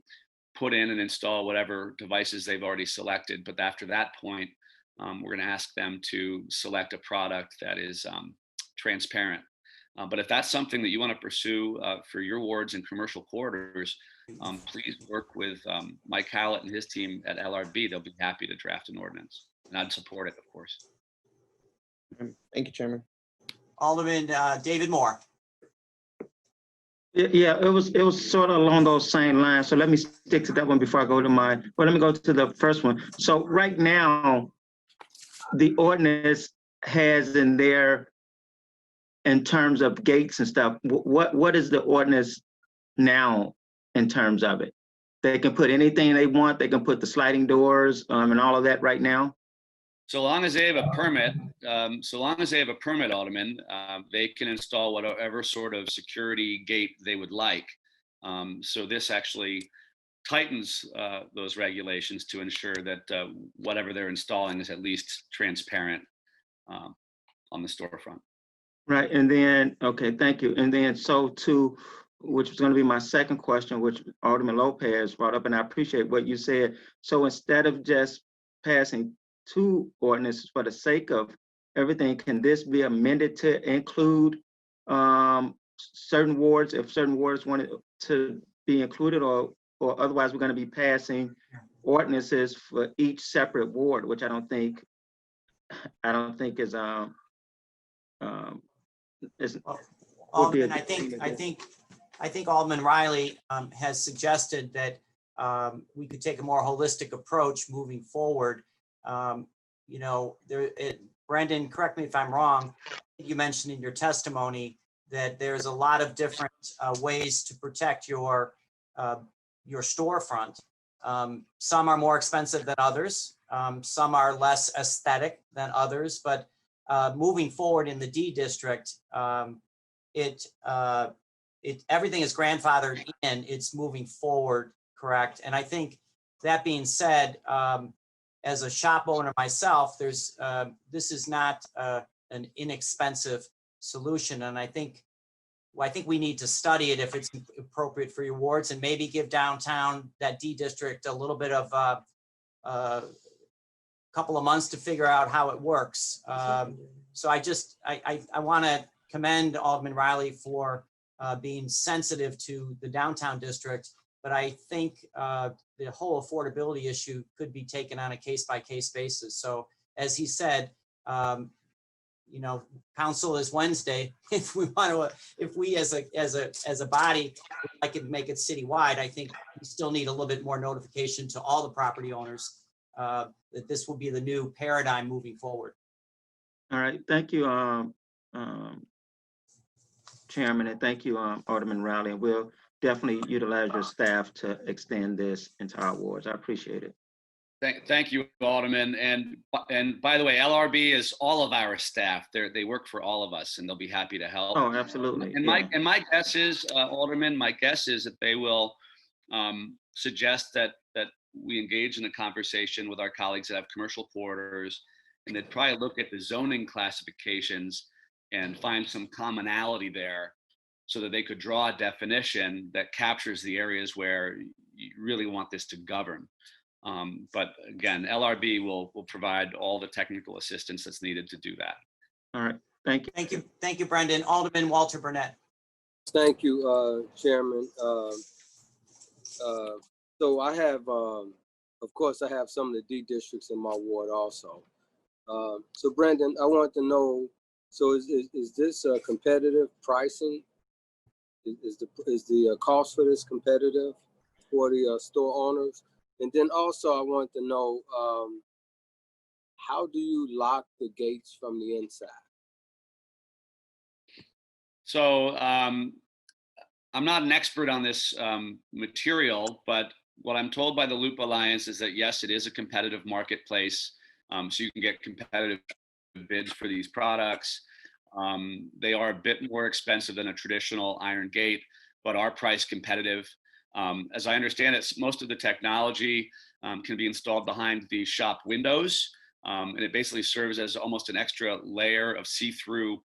put in and install whatever devices they've already selected. But after that point, we're going to ask them to select a product that is transparent. But if that's something that you want to pursue for your wards and commercial corridors, please work with Mike Hallett and his team at LRB. They'll be happy to draft an ordinance, and I'd support it, of course. Thank you, Chairman. Alderman David Moore. Yeah, it was sort of along those same lines. So let me stick to that one before I go to mine. Well, let me go to the first one. So right now, the ordinance has in there, in terms of gates and stuff, what is the ordinance now in terms of it? They can put anything they want. They can put the sliding doors and all of that right now. So long as they have a permit, Alderman, they can install whatever sort of security gate they would like. So this actually tightens those regulations to ensure that whatever they're installing is at least transparent on the storefront. Right, and then, okay, thank you. And then which was going to be my second question, which Alderman Lopez brought up, and I appreciate what you said. So instead of just passing two ordinances for the sake of everything, can this be amended to include certain wards, if certain wards wanted to be included, or otherwise we're going to be passing ordinances for each separate ward, which I don't think is Alderman, I think Alderman Riley has suggested that we could take a more holistic approach moving forward. Brendan, correct me if I'm wrong, you mentioned in your testimony that there's a lot of different ways to protect your storefront. Some are more expensive than others. Some are less aesthetic than others, but moving forward in the D district, everything is grandfathered in. It's moving forward, correct? And I think that being said, as a shop owner myself, this is not an inexpensive solution, and I think we need to study it if it's appropriate for your wards, and maybe give downtown, that D district, a little bit of a couple of months to figure out how it works. So I want to commend Alderman Riley for being sensitive to the downtown district, but I think the whole affordability issue could be taken on a case-by-case basis. So as he said, council is Wednesday. If we as a body would like to make it citywide, I think we still need a little bit more notification to all the property owners that this will be the new paradigm moving forward. All right, thank you, Chairman, and thank you, Alderman Riley. And we'll definitely utilize your staff to extend this into our wards. I appreciate it. Thank you, Alderman. And by the way, LRB is all of our staff. They work for all of us, and they'll be happy to help. Oh, absolutely. And my guess is, Alderman, my guess is that they will suggest that we engage in a conversation with our colleagues that have commercial corridors, and they'd probably look at the zoning classifications and find some commonality there, so that they could draw a definition that captures the areas where you really want this to govern. But again, LRB will provide all the technical assistance that's needed to do that. All right. Thank you. Thank you, Brendan. Alderman Walter Burnett. Thank you, Chairman. So I have, of course, I have some of the D districts in my ward also. So Brendan, I want to know, so is this competitive pricing? Is the cost for this competitive for the store owners? And then also I want to know, how do you lock the gates from the inside? So I'm not an expert on this material, but what I'm told by the Loop Alliance is that yes, it is a competitive marketplace. So you can get competitive bids for these products. They are a bit more expensive than a traditional iron gate, but are price competitive. As I understand it, most of the technology can be installed behind the shop windows. And it basically serves as almost an extra layer of see-through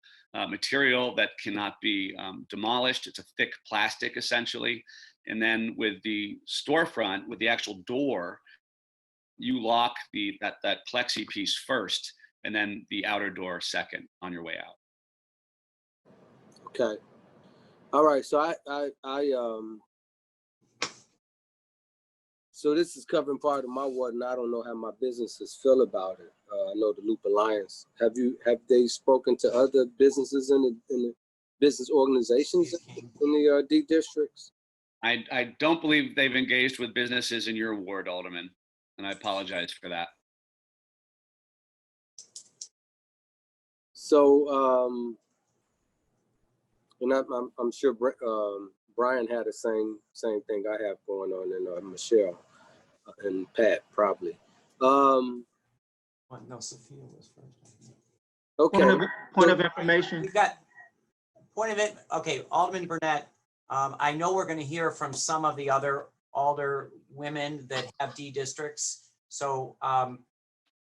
material that cannot be demolished. It's a thick plastic essentially. And then with the storefront, with the actual door, you lock that plexi piece first, and then the outer door second on your way out. Okay. All right. So so this is covering part of my ward, and I don't know how my businesses feel about it. I know the Loop Alliance. Have they spoken to other businesses in the business organizations in the D districts? I don't believe they've engaged with businesses in your ward, Alderman, and I apologize for that. So, and I'm sure Brian had the same thing I have going on, and Michelle and Pat probably. No, Sophia was first. Okay. Point of information. We've got point of it. Okay, Alderman Burnett. I know we're going to hear from some of the other alder women that have D districts. So I'm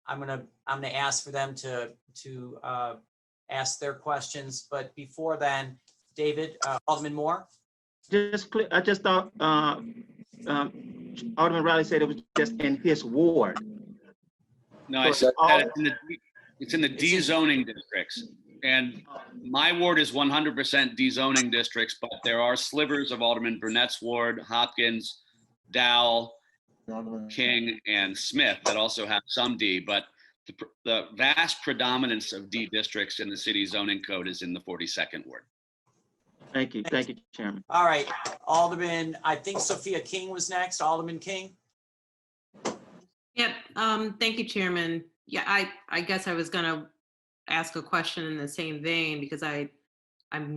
gonna ask for them to ask their questions. But before then, David, Alderman Moore. I just thought Alderman Riley said it was just in his ward. No, I said it's in the D zoning districts. And my ward is 100% D zoning districts, but there are slivers of Alderman Burnett's ward, Hopkins, Dowell, King, and Smith that also have some D, but the vast predominance of D districts in the city zoning code is in the 42nd ward. Thank you, Chairman. All right, Alderman, I think Sophia King was next. Alderman King. Yep, thank you, Chairman. Yeah, I guess I was gonna ask a question in the same vein because I'm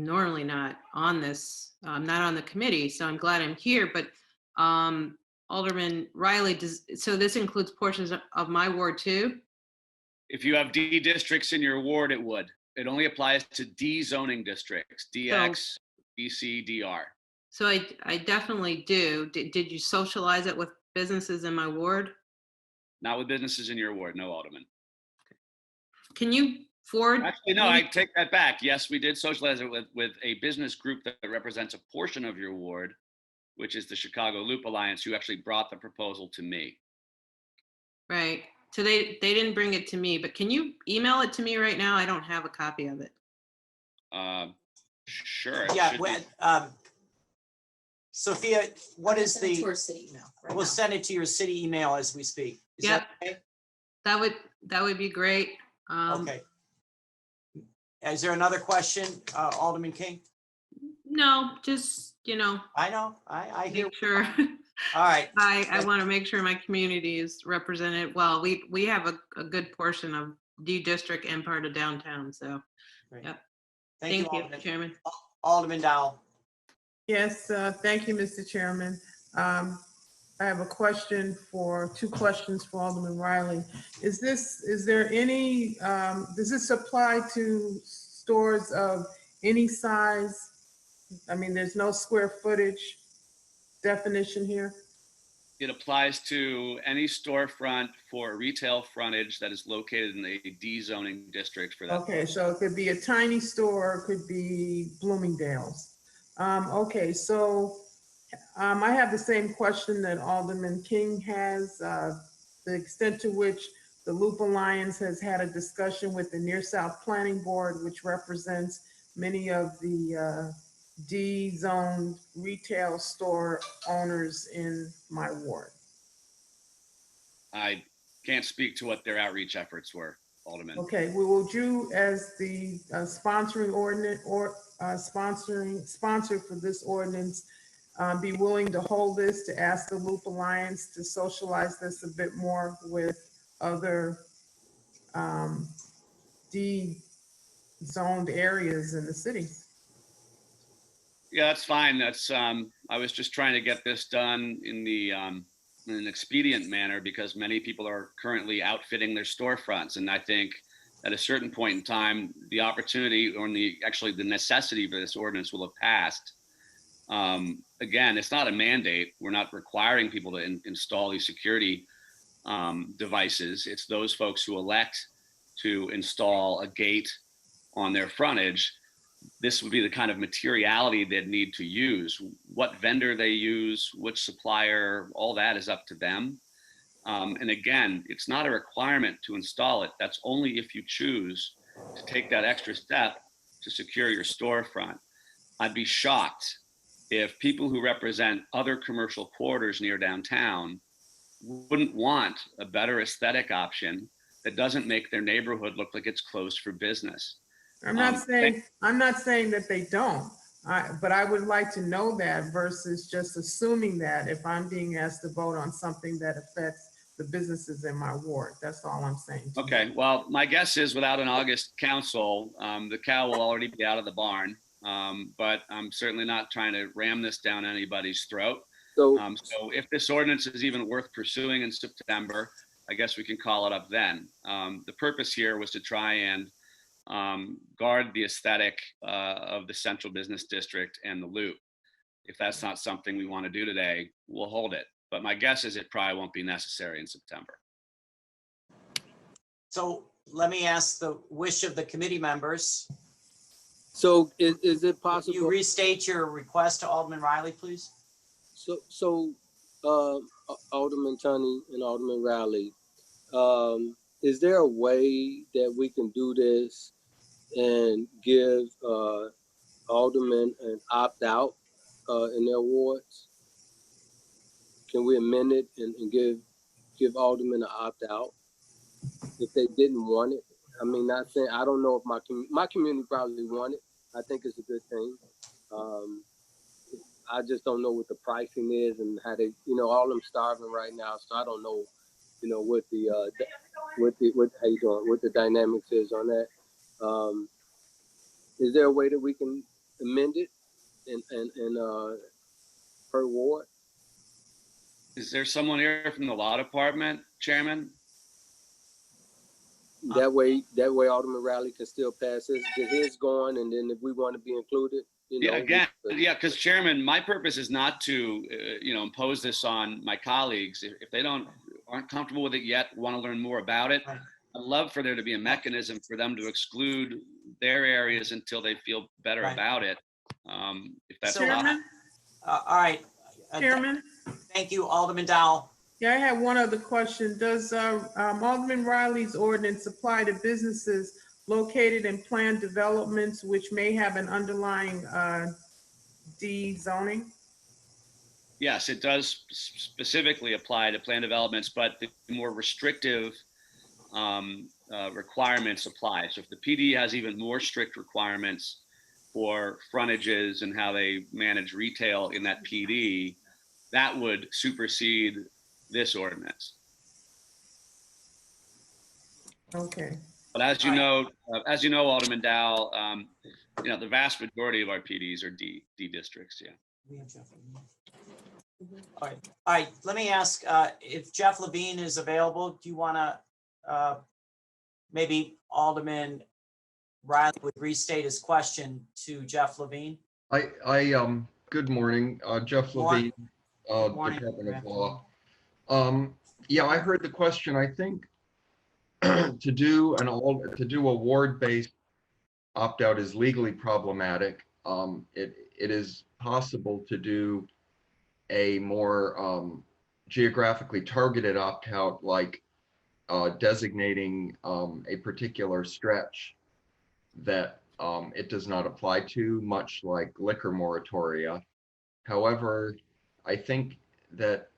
normally not on this, I'm not on the committee, so I'm glad I'm here, but Alderman Riley, so this includes portions of my ward too? If you have D districts in your ward, it would. It only applies to D zoning districts, DX, BC, DR. So I definitely do. Did you socialize it with businesses in my ward? Not with businesses in your ward, no, Alderman. Can you forward? Actually, no, I take that back. Yes, we did socialize it with a business group that represents a portion of your ward, which is the Chicago Loop Alliance, who actually brought the proposal to me. Right. So they didn't bring it to me, but can you email it to me right now? I don't have a copy of it. Sure. Yeah. Sophia, what is the? To our city email. We'll send it to your city email as we speak. Is that okay? That would be great. Okay. Is there another question, Alderman King? No, just, I know, I hear. Make sure. All right. I want to make sure my community is represented well. We have a good portion of D district and part of downtown, so. Great. Yep. Thank you, Chairman. Alderman Dowell. Yes, thank you, Mr. Chairman. I have two questions for Alderman Riley. Does this apply to stores of any size? I mean, there's no square footage definition here? It applies to any storefront for retail frontage that is located in a D zoning district for that. Okay, so it could be a tiny store, it could be Bloomingdale's. Okay, so I have the same question that Alderman King has, the extent to which The Loop Alliance has had a discussion with the Near South Planning Board, which represents many of the D-zoned retail store owners in my ward. I can't speak to what their outreach efforts were, Alderman. Okay, well, would you, as the sponsoring ordinance or sponsor for this ordinance, be willing to hold this, to ask the Loop Alliance to socialize this a bit more with other D-zoned areas in the city? Yeah, that's fine. That's I was just trying to get this done in the in an expedient manner because many people are currently outfitting their storefronts, and I think at a certain point in time, the opportunity or actually the necessity for this ordinance will have passed. Again, it's not a mandate. We're not requiring people to install these security devices. It's those folks who elect to install a gate on their frontage. This would be the kind of materiality they'd need to use. What vendor they use, which supplier, all that is up to them. And again, it's not a requirement to install it. That's only if you choose to take that extra step to secure your storefront. I'd be shocked if people who represent other commercial quarters near downtown wouldn't want a better aesthetic option that doesn't make their neighborhood look like it's closed for business. I'm not saying that they don't, but I would like to know that versus just assuming that if I'm being asked to vote on something that affects the businesses in my ward. That's all I'm saying. Okay, well, my guess is without an August council, the cow will already be out of the barn. But I'm certainly not trying to ram this down anybody's throat. So if this ordinance is even worth pursuing in September, I guess we can call it up then. The purpose here was to try and guard the aesthetic of the central business district and the loop. If that's not something we want to do today, we'll hold it. But my guess is it probably won't be necessary in September. So let me ask the wish of the committee members. So is it possible? Can you restate your request to Alderman Riley, please? So Alderman Tunney and Alderman Riley, is there a way that we can do this and give aldermen an opt-out in their wards? Can we amend it and give aldermen an opt-out if they didn't want it? I mean, not saying, I don't know if my community probably want it. I think it's a good thing. I just don't know what the pricing is and how they, all of them starving right now. So I don't know, what the how you doing, what the dynamics is on that. Is there a way that we can amend it and per ward? Is there someone here from the law department, Chairman? That way Alderman Riley can still pass his, get his going, and then if we want to be included, because Chairman, my purpose is not to, impose this on my colleagues. If they aren't comfortable with it yet, want to learn more about it, I'd love for there to be a mechanism for them to exclude their areas until they feel better about it. If that's Chairman? All right. Chairman? Thank you, Alderman Dowell. Yeah, I have one other question. Does Alderman Riley's ordinance apply to businesses located in planned developments which may have an underlying D zoning? Yes, it does specifically apply to planned developments, but the more restrictive requirements apply. So if the PD has even more strict requirements for frontages and how they manage retail in that PD, that would supersede this ordinance. Okay. But as you know, Alderman Dowell, the vast majority of our PDs are D districts. Yeah. All right. Let me ask if Jeff Levine is available. Do you want to maybe Alderman Riley would restate his question to Jeff Levine? Good morning, Jeff Levine, Department of Law. Yeah, I heard the question. I think to do a ward-based opt-out is legally problematic. It is possible to do a more geographically targeted opt-out, like designating a particular stretch that it does not apply to, much like liquor moratoria. However, I think that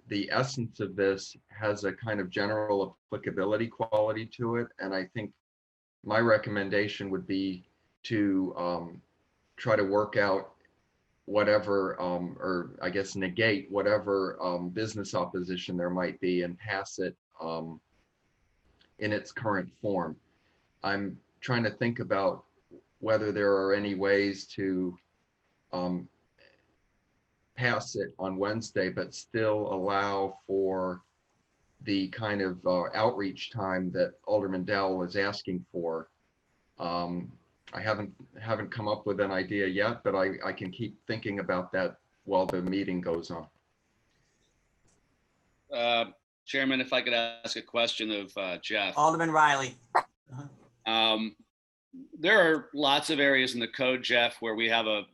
the essence of this has a kind of general applicability quality to it. And I think my recommendation would be to try to work out whatever, or I guess negate whatever business opposition there might be and pass it in its current form. I'm trying to think about whether there are any ways to pass it on Wednesday, but still allow for the kind of outreach time that Alderman Dowell is asking for. I haven't come up with an idea yet, but I can keep thinking about that while the meeting goes on. Chairman, if I could ask a question of Jeff. Alderman Riley. There are lots of areas in the code, Jeff, where we have a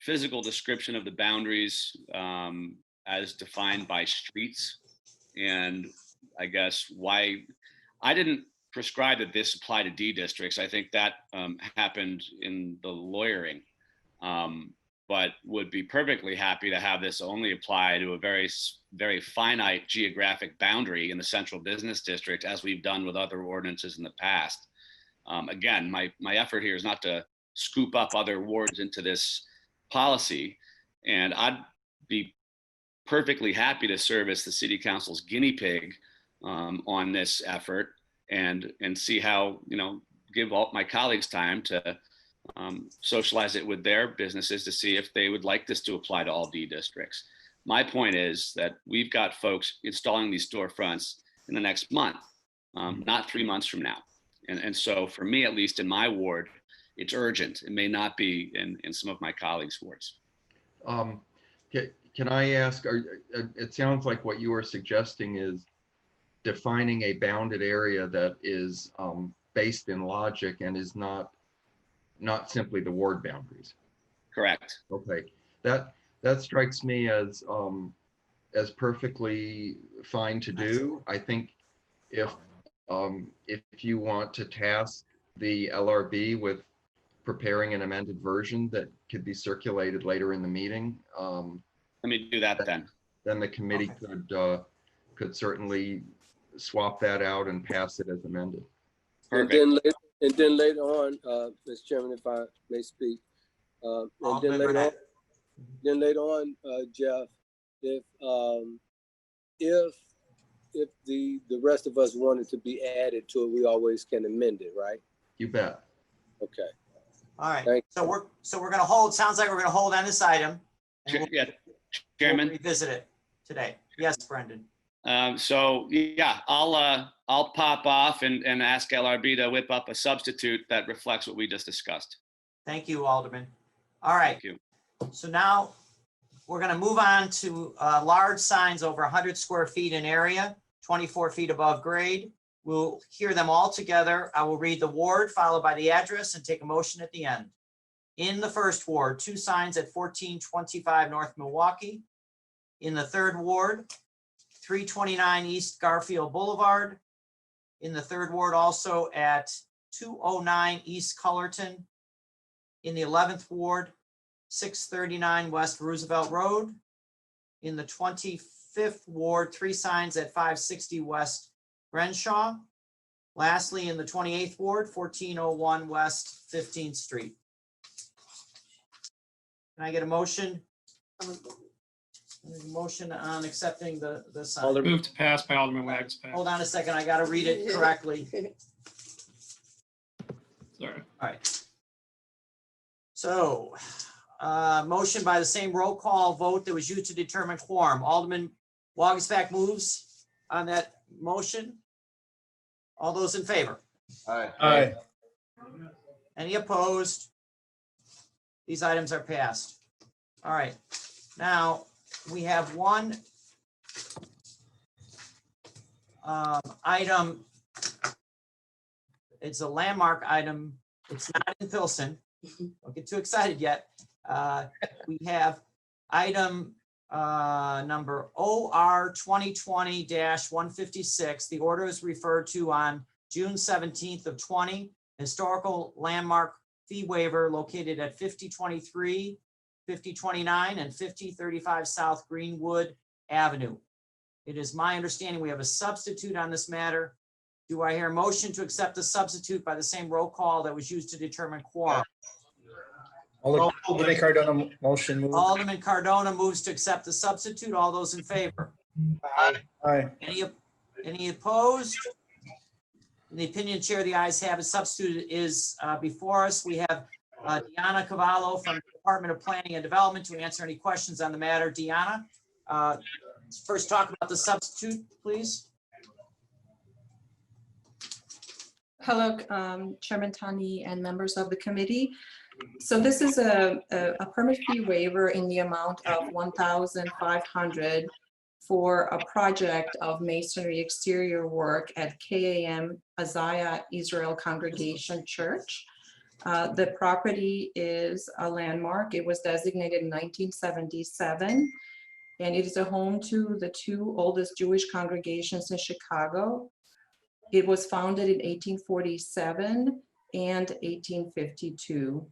physical description of the boundaries as defined by streets. And I guess why I didn't prescribe that this apply to D districts. I think that happened in the lawyering, but would be perfectly happy to have this only apply to a very, very finite geographic boundary in the central business district, as we've done with other ordinances in the past. Again, my effort here is not to scoop up other wards into this policy, and I'd be perfectly happy to serve as the city council's guinea pig on this effort and see how, give all my colleagues time to socialize it with their businesses to see if they would like this to apply to all D districts. My point is that we've got folks installing these storefronts in the next month, not 3 months from now. And so for me, at least in my ward, it's urgent. It may not be in some of my colleagues' wards. Can I ask, it sounds like what you are suggesting is defining a bounded area that is based in logic and is not simply the ward boundaries. Correct. Okay, that strikes me as perfectly fine to do. I think if you want to task the LRB with preparing an amended version that could be circulated later in the meeting, let me do that then. Then the committee could certainly swap that out and pass it as amended. Perfect. And then later on, Mr. Chairman, if I may speak, and then later on, Jeff, if the rest of us wanted to be added to it, we always can amend it, right? You bet. Okay. All right. So we're going to hold. Sounds like we're going to hold on this item. Yeah, Chairman. We'll revisit it today. Yes, Brendan. So yeah, I'll pop off and ask LRB to whip up a substitute that reflects what we just discussed. Thank you, Alderman. All right. Thank you. So now we're going to move on to large signs over 100 square feet in area, 24 feet above grade. We'll hear them all together. I will read the ward followed by the address and take a motion at the end. In the first ward, 2 signs at 1425 North Milwaukee. In the third ward, 329 East Garfield Boulevard. In the third ward, also at 209 East Cullerton. In the 11th ward, 639 West Roosevelt Road. In the 25th ward, 3 signs at 560 West Crenshaw. Lastly, in the 28th ward, 1401 West 15th Street. Can I get a motion? A motion on accepting the sign. Move to pass by Alderman Wags. Hold on a second, I gotta read it correctly. Sorry. All right. So, motion by the same roll call vote that was used to determine quorum. Alderman Wagisback moves on that motion. All those in favor? Aye. Aye. Any opposed? These items are passed. All right. Now, we have one item. It's a landmark item. It's not in Pilsen. Don't get too excited yet. We have item number OR 2020-156. The order is referred to on June 17th of 20. Historical landmark fee waiver located at 5023, 5029, and 5035 South Greenwood Avenue. It is my understanding we have a substitute on this matter. Do I hear a motion to accept the substitute by the same roll call that was used to determine quorum? Alderman Cardona motion move. Alderman Cardona moves to accept the substitute. All those in favor? Aye. Any opposed? In the opinion chair, the ayes have it. Substitute is before us. We have Deanna Cavallo from the Department of Planning and Development to answer any questions on the matter. Deanna, first talk about the substitute, please. Hello, Chairman Tani and members of the committee. So this is a permit fee waiver in the amount of $1,500 for a project of masonry exterior work at KAM Azaya Israel Congregation Church. The property is a landmark. It was designated in 1977, and it is a home to the two oldest Jewish congregations in Chicago. It was founded in 1847 and 1852.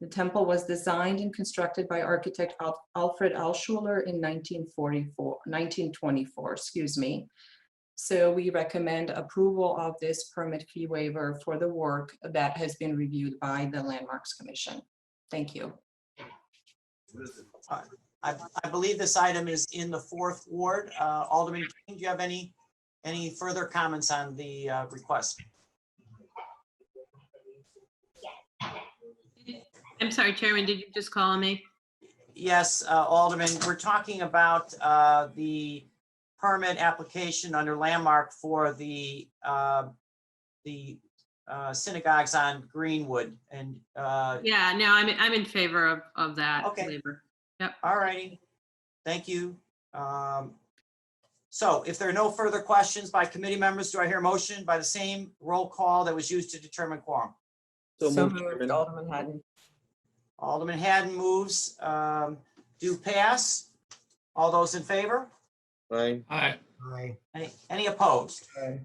The temple was designed and constructed by architect Alfred Alschuler in 1924, excuse me. So we recommend approval of this permit fee waiver for the work that has been reviewed by the Landmarks Commission. Thank you. I believe this item is in the 4th Ward. Alderman King, do you have any further comments on the request? I'm sorry, Chairman, did you just call on me? Yes, Alderman, we're talking about the permit application under landmark for the synagogues on Greenwood and Yeah, no, I'm in favor of that Okay. waiver. Yep. all righty. Thank you. So if there are no further questions by committee members, do I hear a motion by the same roll call that was used to determine quorum? So moved, moved, Chairman. Alderman Haddon. Alderman Haddon moves. Do pass. All those in favor? Aye. Aye. Any opposed? Aye.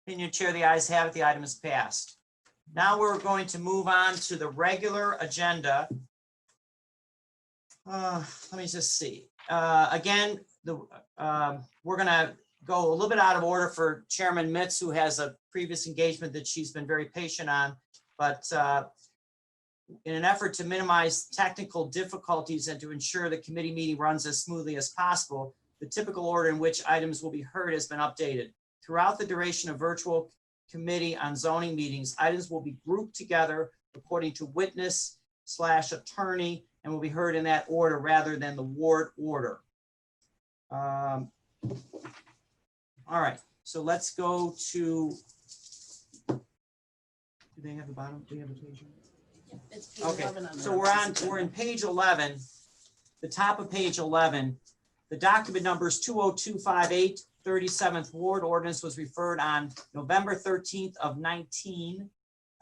Opinion chair, the ayes have it. The item is passed. Now we're going to move on to the regular agenda. Let me just see. Again, we're going to go a little bit out of order for Chairman Mitz, who has a previous engagement that she's been very patient on. But in an effort to minimize technical difficulties and to ensure the committee meeting runs as smoothly as possible, the typical order in which items will be heard has been updated. Throughout the duration of virtual committee on zoning meetings, items will be grouped together according to witness/attorney and will be heard in that order rather than the ward order. All right, so let's go to, do they have the bottom? Do they have the page? Okay, so we're in page 11, the top of page 11. The document number is 20258, 37th Ward. Ordinance was referred on November 13th of 19.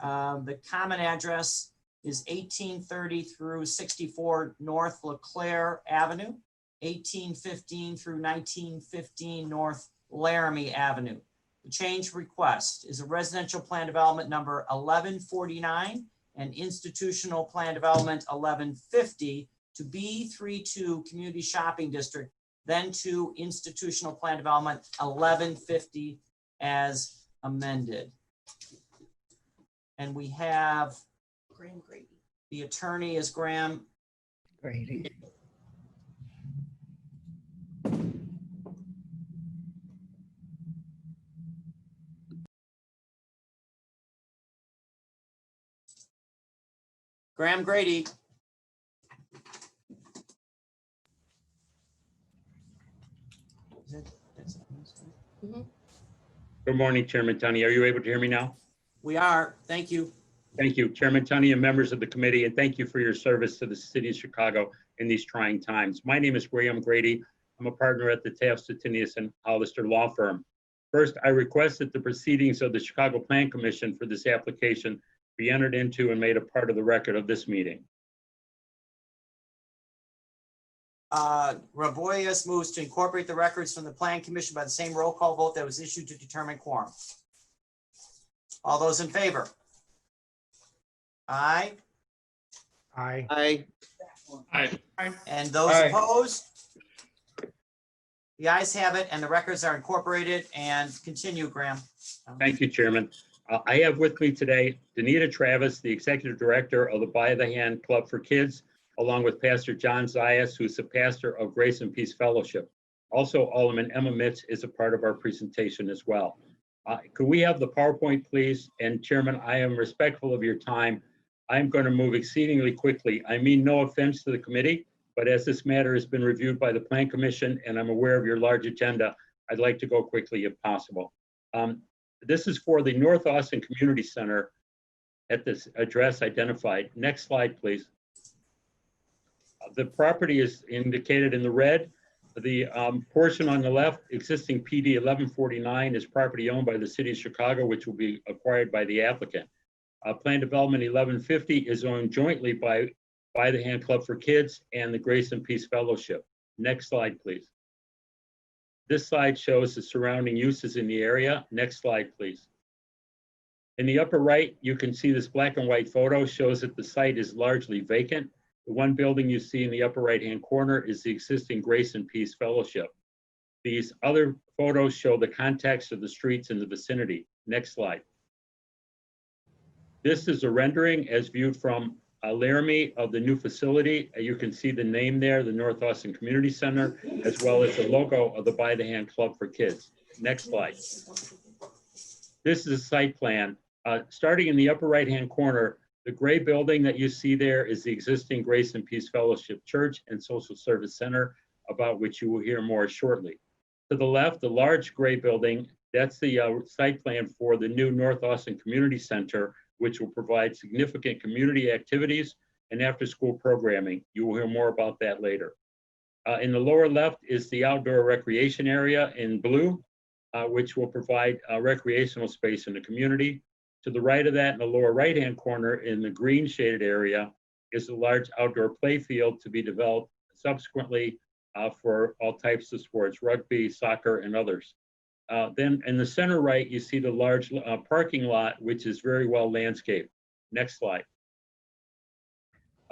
The common address is 1830 through 64 North LeClaire Avenue, 1815 through 1915 North Laramie Avenue. The change request is a residential plan development number 1149 and institutional plan development 1150 to B32 Community Shopping District, then to institutional plan development 1150 as amended. And we have Graham Grady. the attorney is Graham Grady. Graham Grady. Good morning, Chairman Tunney. Are you able to hear me now? We are, thank you. Thank you, Chairman Tunney and members of the committee, and thank you for your service to the city of Chicago in these trying times. My name is Graham Grady. I'm a partner at the Taft, Stettinius and Hollister Law Firm. First, I request that the proceedings of the Chicago Plan Commission for this application be entered into and made a part of the record of this meeting. Raboyes moves to incorporate the records from the Plan Commission by the same roll call vote that was issued to determine quorum. All those in favor? Aye. Aye. Aye. Aye. And those Aye. opposed? The ayes have it, and the records are incorporated. And continue, Graham. Thank you, Chairman. I have with me today Danita Travis, the Executive Director of the By the Hand Club for Kids, along with Pastor John Zayas, who's the pastor of Grace and Peace Fellowship. Also, Alderman Emma Mitz is a part of our presentation as well. Could we have the PowerPoint, please? And Chairman, I am respectful of your time. I'm going to move exceedingly quickly. I mean no offense to the committee, but as this matter has been reviewed by the Plan Commission and I'm aware of your large agenda, I'd like to go quickly if possible. This is for the North Austin Community Center at this address identified. Next slide, please. The property is indicated in the red. The portion on the left, existing PD 1149, is property owned by the City of Chicago, which will be acquired by the applicant. Plan Development 1150 is owned jointly by the Hand Club for Kids and the Grace and Peace Fellowship. Next slide, please. This slide shows the surrounding uses in the area. Next slide, please. In the upper right, you can see this black and white photo shows that the site is largely vacant. The one building you see in the upper right-hand corner is the existing Grace and Peace Fellowship. These other photos show the context of the streets in the vicinity. Next slide. This is a rendering as viewed from Laramie of the new facility. You can see the name there, the North Austin Community Center, as well as the logo of the By the Hand Club for Kids. Next slide. This is a site plan. Starting in the upper right-hand corner, the gray building that you see there is the existing Grace and Peace Fellowship Church and Social Service Center, about which you will hear more shortly. To the left, the large gray building, that's the site plan for the new North Austin Community Center, which will provide significant community activities and after-school programming. You will hear more about that later. In the lower left is the outdoor recreation area in blue, which will provide recreational space in the community. To the right of that, in the lower right-hand corner, in the green shaded area, is a large outdoor play field to be developed subsequently for all types of sports, rugby, soccer, and others. Then in the center right, you see the large parking lot, which is very well landscaped. Next slide.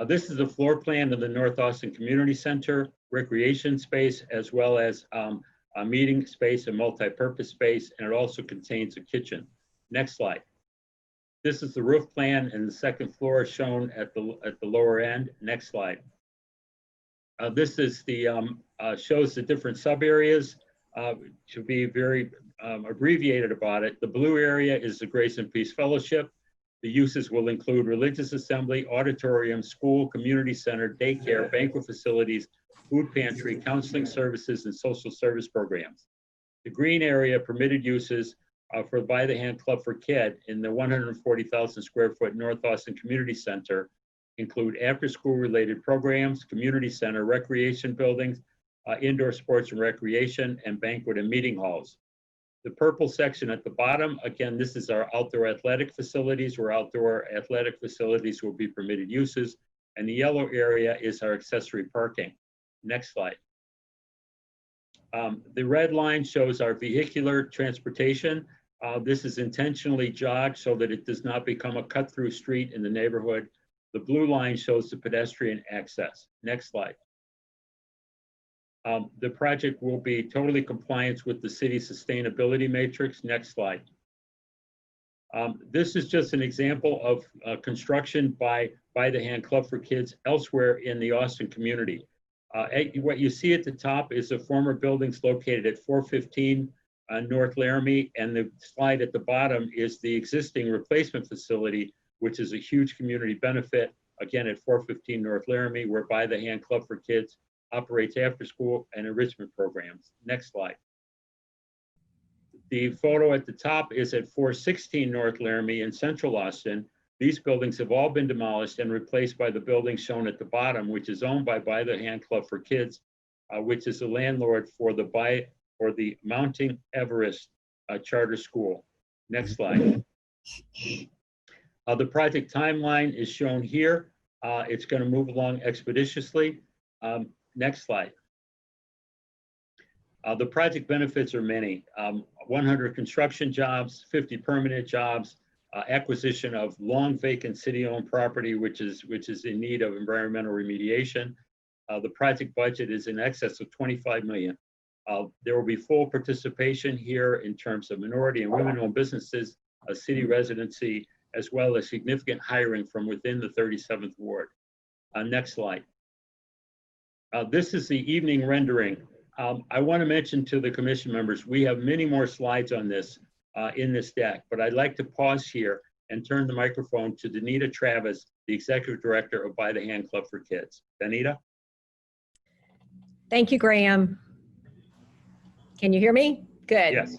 This is a floor plan of the North Austin Community Center, recreation space, as well as a meeting space and multi-purpose space, and it also contains a kitchen. Next slide. This is the roof plan, and the second floor is shown at the lower end. Next slide. This is the shows the different sub areas. To be very abbreviated about it, the blue area is the Grace and Peace Fellowship. The uses will include religious assembly, auditorium, school, community center, daycare, banquet facilities, food pantry, counseling services, and social service programs. The green area permitted uses for By the Hand Club for Kid in the 140,000 square foot North Austin Community Center include after-school related programs, community center, recreation buildings, indoor sports and recreation, and banquet and meeting halls. The purple section at the bottom, again, this is our outdoor athletic facilities, where outdoor athletic facilities will be permitted uses, and the yellow area is our accessory parking. Next slide. The red line shows our vehicular transportation. This is intentionally jogged so that it does not become a cut-through street in the neighborhood. The blue line shows the pedestrian access. Next slide. The project will be totally compliant with the city sustainability matrix. Next slide. This is just an example of construction by the Hand Club for Kids elsewhere in the Austin community. What you see at the top is the former buildings located at 415 North Laramie, and the slide at the bottom is the existing replacement facility, which is a huge community benefit, again at 415 North Laramie, where By the Hand Club for Kids operates after school and enrichment programs. Next slide. The photo at the top is at 416 North Laramie in Central Austin. These buildings have all been demolished and replaced by the building shown at the bottom, which is owned by the Hand Club for Kids, which is the landlord for the Mounting Everest charter school. Next slide. The project timeline is shown here. It's going to move along expeditiously. Next slide. The project benefits are many. 100 construction jobs, 50 permanent jobs, acquisition of long vacant city-owned property, which is in need of environmental remediation. The project budget is in excess of 25 million. There will be full participation here in terms of minority and women-owned businesses, a city residency, as well as significant hiring from within the 37th ward. Next slide. This is the evening rendering. I want to mention to the commission members, we have many more slides on this in this deck, but I'd like to pause here and turn the microphone to Danita Travis, the Executive Director of By the Hand Club for Kids. Danita? Thank you, Graham. Can you hear me? Good. Yes.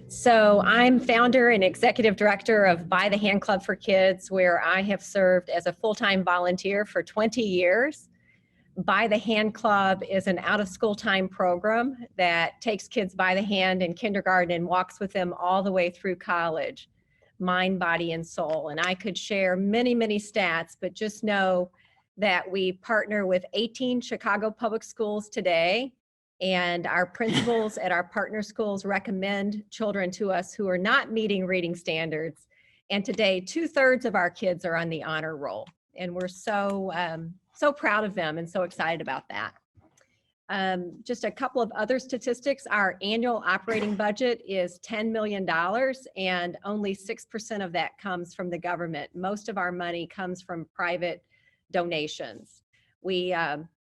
So I'm founder and executive director of By the Hand Club for Kids, where I have served as a full-time volunteer for 20 years. By the Hand Club is an out-of-school time program that takes kids by the hand in kindergarten and walks with them all the way through college, mind, body, and soul. And I could share many, many stats, but just know that we partner with 18 Chicago public schools today, and our principals at our partner schools recommend children to us who are not meeting reading standards. And today, 2/3 of our kids are on the honor roll. And we're so proud of them and so excited about that. Just a couple of other statistics. Our annual operating budget is $10 million, and only 6% of that comes from the government. Most of our money comes from private donations. We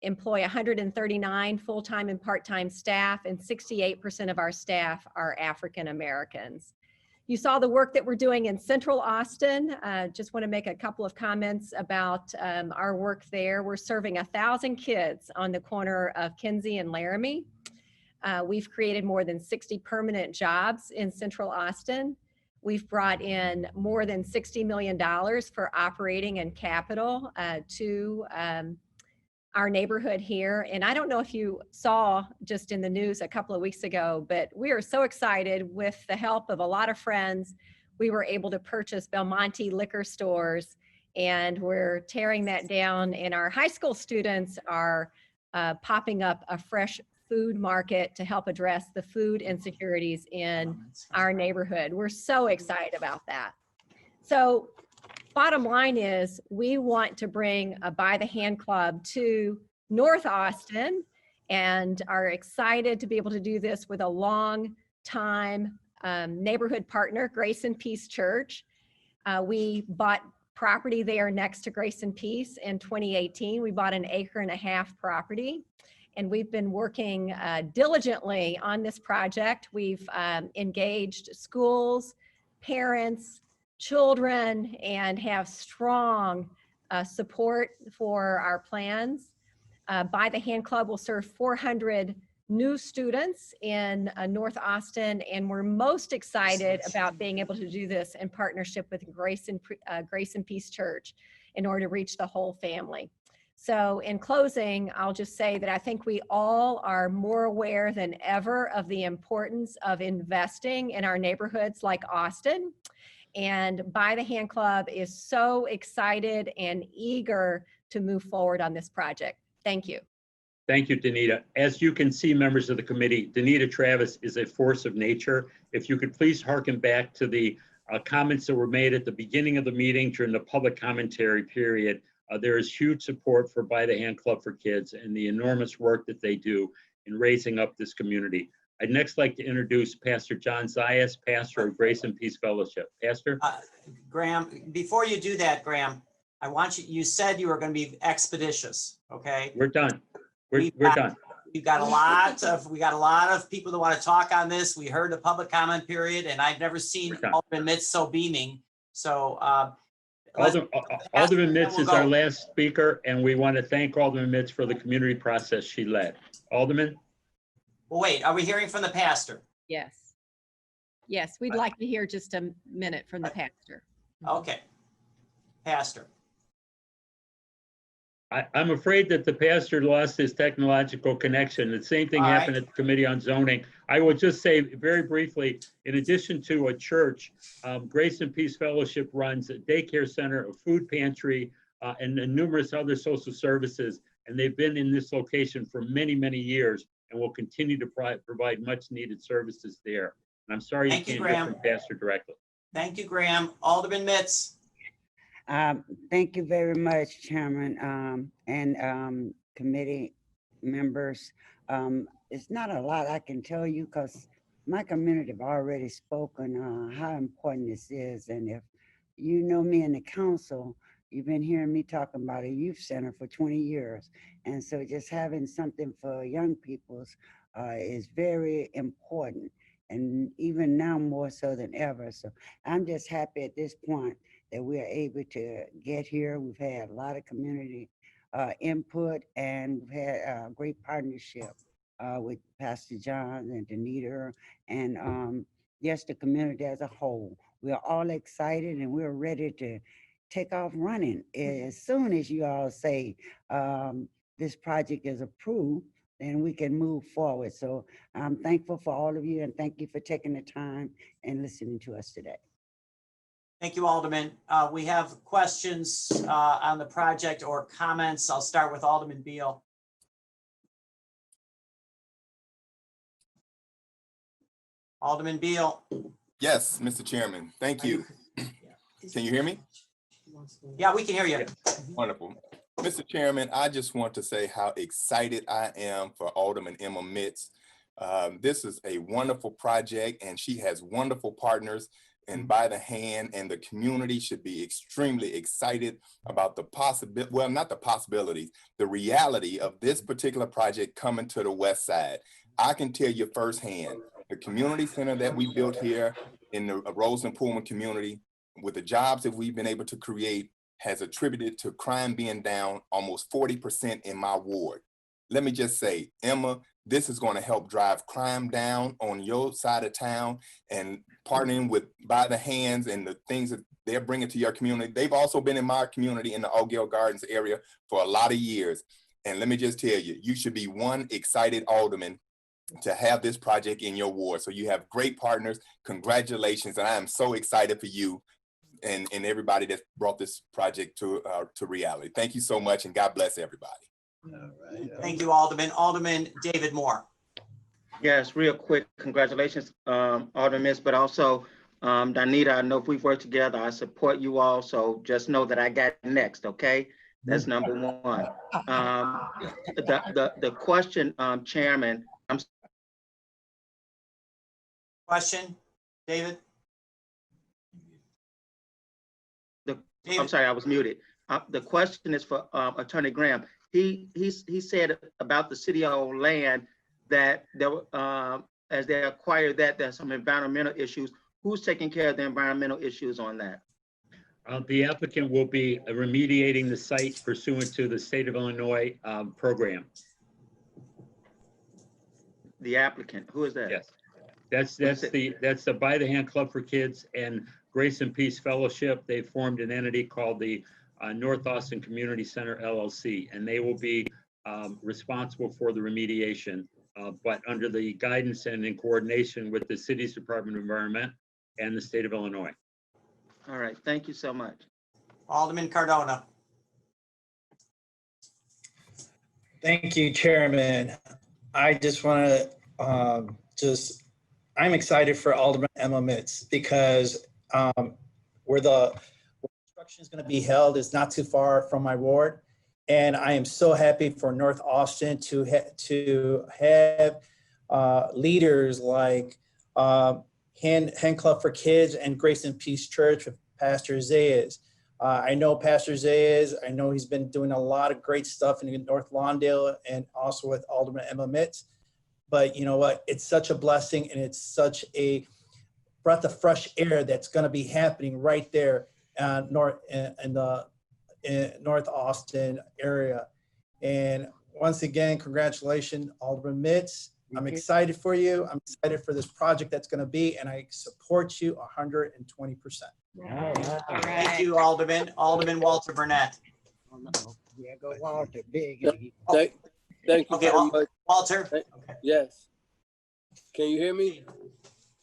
employ 139 full-time and part-time staff, and 68% of our staff are African Americans. You saw the work that we're doing in Central Austin. Just want to make a couple of comments about our work there. We're serving 1,000 kids on the corner of Kinsey and Laramie. We've created more than 60 permanent jobs in Central Austin. We've brought in more than $60 million for operating and capital to our neighborhood here. And I don't know if you saw just in the news a couple of weeks ago, but we are so excited. With the help of a lot of friends, we were able to purchase Belmonte liquor stores, and we're tearing that down. And our high school students are popping up a fresh food market to help address the food insecurities in our neighborhood. We're so excited about that. So bottom line is, we want to bring a By the Hand Club to North Austin, and are excited to be able to do this with a long time neighborhood partner, Grace and Peace Church. We bought property there next to Grace and Peace in 2018. We bought an 1.5 acre property, and we've been working diligently on this project. We've engaged schools, parents, children, and have strong support for our plans. By the Hand Club will serve 400 new students in North Austin, and we're most excited about being able to do this in partnership with Grace and Peace Church in order to reach the whole family. So in closing, I'll just say that I think we all are more aware than ever of the importance of investing in our neighborhoods like Austin. And By the Hand Club is so excited and eager to move forward on this project. Thank you. Thank you, Danita. As you can see, members of the committee, Danita Travis is a force of nature. If you could please hearken back to the comments that were made at the beginning of the meeting during the public commentary period. There is huge support for By the Hand Club for Kids and the enormous work that they do in raising up this community. I'd next like to introduce Pastor John Zayas, pastor of Grace and Peace Fellowship. Pastor? Graham, before you do that, Graham, I want you said you were going to be expeditious, okay? We're done. We're done. We got a lot of people that want to talk on this. We heard the public comment period, and I've never seen Alderman Mitz so beaming. So Alderman Mitz is our last speaker, and we want to thank Alderman Mitz for the community process she led. Alderman? Well, wait, are we hearing from the pastor? Yes. Yes, we'd like to hear just a minute from the pastor. Okay. Pastor. I'm afraid that the pastor lost his technological connection. The same thing happened at the Committee on Zoning. I will just say very briefly, in addition to a church, Grace and Peace Fellowship runs a daycare center, a food pantry, and numerous other social services and they've been in this location for many, many years and will continue to provide much needed services there. And I'm sorry you Thank you, can't hear Graham. from Pastor directly. Thank you, Graham. Alderman Mitz. Thank you very much, Chairman, and committee members. It's not a lot I can tell you because my community have already spoken how important this is. And if you know me in the council, you've been hearing me talking about a youth center for 20 years. And so just having something for young peoples is very important. And even now more so than ever. So I'm just happy at this point that we are able to get here. We've had a lot of community input, and we've had a great partnership with Pastor John and Danita, and yes, the community as a whole. We are all excited and we're ready to take off running. As soon as you all say this project is approved, then we can move forward. So I'm thankful for all of you, and thank you for taking the time and listening to us today. Thank you, Alderman. We have questions on the project or comments. I'll start with Alderman Beal. Alderman Beal. Yes, Mr. Chairman. Thank you. Can you hear me? Yeah, we can hear you. Wonderful. Mr. Chairman, I just want to say how excited I am for Alderman Emma Mitz. This is a wonderful project, and she has wonderful partners and by the hand, and the community should be extremely excited about the possibility, well, not the possibilities, the reality of this particular project coming to the west side. I can tell you firsthand, the community center that we built here in the Rose and Pullman community, with the jobs that we've been able to create, has attributed to crime being down almost 40% in my ward. Let me just say, Emma, this is going to help drive crime down on your side of town, and partnering with By the Hands and the things that they're bringing to your community. They've also been in my community in the O'Gill Gardens area for a lot of years. And let me just tell you, you should be one excited alderman to have this project in your ward. So you have great partners. Congratulations. And I am so excited for you and everybody that brought this project to reality. Thank you so much, and God bless everybody. All right. Thank you, Alderman. Alderman David Moore. Yes, real quick, congratulations, Alderman Mitz, but also Danita, I know if we work together, I support you all. So just know that I got next, okay? That's number one. The question, Chairman, Question, David? I'm sorry, I was muted. The question is for Attorney Graham. He said about the city-owned land that there, as they acquire that, there's some environmental issues. Who's taking care of the environmental issues on that? The applicant will be remediating the site pursuant to the state of Illinois program. The applicant, who is that? Yes, that's the By the Hand Club for Kids and Grace and Peace Fellowship. They formed an entity called the North Austin Community Center LLC, and they will be responsible for the remediation, but under the guidance and in coordination with the city's Department of Environment and the state of Illinois. All right, thank you so much. Alderman Cardona. Thank you, Chairman. I just want to I'm excited for Alderman Emma Mitz because where the construction is going to be held is not too far from my ward. And I am so happy for North Austin to have leaders like Hand Club for Kids and Grace and Peace Church with Pastor Zayas. I know Pastor Zayas. I know he's been doing a lot of great stuff in North Lawndale and also with Alderman Emma Mitz. But you know what? It's such a blessing, and it's such a breath of fresh air that's going to be happening right there in the North Austin area. And once again, congratulations, Alderman Mitz. I'm excited for you. I'm excited for this project that's going to be, and I support you 120%. All right. Thank you, Alderman. Alderman Walter Burnett. Yeah, go Walter. Big. Thank you Okay, very much. Walter. Okay. Yes. Can you hear me?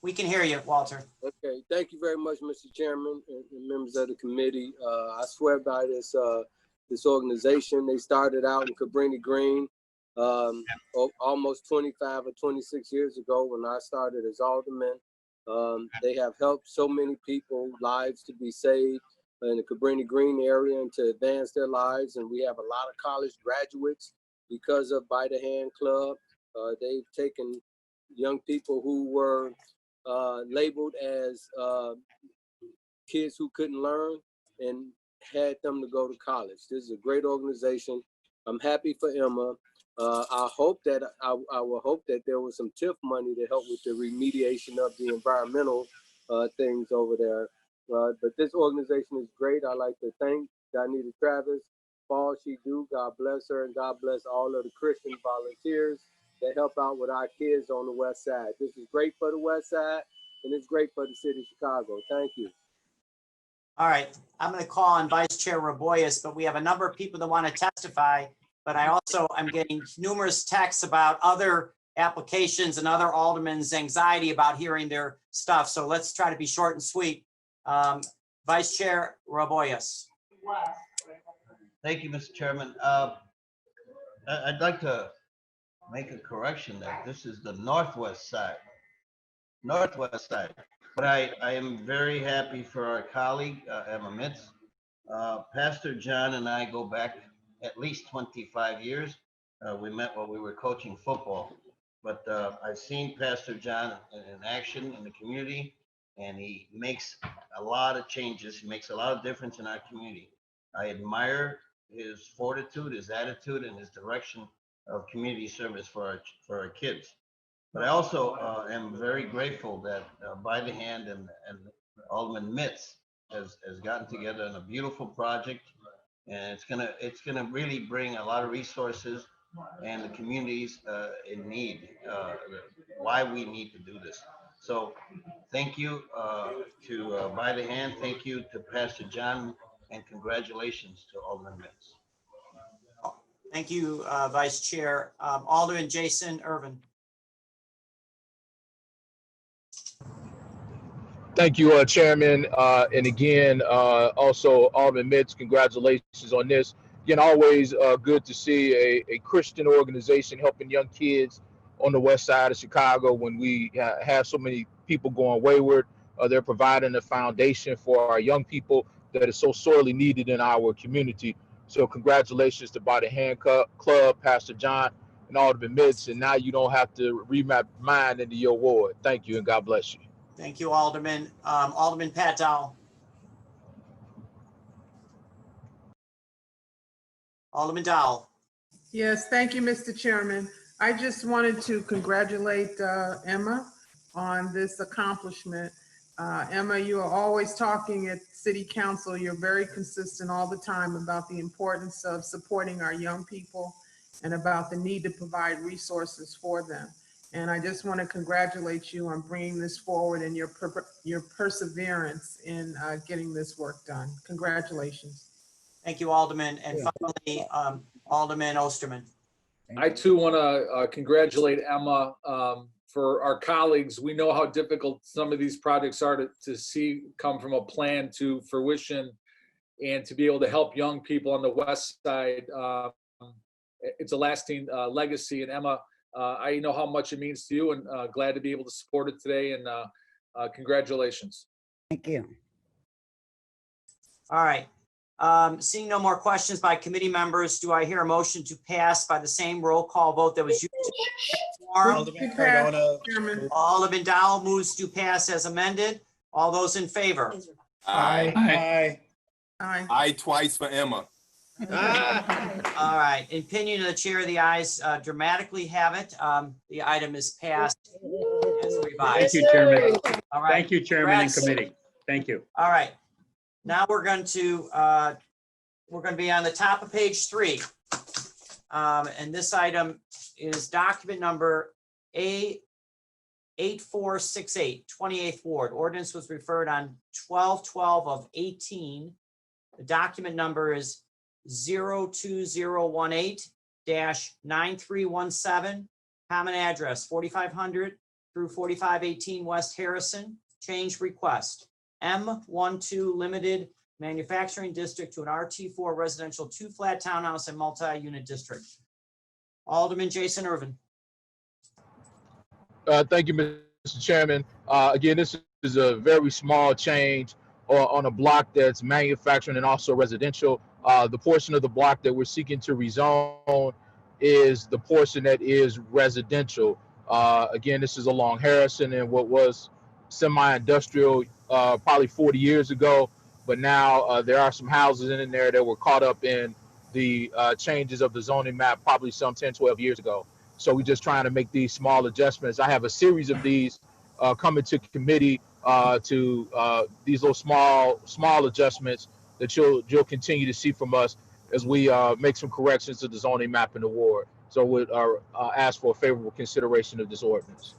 We can hear you, Walter. Okay. Thank you very much, Mr. Chairman and members of the committee. I swear by this this organization. They started out in Cabrini Green almost 25 or 26 years ago when I started as alderman. They have helped so many people, lives to be saved in the Cabrini Green area and to advance their lives. And we have a lot of college graduates because of By the Hand Club. They've taken young people who were labeled as kids who couldn't learn and had them to go to college. This is a great organization. I'm happy for Emma. I hope that I will hope that there was some TIF money to help with the remediation of the environmental things over there. But this organization is great. I like to thank Donita Travis for all she do. God bless her, and God bless all of the Christian volunteers that help out with our kids on the West Side. This is great for the West Side, and it's great for the city of Chicago. Thank you. All right, I'm going to call on Vice Chair Raboyes, but we have a number of people that want to testify. But I also am getting numerous texts about other applications and other aldermen's anxiety about hearing their stuff. So let's try to be short and sweet. Vice Chair Raboyes. Thank you, Mr. Chairman. I'd like to make a correction that this is the northwest side. But I am very happy for our colleague, Emma Mitz. Pastor John and I go back at least 25 years. We met while we were coaching football. But I've seen Pastor John in action in the community, and he makes a lot of changes. He makes a lot of difference in our community. I admire his fortitude, his attitude, and his direction of community service for our kids. But I also am very grateful that By the Hand and Alderman Mitz has gotten together on a beautiful project, and it's gonna really bring a lot of resources and the communities in need, why we need to do this. So thank you to By the Hand, thank you to Pastor John, and congratulations to Alderman Mitz. Thank you, Vice Chair. Alderman Jason Irvin. Thank you, Chairman. And again, also Alderman Mitz, congratulations on this. Again, always good to see a Christian organization helping young kids on the west side of Chicago when we have so many people going wayward. They're providing a foundation for our young people that is so sorely needed in our community. So congratulations to By the Hand Club, Pastor John, and Alderman Mitz. And now you don't have to remap mine into your ward. Thank you, and God bless you. Thank you, Alderman. Alderman Pat Dowell. Alderman Dowell. Yes, thank you, Mr. Chairman. I just wanted to congratulate Emma on this accomplishment. Emma, you are always talking at City Council. You're very consistent all the time about the importance of supporting our young people and about the need to provide resources for them. And I just want to congratulate you on bringing this forward and your perseverance in getting this work done. Congratulations. Thank you, Alderman. And finally, Alderman Osterman. I too want to congratulate Emma for our colleagues. We know how difficult some of these projects are to see come from a plan to fruition, and to be able to help young people on the west side. It's a lasting legacy. And Emma, I know how much it means to you, and glad to be able to support it today. And congratulations. Thank you. All right. Seeing no more questions by committee members, do I hear a motion to pass by the same roll call vote that was used? Alderman Dowell moves to pass as amended. All those in favor? Aye. Aye. Aye. Aye twice for Emma. All right. In opinion of the chair, the ayes dramatically have it. The item is passed as revised. Thank you, Chairman. All right. Thank you, Chairman and Congrats. committee. Thank you. All right. Now we're going to be on the top of page 3. And this item is document number A8468, 28th Ward. Ordinance was referred on 12/12 of 18. The document number is 02018-9317. Common address 4500 through 4518 West Harrison. Change request M12 Limited manufacturing district to an RT4 residential 2-flat townhouse and multi-unit district. Alderman Jason Irvin. Thank you, Mr. Chairman. Again, this is a very small change on a block that's manufacturing and also residential. The portion of the block that we're seeking to rezone is the portion that is residential. Again, this is along Harrison and what was semi-industrial probably 40 years ago, but now there are some houses in there that were caught up in the changes of the zoning map probably some 10, 12 years ago. So we're just trying to make these small adjustments. I have a series of these coming to committee to these little small adjustments that you'll continue to see from us as we make some corrections to the zoning map in the ward. So we'd ask for a favorable consideration of this ordinance.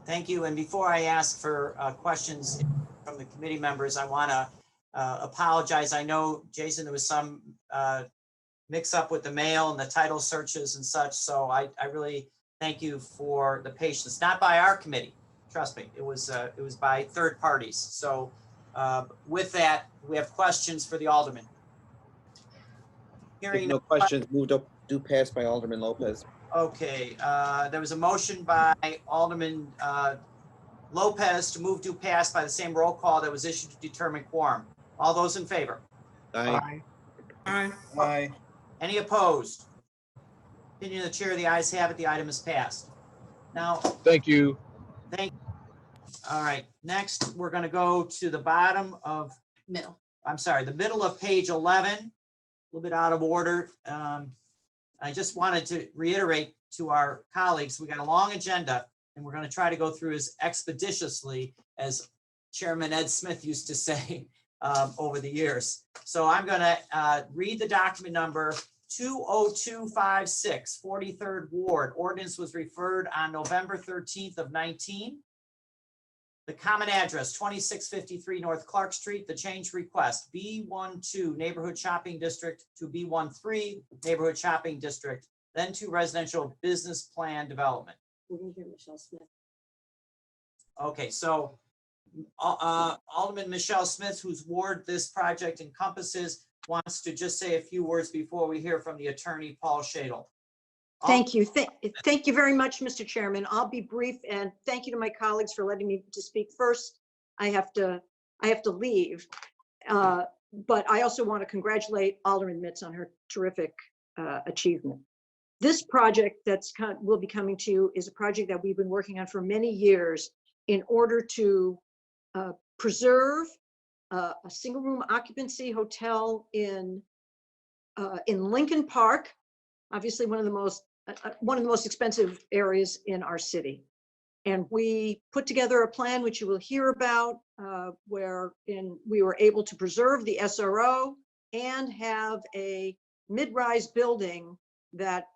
Thank you. And before I ask for questions from the committee members, I want to apologize. I know, Jason, there was some mix up with the mail and the title searches and such. So I really thank you for the patience, not by our committee. Trust me, it was by third parties. So with that, we have questions for the Alderman. If no questions, moved up, do pass by Alderman Lopez. Okay, there was a motion by Alderman Lopez to move to pass by the same roll call that was issued to determine quorum. All those in favor? Aye. Aye. Aye. Any opposed? Opinion of the chair, the ayes have it, the item is passed. Now, Thank you. all right, next, we're gonna go to the bottom of, the middle of page 11, a little bit out of order. I just wanted to reiterate to our colleagues, we got a long agenda and we're gonna try to go through as expeditiously as Chairman Ed Smith used to say over the years. So I'm gonna read the document number 20256, 43rd Ward. Ordinance was referred on November 13th of 19. The common address, 2653 North Clark Street. The change request, B12 Neighborhood Shopping District to B13 Neighborhood Shopping District, then to Residential Business Plan Development. We're going to hear Michelle Smith. Okay, so Alderman Michelle Smith, whose ward this project encompasses, wants to just say a few words before we hear from the attorney, Paul Shadle. Thank you. Thank you very much, Mr. Chairman. I'll be brief, and thank you to my colleagues for letting me to speak first. I have to leave, but I also want to congratulate Alderman Mitz on her terrific achievement. This project will be coming to you is a project that we've been working on for many years in order to preserve a single-room occupancy hotel in Lincoln Park, obviously one of the most expensive areas in our city. And we put together a plan, which you will hear about, wherein we were able to preserve the SRO and have a mid-rise building that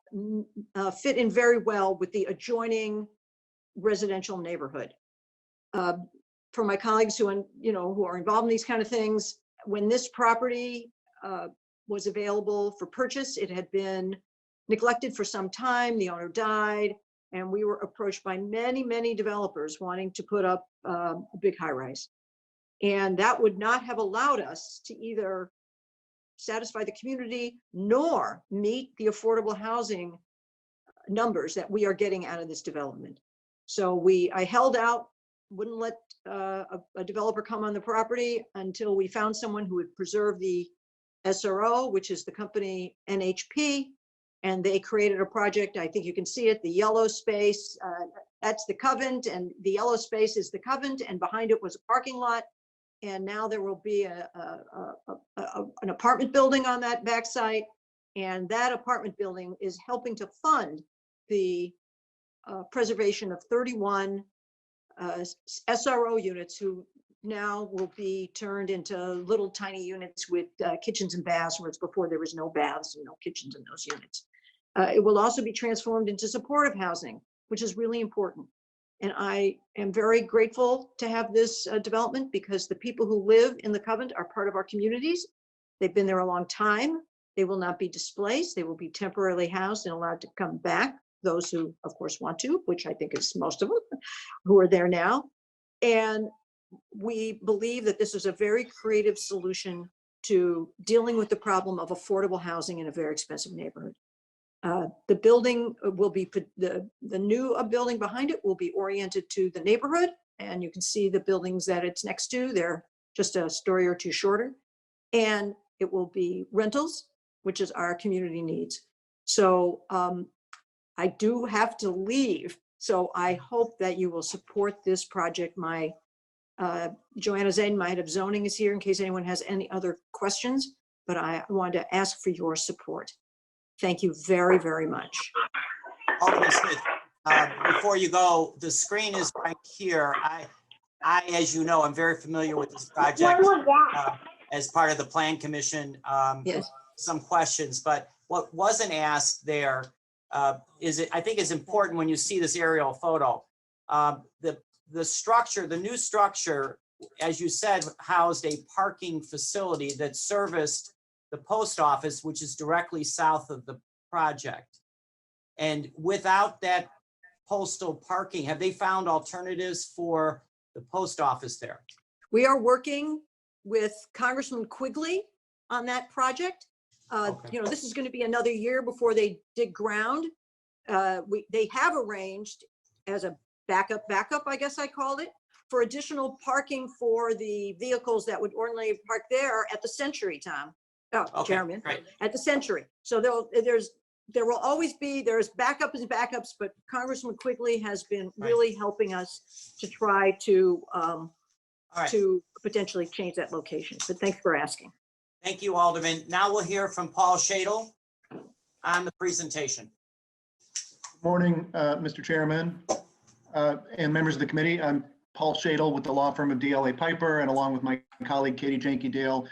fit in very well with the adjoining residential neighborhood. For my colleagues who are involved in these kind of things, when this property was available for purchase, it had been neglected for some time. The owner died, and we were approached by many developers wanting to put up a big high-rise. And that would not have allowed us to either satisfy the community nor meet the affordable housing numbers that we are getting out of this development. So I held out, wouldn't let a developer come on the property until we found someone who would preserve the SRO, which is the company NHP, and they created a project. I think you can see it, the yellow space, that's the Covent, and the yellow space is the Covent, and behind it was a parking lot. And now there will be an apartment building on that back site, and that apartment building is helping to fund the preservation of 31 SRO units who now will be turned into little tiny units with kitchens and baths, whereas before there was no baths and no kitchens in those units. It will also be transformed into supportive housing, which is really important. And I am very grateful to have this development because the people who live in the Covent are part of our communities. They've been there a long time. They will not be displaced. They will be temporarily housed and allowed to come back. Those who, of course, want to, which I think is most of them who are there now. And we believe that this is a very creative solution to dealing with the problem of affordable housing in a very expensive neighborhood. The building will be, the new building behind it will be oriented to the neighborhood, and you can see the buildings that it's next to. They're just a story or two shorter. And it will be rentals, which is our community needs. So I do have to leave. So I hope that you will support this project. My Joanna Zaiden, my head of zoning, is here in case anyone has any other questions, but I wanted to ask for your support. Thank you very, very much. Alderman Smith, before you go, the screen is right here. As you know, I'm very familiar with this project as part of the Plan Commission. Yes. Some questions, but what wasn't asked there is I think is important when you see this aerial photo. The structure, the new structure, as you said, housed a parking facility that serviced the post office, which is directly south of the project. And without that postal parking, have they found alternatives for the post office there? We are working with Congressman Quigley on that project. Okay. You know, this is going to be another year before they dig ground. They have arranged as a backup, I guess I called it, for additional parking for the vehicles that would ordinarily park there at the Century, Tom. Oh, Okay, Chairman, great. at the Century. So there will always be, there's backups and backups, but Congressman Quigley has been really helping us to try to potentially change that location. But thanks for asking. Thank you, Alderman. Now we'll hear from Paul Shadle on the presentation. Morning, Mr. Chairman and members of the committee. I'm Paul Shadle with the law firm of DLA Piper, and along with my colleague Katie Jenkins-Dale,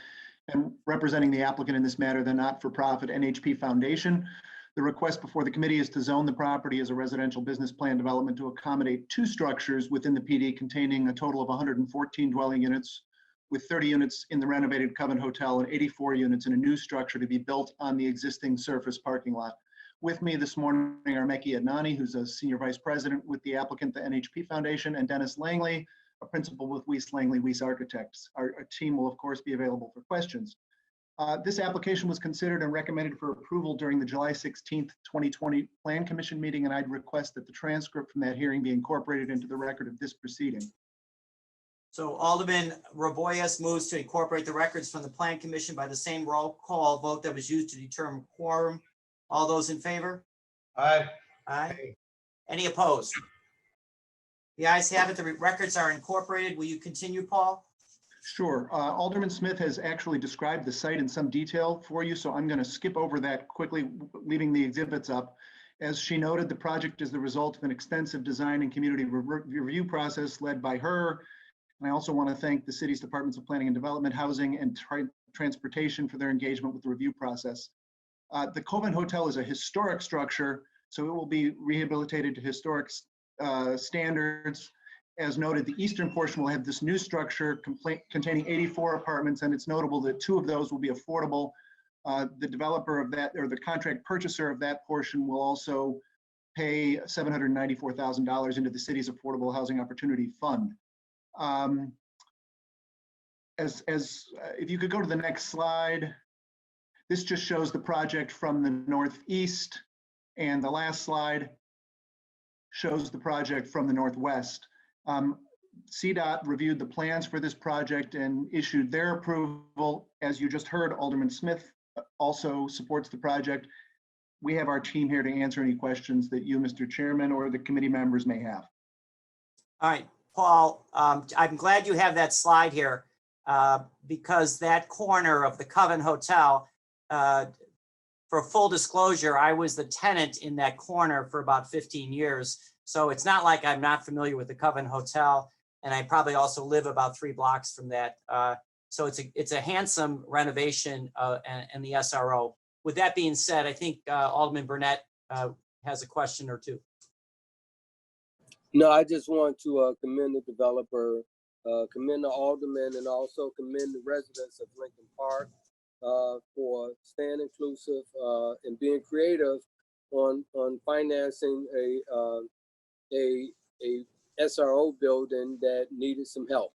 and representing the applicant in this matter, the not-for-profit NHP Foundation. The request before the committee is to zone the property as a residential business plan development to accommodate 2 structures within the PD containing a total of 114 dwelling units, with 30 units in the renovated Coven Hotel and 84 units in a new structure to be built on the existing surface parking lot. With me this morning are Meki Adnani, who's a senior vice president with the applicant, the NHP Foundation, and Dennis Langley, a principal with Weiss Langley Weiss Architects. Our team will, of course, be available for questions. This application was considered and recommended for approval during the July 16th, 2020 Plan Commission meeting, and I'd request that the transcript from that hearing be incorporated into the record of this proceeding. So Alderman Raboyes moves to incorporate the records from the Plan Commission by the same roll call vote that was used to determine quorum. All those in favor? Aye. Aye. Any opposed? The ayes have it. The records are incorporated. Will you continue, Paul? Sure. Alderman Smith has actually described the site in some detail for you, so I'm going to skip over that quickly, leaving the exhibits up. As she noted, the project is the result of an extensive design and community review process led by her. And I also want to thank the city's Departments of Planning and Development, Housing, and Transportation for their engagement with the review process. The Coven Hotel is a historic structure, so it will be rehabilitated to historic standards. As noted, the eastern portion will have this new structure containing 84 apartments, and it's notable that 2 of those will be affordable. The developer of that, or the contract purchaser of that portion, will also pay $794,000 into the city's Affordable Housing Opportunity Fund. If you could go to the next slide. This just shows the project from the northeast, and the last slide shows the project from the northwest. CDOT reviewed the plans for this project and issued their approval. As you just heard, Alderman Smith also supports the project. We have our team here to answer any questions that you, Mr. Chairman, or the committee members may have. All right, Paul, I'm glad you have that slide here because that corner of the Coven Hotel, for full disclosure, I was the tenant in that corner for about 15 years. So it's not like I'm not familiar with the Coven Hotel, and I probably also live about 3 blocks from that. So it's a handsome renovation and the SRO. With that being said, I think Alderman Burnett has a question or two. No, I just want to commend the developer, commend the alderman, and also commend the residents of Lincoln Park for staying inclusive and being creative on financing a SRO building that needed some help.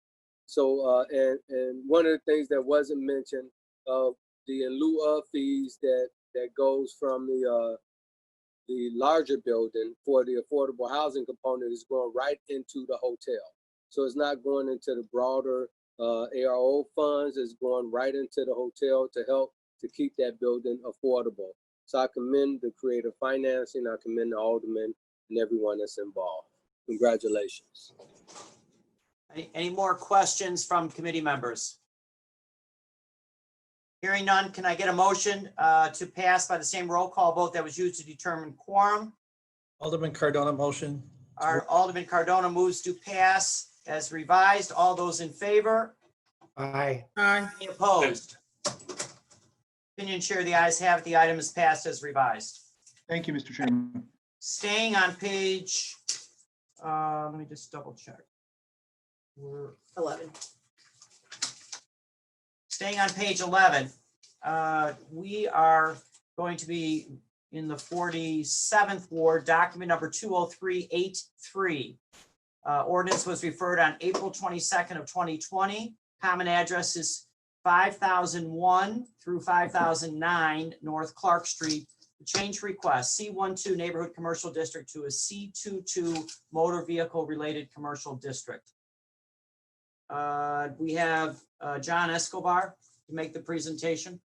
So, and one of the things that wasn't mentioned, the in lieu of fees that goes from the larger building for the affordable housing component is going right into the hotel. So it's not going into the broader ARO funds, it's going right into the hotel to help to keep that building affordable. So I commend the creative financing, I commend the aldermen and everyone that's involved. Congratulations. Any more questions from committee members? Hearing none, can I get a motion to pass by the same roll call vote that was used to determine quorum? Alderman Cardona motion. Our Alderman Cardona moves to pass as revised. All those in favor? Aye. Aye. Any opposed? Opinion chair, the ayes have it. The item is passed as revised. Thank you, Mr. Chairman. Staying on page, let me just double check. We're 11. Staying on page 11, we are going to be in the 47th Ward, document number 20383. Ordinance was referred on April 22nd of 2020. Common address is 5001 through 5009 North Clark Street. Change request, C12 Neighborhood Commercial District to a C22 Motor Vehicle Related Commercial District. We have John Escobar to make the presentation.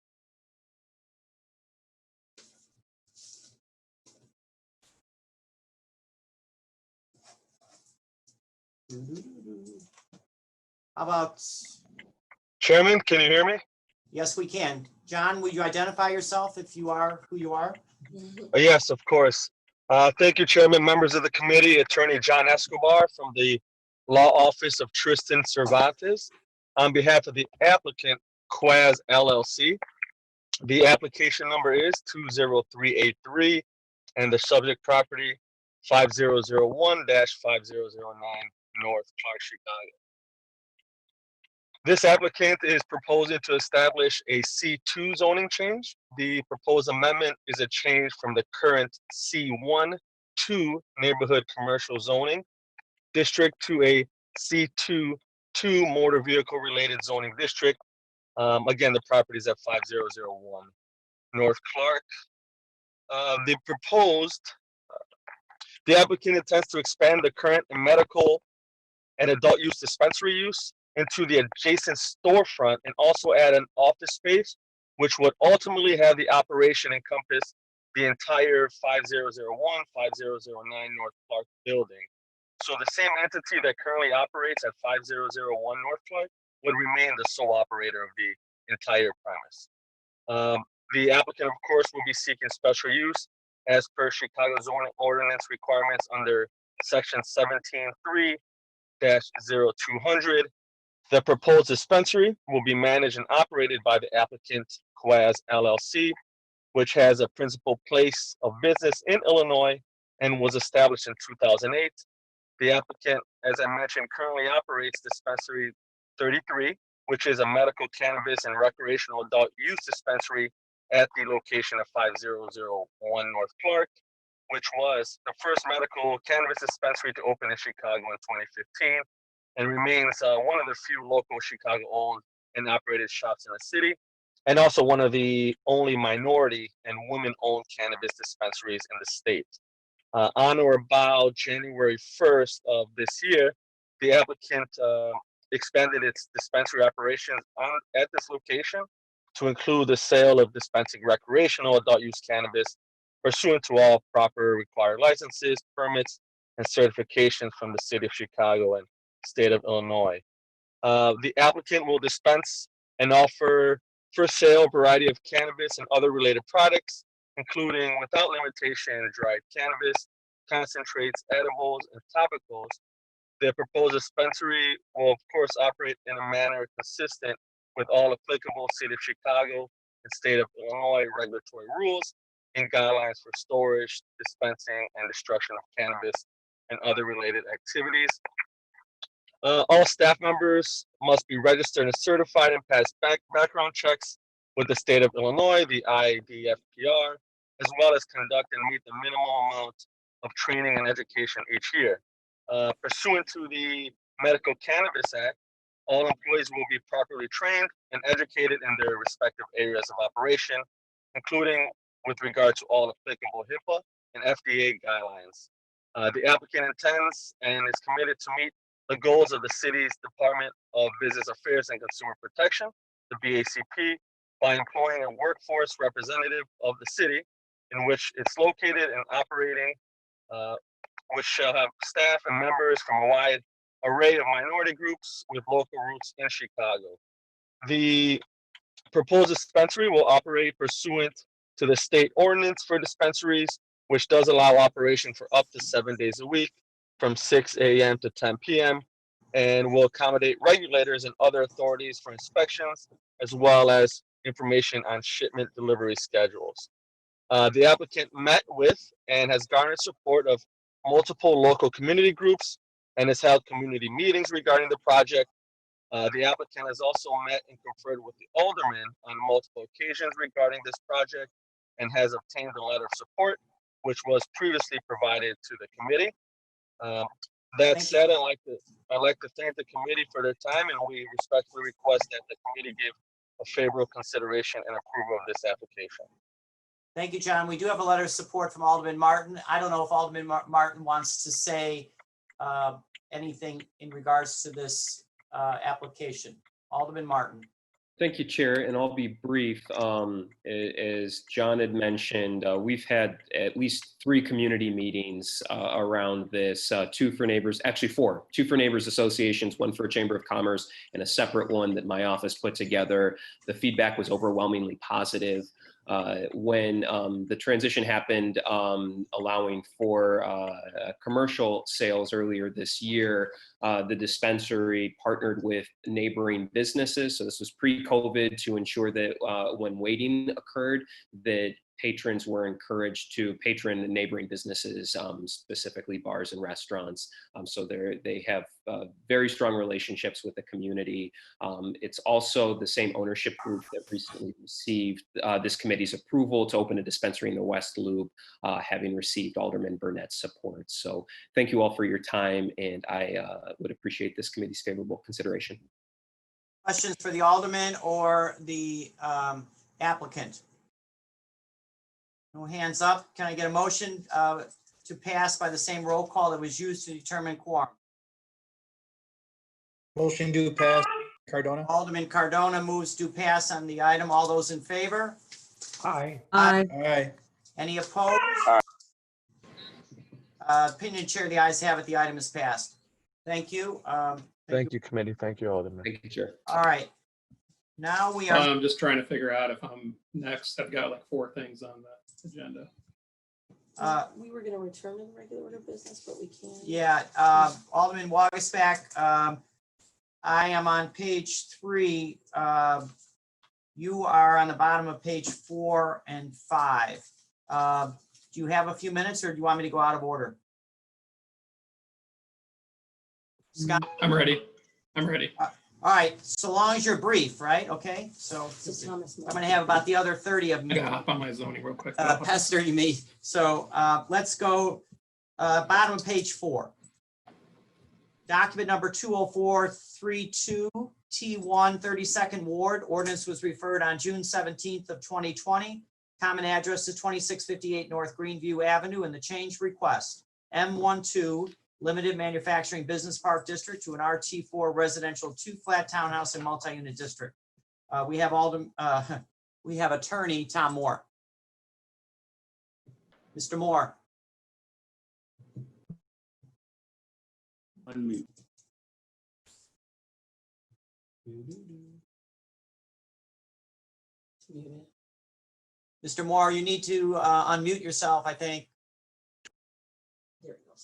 How about? Chairman, can you hear me? Yes, we can. John, would you identify yourself if you are who you are? Yes, of course. Thank you, Chairman, members of the committee, Attorney John Escobar from the Law Office of Tristan Cervantes. On behalf of the applicant, Quaz LLC, the application number is 20383 and the subject property 5001-5009 North Clark, Chicago. This applicant is proposing to establish a C2 zoning change. The proposed amendment is a change from the current C1 to neighborhood commercial zoning district to a C2 to motor vehicle related zoning district. Again, the property is at 5001 North Clark. The applicant intends to expand the current medical and adult use dispensary use into the adjacent storefront and also add an office space, which would ultimately have the operation encompass the entire 5001, 5009 North Clark building. So the same entity that currently operates at 5001 North Clark would remain the sole operator of the entire premise. The applicant, of course, will be seeking special use as per Chicago zoning ordinance requirements under section 17.3-0200. The proposed dispensary will be managed and operated by the applicant, Quaz LLC, which has a principal place of business in Illinois and was established in 2008. The applicant, as I mentioned, currently operates dispensary 33, which is a medical cannabis and recreational adult use dispensary at the location of 5001 North Clark, which was the first medical cannabis dispensary to open in Chicago in 2015 and remains one of the few local Chicago-owned and operated shops in the city, and also one of the only minority and women-owned cannabis dispensaries in the state. On or about January 1st of this year, the applicant expanded its dispensary operations at this location to include the sale of dispensing recreational adult use cannabis pursuant to all proper required licenses, permits, and certifications from the city of Chicago and state of Illinois. The applicant will dispense and offer for sale a variety of cannabis and other related products, including without limitation dried cannabis, concentrates, edibles, and topicals. The proposed dispensary will, of course, operate in a manner consistent with all applicable City of Chicago and state of Illinois regulatory rules and guidelines for storage, dispensing, and destruction of cannabis and other related activities. All staff members must be registered and certified and pass background checks with the state of Illinois, the IDFPR, as well as conduct and meet the minimum amount of training and education each year. Pursuant to the Medical Cannabis Act, All employees will be properly trained and educated in their respective areas of operation, including with regard to all applicable HIPAA and FDA guidelines. The applicant intends and is committed to meet the goals of the city's Department of Business Affairs and Consumer Protection, the BACP, by employing a workforce representative of the city in which it's located and operating, which shall have staff and members from a wide array of minority groups with local roots in Chicago. The proposed dispensary will operate pursuant to the state ordinance for dispensaries, which does allow operation for up to 7 days a week from 6 a.m. to 10 p.m. and will accommodate regulators and other authorities for inspections, as well as information on shipment delivery schedules. The applicant met with and has garnered support of multiple local community groups and has held community meetings regarding the project. The applicant has also met and conferred with the Alderman on multiple occasions regarding this project and has obtained a letter of support, which was previously provided to the committee. That said, I'd like to thank the committee for their time, and we respectfully request that the committee give a favorable consideration and approval of this application. Thank you, John. We do have a letter of support from Alderman Martin. I don't know if Alderman Martin wants to say anything in regards to this application. Alderman Martin. Thank you, Chair, and I'll be brief. As John had mentioned, we've had at least 3 community meetings around this, 2 for neighbors, actually 4, 2 for neighbors associations, 1 for a Chamber of Commerce, and a separate one that my office put together. The feedback was overwhelmingly positive. When the transition happened, allowing for commercial sales earlier this year, the dispensary partnered with neighboring businesses. So this was pre-COVID to ensure that when waiting occurred, that patrons were encouraged to patron the neighboring businesses, specifically bars and restaurants. So they have very strong relationships with the community. It's also the same ownership group that recently received this committee's approval to open a dispensary in the West Loop, having received Alderman Burnett's support. So thank you all for your time, and I would appreciate this committee's favorable consideration. Questions for the Alderman or the applicant? No hands up. Can I get a motion to pass by the same roll call that was used to determine quorum? Motion to pass, Cardona. Alderman Cardona moves to pass on the item. All those in favor? Aye. Aye. Any opposed? Opinion chair, the ayes have it. The item is passed. Thank you. Thank you, committee. Thank you, Alderman. Thank you, Chair. All right. Now we are. I'm just trying to figure out if I'm next. I've got like 4 things on the agenda. We were going to return to the regular order of business, but we can't. Yeah, Alderman Wagasback, I am on page 3. You are on the bottom of page 4 and 5. Do you have a few minutes, or do you want me to go out of order? Scott? I'm ready. I'm ready. All right, so long as you're brief, right? Okay, so I'm going to have about the other 30 of I me gotta hop on my zoning real quick. pestering me. So let's go bottom of page 4. Document number 20432, T1, 32nd Ward. Ordinance was referred on June 17th of 2020. Common address is 2658 North Greenview Avenue, and the change request M12 Limited Manufacturing Business Park District to an RT4 residential 2-flat townhouse and multi-unit district. We have attorney Tom Moore. Mr. Moore. Unmute. Mr. Moore, you need to unmute yourself, I think.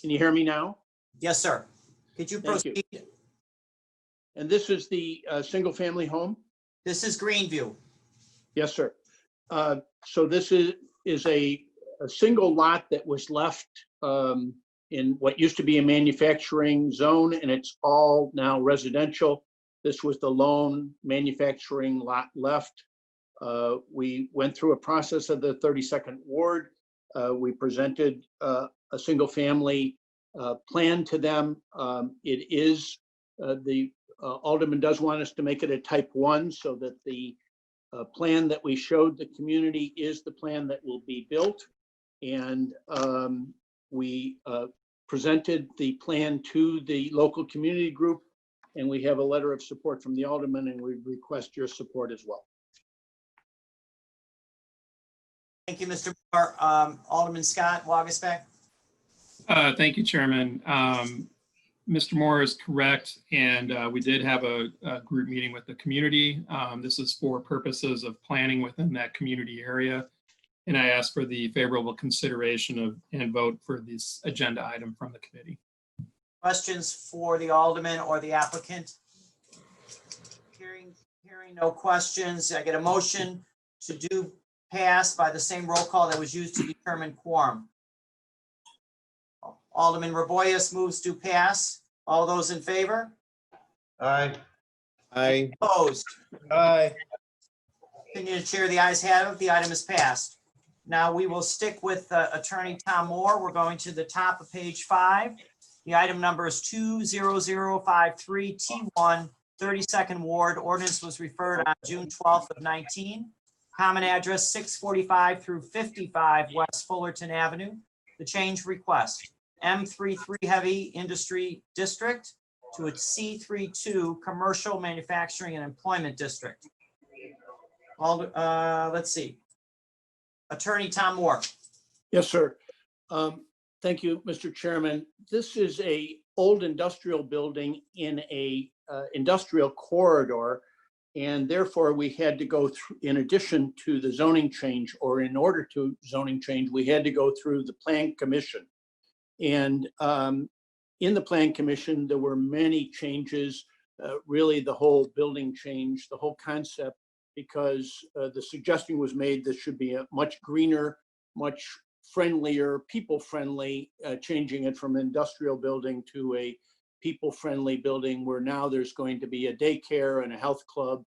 Can you hear me now? Yes, sir. Could you Thank proceed? you. And this is the single family home? This is Greenview. Yes, sir. So this is a single lot that was left in what used to be a manufacturing zone, and it's all now residential. This was the lone manufacturing lot left. We went through a process of the 32nd Ward. We presented a single family plan to them. It is the Alderman does want us to make it a type 1 so that the plan that we showed the community is the plan that will be built. And we presented the plan to the local community group, and we have a letter of support from the Alderman, and we request your support as well. Thank you, Mr. Moore. Alderman Scott Wagasback. Thank you, Chairman. Mr. Moore is correct, and we did have a group meeting with the community. This is for purposes of planning within that community area. And I ask for the favorable consideration of and vote for this agenda item from the committee. Questions for the Alderman or the applicant? Hearing no questions, I get a motion to do pass by the same roll call that was used to determine quorum. Alderman Raboyes moves to pass. All those in favor? Aye. Aye. Opposed? Aye. Continue to chair, the ayes have it. The item is passed. Now we will stick with Attorney Tom Moore. We're going to the top of page 5. The item number is 20053 T1, 32nd Ward. Ordinance was referred on June 12th of 19. Common address 645 through 55 West Fullerton Avenue. The change request, M33 Heavy Industry District to a C32 Commercial Manufacturing and Employment District. Let's see. Attorney Tom Moore. Yes, sir. Thank you, Mr. Chairman. This is a old industrial building in a industrial corridor, and therefore we had to go through, in addition to the zoning change, or in order to zoning change, we had to go through the Plan Commission. And in the Plan Commission, there were many changes, really the whole building changed, the whole concept, because the suggestion was made this should be a much greener, much friendlier, people-friendly, changing it from an industrial building to a people-friendly building where now there's going to be a daycare and a health club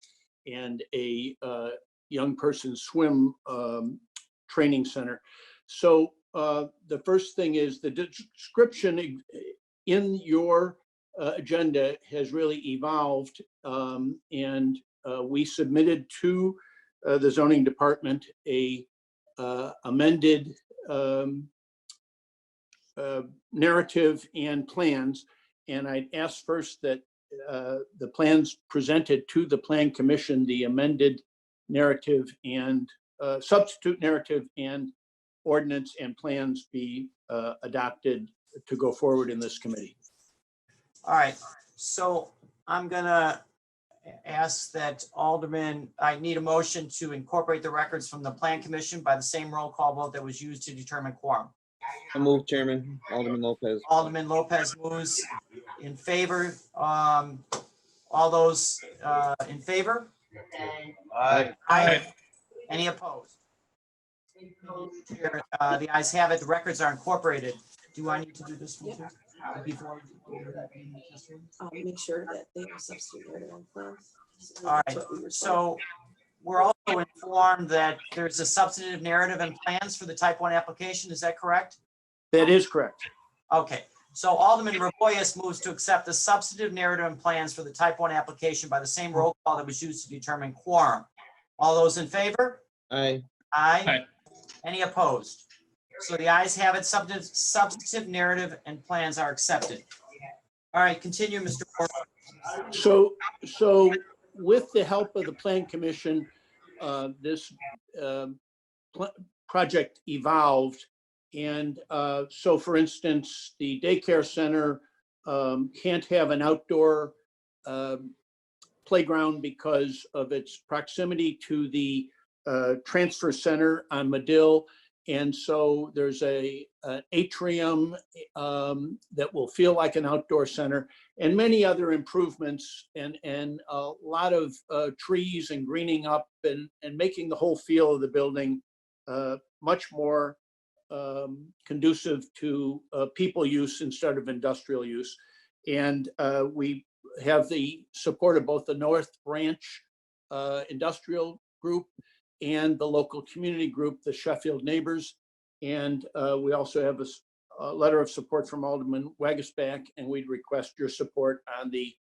and a young person's swim training center. So the first thing is the description in your agenda has really evolved, and we submitted to the zoning department a amended narrative and plans. And I'd ask first that the plans presented to the Plan Commission, the amended narrative and substitute narrative and ordinance and plans be adopted to go forward in this committee. All right, so I'm gonna ask that Alderman, I need a motion to incorporate the records from the Plan Commission by the same roll call vote that was used to determine quorum. I move, Chairman. Alderman Lopez. Alderman Lopez moves in favor. All those in favor? Aye. Aye. Any opposed? The ayes have it. The records are incorporated. Do I need to do this one too? Before we do that? Make sure that they are substituted on plans. All right, so we're also informed that there's a substantive narrative and plans for the type 1 application. Is that correct? That is correct. Okay, so Alderman Raboyes moves to accept the substantive narrative and plans for the type 1 application by the same roll call that was used to determine quorum. All those in favor? Aye. Aye. Aye. Any opposed? So the ayes have it. Substantive narrative and plans are accepted. All right, continue, Mr. Moore. So with the help of the Plan Commission, this project evolved. And so, for instance, the daycare center can't have an outdoor playground because of its proximity to the transfer center on Medill. And so there's an atrium that will feel like an outdoor center, and many other improvements, and a lot of trees and greening up and making the whole feel of the building much more conducive to people use instead of industrial use. And we have the support of both the North Branch Industrial Group and the local community group, the Sheffield Neighbors. And we also have a letter of support from Alderman Wagasback, and we'd request your support on the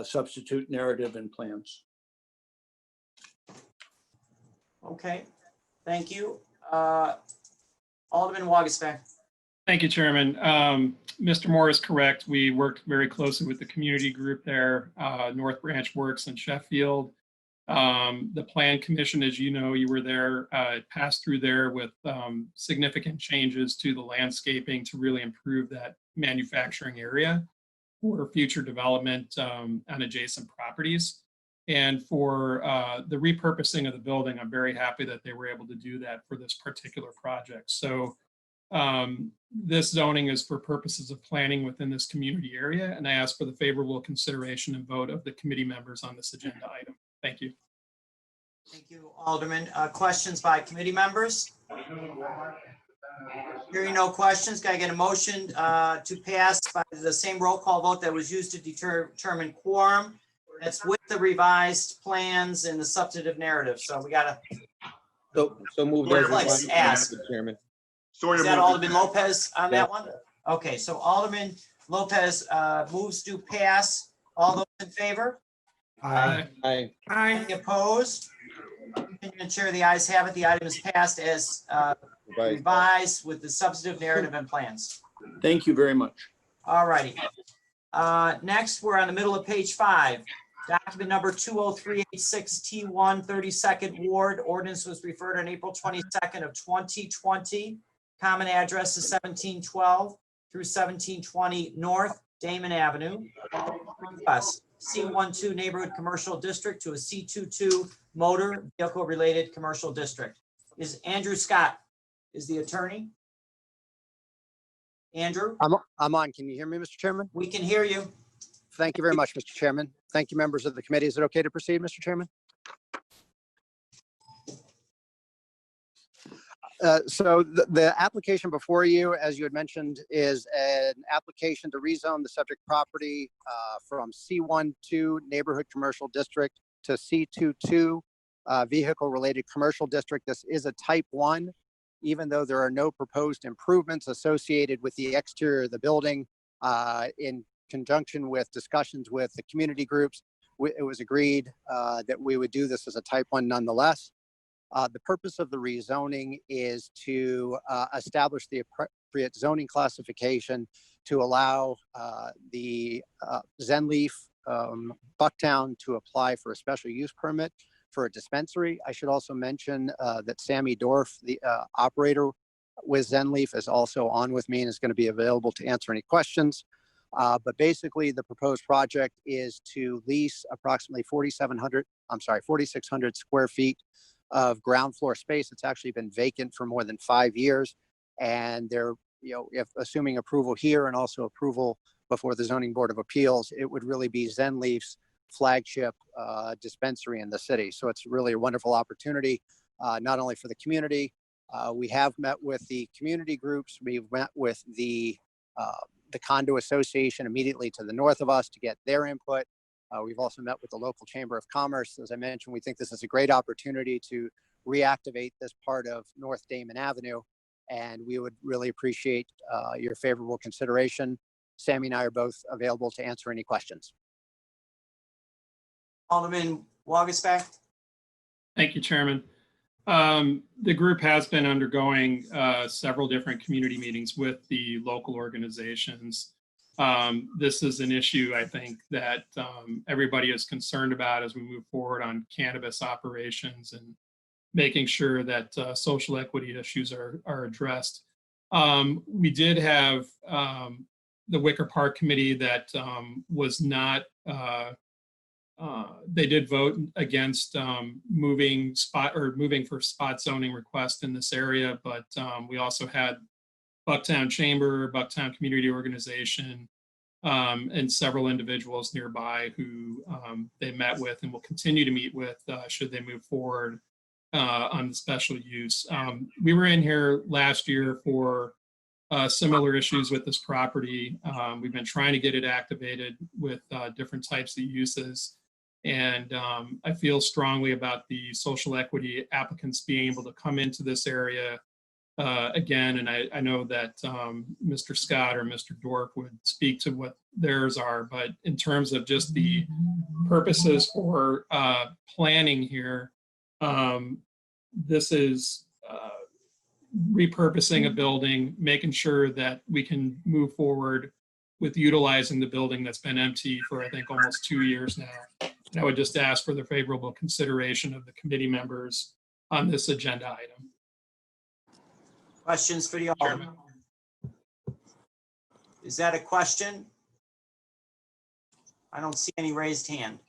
substitute narrative and plans. Okay, thank you. Alderman Wagisback. Thank you, Chairman. Mr. Moore is correct. We worked very closely with the community group there, North Branch Works in Sheffield. The Plan Commission, as you know, you were there, passed through there with significant changes to the landscaping to really improve that manufacturing area for future development on adjacent properties. And for the repurposing of the building, I'm very happy that they were able to do that for this particular project. So this zoning is for purposes of planning within this community area, and I ask for the favorable consideration and vote of the committee members on this agenda item. Thank you. Thank you, Alderman. Questions by committee members? Hearing no questions, can I get a motion to pass by the same roll call vote that was used to determine quorum? That's with the revised plans and the substantive narrative. So we got to. So moved. Let's ask. Mr. Chairman. Is that Alderman Lopez on that one? Okay, so Alderman Lopez moves to pass. All those in favor? Aye. Aye. Any opposed? Opinion Chair, the ayes have it. The item is passed as revised with the substantive narrative and plans. Thank you very much. All righty. Next, we're on the middle of page 5. Document number 20386 T1 32nd Ward. Ordinance was referred on April 22nd of 2020. Common address is 1712 through 1720 North Damon Avenue. Request C12 Neighborhood Commercial District to a C22 Motor Vehicle Related Commercial District. Is Andrew Scott is the attorney? Andrew? I'm on. Can you hear me, Mr. Chairman? We can hear you. Thank you very much, Mr. Chairman. Thank you, members of the committee. Is it okay to proceed, Mr. Chairman? So the application before you, as you had mentioned, is an application to rezone the subject property from C12 Neighborhood Commercial District to C22 Vehicle Related Commercial District. This is a type 1, even though there are no proposed improvements associated with the exterior of the building. In conjunction with discussions with the community groups, it was agreed that we would do this as a type 1 nonetheless. The purpose of the rezoning is to establish the appropriate zoning classification to allow the Zenleaf Bucktown to apply for a special use permit for a dispensary. I should also mention that Sammy Dorf, the operator with Zenleaf, is also on with me and is going to be available to answer any questions. But basically, the proposed project is to lease approximately 4,600 square feet of ground floor space. It's actually been vacant for more than 5 years. And they're, if assuming approval here and also approval before the Zoning Board of Appeals, it would really be Zenleaf's flagship dispensary in the city. So it's really a wonderful opportunity, not only for the community. We have met with the community groups. We've met with the condo association immediately to the north of us to get their input. We've also met with the local Chamber of Commerce. As I mentioned, we think this is a great opportunity to reactivate this part of North Damon Avenue, and we would really appreciate your favorable consideration. Sammy and I are both available to answer any questions. Alderman Wagisback. Thank you, Chairman. The group has been undergoing several different community meetings with the local organizations. This is an issue, I think, that everybody is concerned about as we move forward on cannabis operations and making sure that social equity issues are addressed. We did have the Wicker Park Committee that was not, they did vote against moving for spot zoning request in this area, but we also had Bucktown Chamber, Bucktown Community Organization, and several individuals nearby who they met with and will continue to meet with should they move forward on the special use. We were in here last year for similar issues with this property. We've been trying to get it activated with different types of uses. And I feel strongly about the social equity applicants being able to come into this area again, and I know that Mr. Scott or Mr. Dork would speak to what theirs are, but in terms of just the purposes for planning here, this is repurposing a building, making sure that we can move forward with utilizing the building that's been empty for, I think, almost 2 years now. And I would just ask for the favorable consideration of the committee members on this agenda item. Questions for the Alderman? Is that a question? I don't see any raised hand.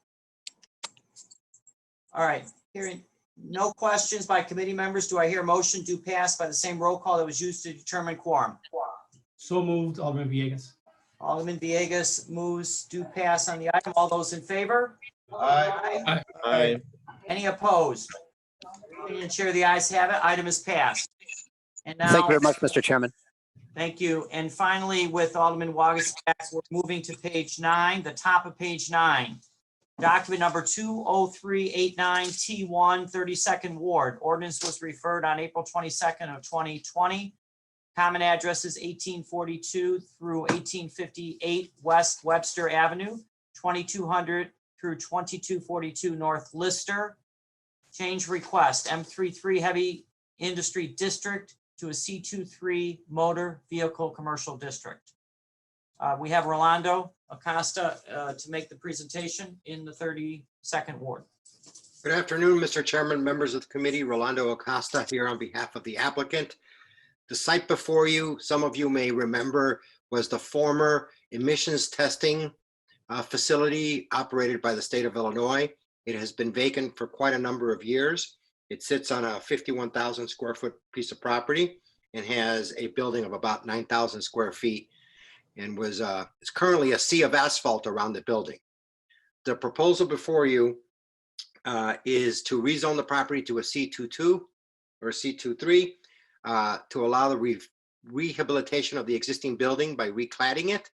All right, hearing no questions by committee members, do I hear a motion to pass by the same roll call that was used to determine quorum? So moved, Alderman Villegas. Alderman Villegas moves to pass on the item. All those in favor? Aye. Aye. Any opposed? Opinion chair, the ayes have it. Item is passed. And now, Thank you very much, Mr. Chairman. thank you. And finally, with Alderman Wagasback, we're moving to page 9, the top of page 9. Document number 20389 T1 32nd Ward. Ordinance was referred on April 22nd of 2020. Common address is 1842 through 1858 West Webster Avenue, 2200 through 2242 North Lister. Change request, M33 Heavy Industry District to a C23 Motor Vehicle Commercial District. We have Rolando Acosta to make the presentation in the 32nd Ward. Good afternoon, Mr. Chairman, members of the committee. Rolando Acosta here on behalf of the applicant. The site before you, some of you may remember, was the former emissions testing facility operated by the state of Illinois. It has been vacant for quite a number of years. It sits on a 51,000 square foot piece of property and has a building of about 9,000 square feet and is currently a sea of asphalt around the building. The proposal before you is to rezone the property to a C22 or C23 to allow the rehabilitation of the existing building by recladding it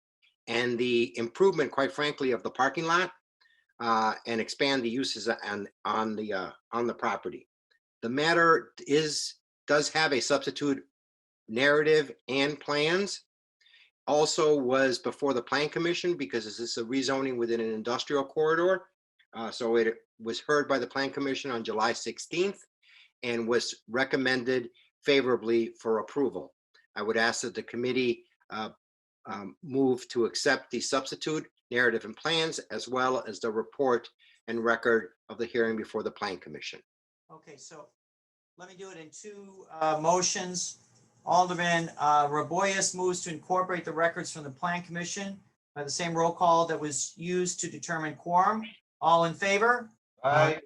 and the improvement, quite frankly, of the parking lot and expand the uses on the property. The matter does have a substitute narrative and plans. Also was before the Plan Commission because this is a rezoning within an industrial corridor. So it was heard by the Plan Commission on July 16th and was recommended favorably for approval. I would ask that the committee move to accept the substitute narrative and plans as well as the report and record of the hearing before the Plan Commission. Okay, so let me do it in two motions. Alderman Raboyes moves to incorporate the records from the Plan Commission by the same roll call that was used to determine quorum. All in favor? Aye.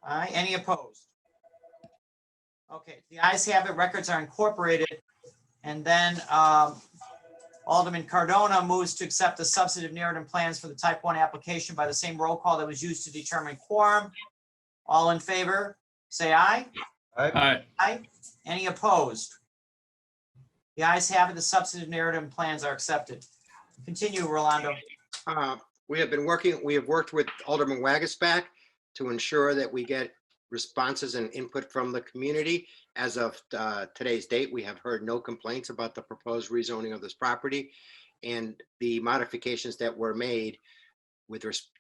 Aye. Any opposed? Okay, the ayes have it. Records are incorporated. And then Alderman Cardona moves to accept the substantive narrative plans for the type 1 application by the same roll call that was used to determine quorum. All in favor, say aye. Aye. Aye. Any opposed? The ayes have it. The substantive narrative and plans are accepted. Continue, Rolando. We have worked with Alderman Wagasback to ensure that we get responses and input from the community. As of today's date, we have heard no complaints about the proposed rezoning of this property, and the modifications that were made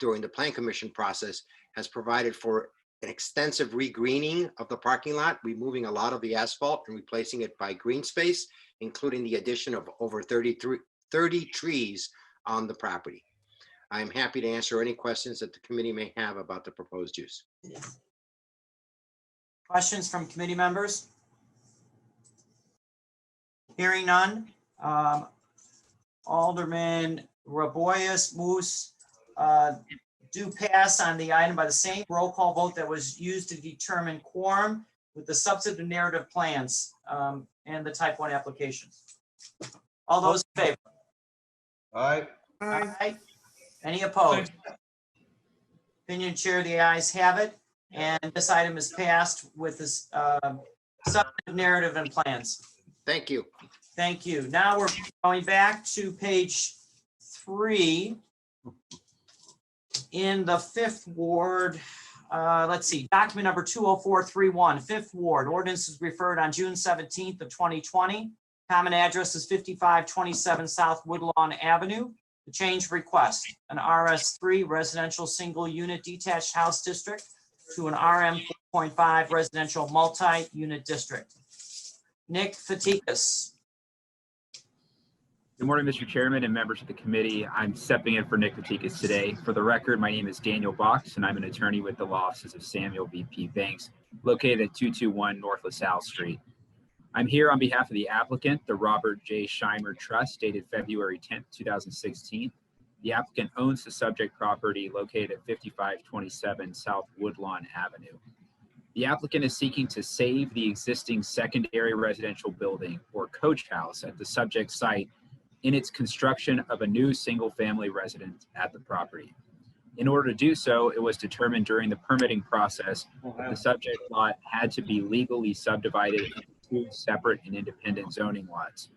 during the Plan Commission process has provided for an extensive regreening of the parking lot, removing a lot of the asphalt and replacing it by green space, including the addition of over 30 trees on the property. I'm happy to answer any questions that the committee may have about the proposed use. Questions from committee members? Hearing none. Alderman Raboyes moves do pass on the item by the same roll call vote that was used to determine quorum with the substantive narrative plans and the type 1 applications. All those in favor? Aye. Aye. Any opposed? Opinion chair, the ayes have it. And this item is passed with this substantive narrative and plans. Thank you. Thank you. Now we're going back to page 3. In the 5th Ward, Let's see, document number 20431, Fifth Ward. Ordinance was referred on June 17th of 2020. Common address is 5527 South Woodlawn Avenue. The change request, an RS3 residential single unit detached house district to an RM 4.5 residential multi-unit district. Nick Fatikas. Good morning, Mr. Chairman and members of the committee. I'm stepping in for Nick Fatikas today. For the record, my name is Daniel Box, and I'm an attorney with the law offices of Samuel VP Banks, located at 221 North LaSalle Street. I'm here on behalf of the applicant, the Robert J. Scheimer Trust, dated February 10th, 2016. The applicant owns the subject property located at 5527 South Woodlawn Avenue. The applicant is seeking to save the existing secondary residential building or coach house at the subject site in its construction of a new single-family residence at the property. In order to do so, it was determined during the permitting process that the subject lot had to be legally subdivided into two separate and independent zoning lots.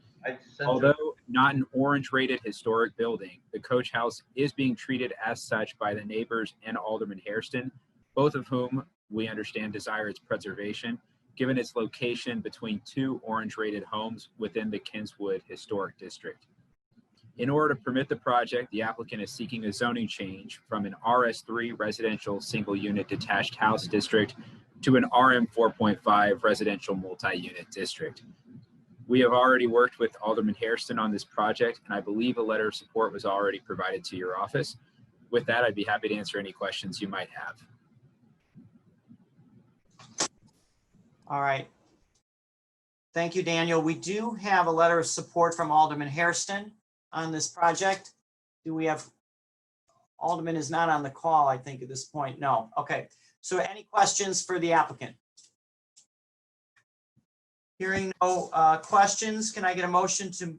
Although not an orange-rated historic building, the coach house is being treated as such by the neighbors and Alderman Hairston, both of whom we understand desire its preservation, given its location between two orange-rated homes within the Kinswood Historic District. In order to permit the project, the applicant is seeking a zoning change from an RS3 residential single-unit detached house district to an RM 4.5 residential multi-unit district. We have already worked with Alderman Hairston on this project, and I believe a letter of support was already provided to your office. With that, I'd be happy to answer any questions you might have. All right. Thank you, Daniel. We do have a letter of support from Alderman Hairston on this project. Do we have, Alderman is not on the call, I think, at this point. No. Okay. So any questions for the applicant? Hearing no questions, can I get a motion to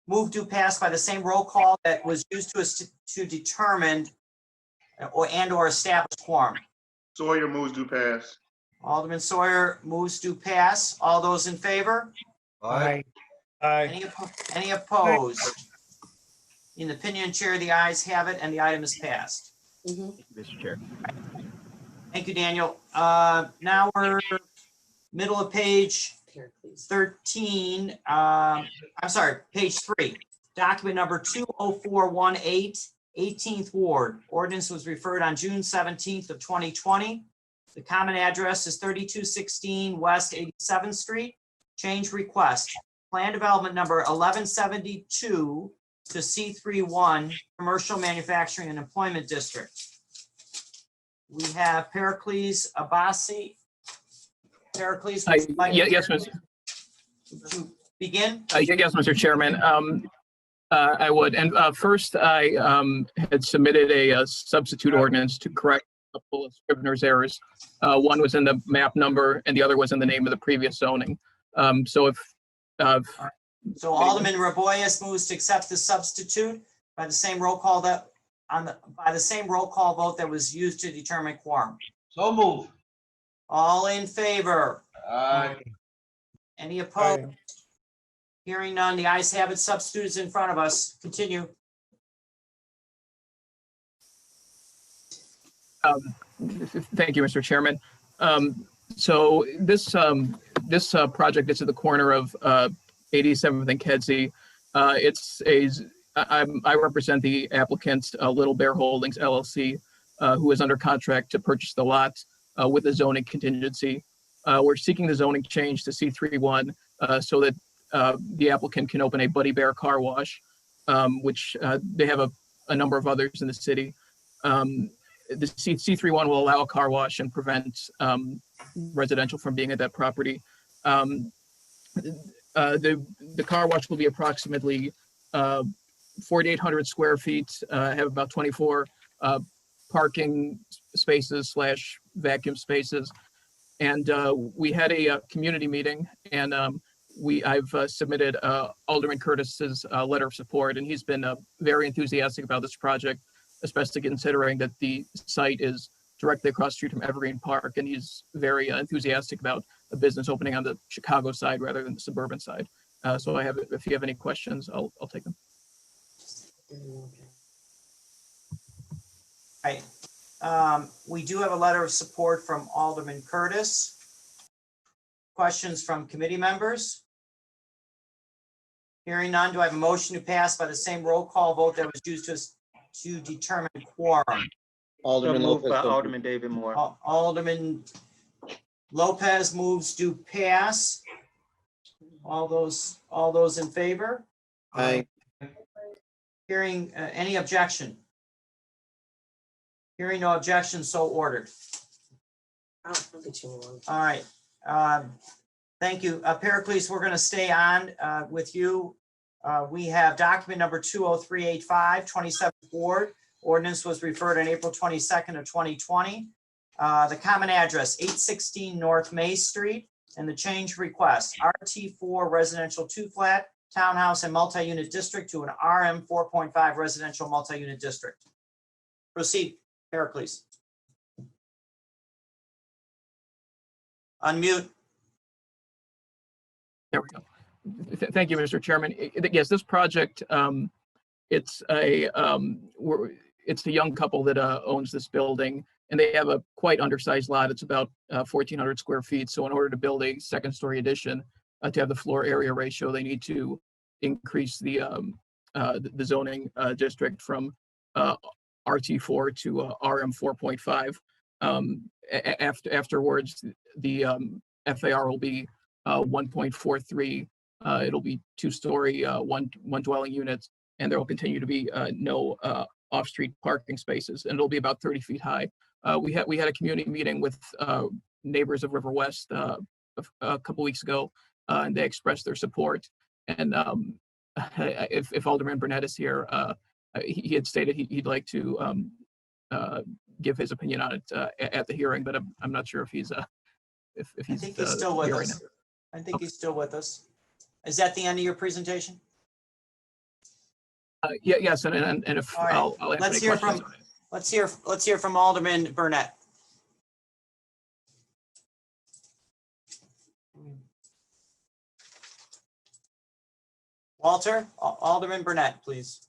move to pass by the same roll call that was used to determine or establish quorum? Sawyer moves to pass. Alderman Sawyer moves to pass. All those in favor? Aye. Any opposed? In the opinion chair, the ayes have it and the item is passed. Thank you, Mr. Chair. Thank you, Daniel. Now we're middle of page 13. I'm sorry, page 3. Document number 20418, 18th Ward. Ordinance was referred on June 17th of 2020. The common address is 3216 West 87th Street. Change request. Plan development number 1172 to C31 Commercial Manufacturing and Employment District. We have Pericles Abassi. Pericles, would you like Yes, Mr. to begin? Yes, Mr. Chairman. I would. And first, I had submitted a substitute ordinance to correct a couple of Scrivener's errors. One was in the map number, and the other was in the name of the previous zoning. So Alderman Raboyes moves to accept the substitute by the same roll call by the same roll call vote that was used to determine quorum. So move. All in favor? Aye. Any opposed? Hearing none, the ayes have it. Substitute is in front of us. Continue. Thank you, Mr. Chairman. So this project is at the corner of 87th and Kedzie. I represent the applicant, Little Bear Holdings LLC, who is under contract to purchase the lot with a zoning contingency. We're seeking the zoning change to C31 so that the applicant can open a Buddy Bear car wash, which they have a number of others in the city. The C31 will allow a car wash and prevent residential from being at that property. The car wash will be approximately 4,800 square feet, have about 24 parking spaces / vacuum spaces. And we had a community meeting, and I've submitted Alderman Curtis's letter of support, and he's been very enthusiastic about this project, especially considering that the site is directly across the street from Evergreen Park, and he's very enthusiastic about a business opening on the Chicago side rather than the suburban side. So if you have any questions, I'll take them. Right. We do have a letter of support from Alderman Curtis. Questions from committee members? Hearing none, do I have a motion to pass by the same roll call vote that was used to determine quorum? Alderman Lopez. Alderman David Moore. Alderman Lopez moves to pass. All those in favor? Aye. Hearing any objection? Hearing no objection, so ordered. I'll get you one. All right. Thank you. Pericles, we're going to stay on with you. We have document number 20385, 27th Ward. Ordinance was referred on April 22nd of 2020. The common address, 816 North May Street, and the change request, RT4 residential 2-flat, townhouse and multi-unit district to an RM 4.5 residential multi-unit district. Proceed, Pericles. Unmute. There we go. Thank you, Mr. Chairman. Yes, this project, it's the young couple that owns this building, and they have a quite undersized lot. It's about 1,400 square feet. So in order to build a second-story addition, to have the floor area ratio, they need to increase the zoning district from RT4 to RM 4.5. Afterwards, the FAR will be 1.43. It'll be 2-story, one dwelling units, and there will continue to be no off-street parking spaces, and it'll be about 30 feet high. We had a community meeting with neighbors of River West a couple weeks ago, and they expressed their support. And if Alderman Burnett is here, he had stated he'd like to give his opinion on it at the hearing, but I'm not sure if he's if I he's think he's still with here right us. now. I think he's still with us. Is that the end of your presentation? Yes, and if All right. I'll answer any questions. Let's hear from Alderman Burnett. Walter, Alderman Burnett, please.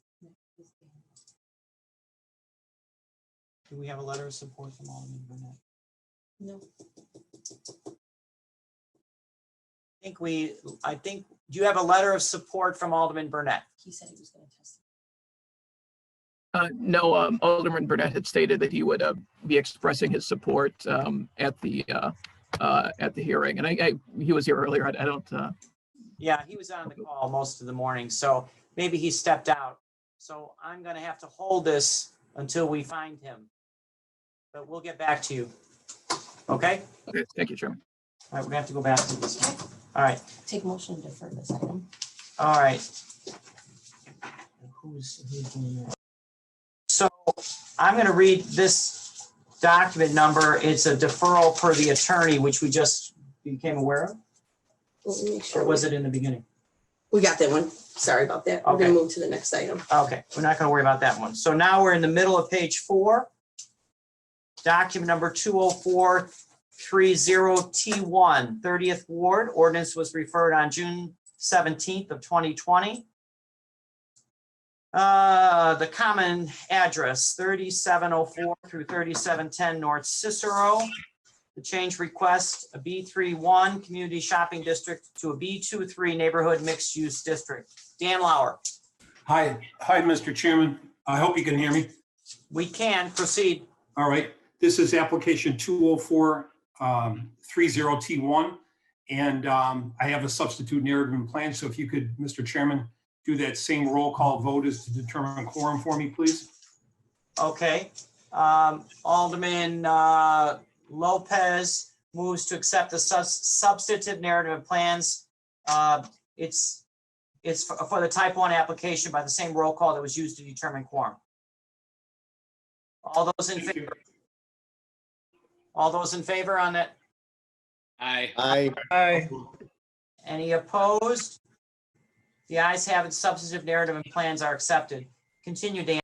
Do we have a letter of support from Alderman Burnett? No. I think, do you have a letter of support from Alderman Burnett? He said he was going to test. No, Alderman Burnett had stated that he would be expressing his support at the hearing, and he was here earlier. I don't. Yeah, he was on the call most of the morning, so maybe he stepped out. So I'm going to have to hold this until we find him. But we'll get back to you. Okay? Okay, thank you, Chairman. All right, we're going to have to go back to this. All right. Take motion to defer this item. All right. Who's doing that? So I'm going to read this document number. It's a deferral per the attorney, which we just became aware of. Let me make sure. Or was it in the beginning? We got that one. Sorry about that. We're Okay. going to move to the next item. Okay, we're not going to worry about that one. So now we're in the middle of page 4. Document number 20430T1, 30th Ward. Ordinance was referred on June 17th of 2020. The common address, 3704 through 3710 North Cicero. The change request, a B31 community shopping district to a B23 neighborhood mixed use district. Dan Lauer. Hi, Mr. Chairman. I hope you can hear me. We can proceed. All right. This is application 20430T1, and I have a substitute narrative and plan. So if you could, Mr. Chairman, do that same roll call vote as to determine quorum for me, please. Okay. Alderman Lopez moves to accept the substantive narrative of plans. It's for the type 1 application by the same roll call that was used to determine quorum. All those in favor? All those in favor on that? Aye. Aye. Aye. Any opposed? The ayes have it. Substantive narrative and plans are accepted. Continue, Dan.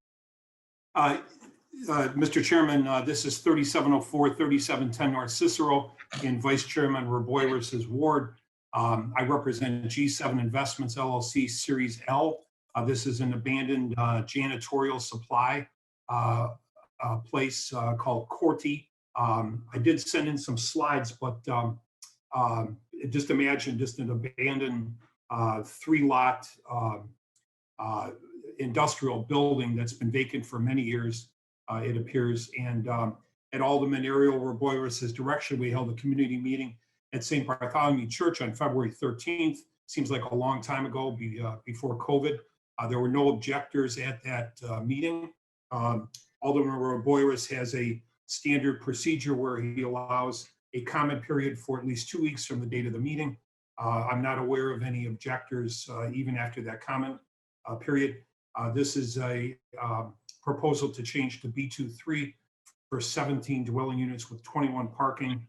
Mr. Chairman, this is 3704, 3710 North Cicero in Vice Chairman Reboyeris' ward. I represent G7 Investments LLC Series L. This is an abandoned janitorial supply place called Corti. I did send in some slides, but just imagine just an abandoned 3-lot industrial building that's been vacant for many years, it appears. And at Alderman Ariel Roboyris's direction, we held a community meeting at St. Bartholomew Church on February 13th. Seems like a long time ago, before COVID. There were no objectors at that meeting. Alderman Roboyris has a standard procedure where he allows a comment period for at least 2 weeks from the date of the meeting. I'm not aware of any objectors even after that comment period. This is a proposal to change to B23 for 17 dwelling units with 21 parking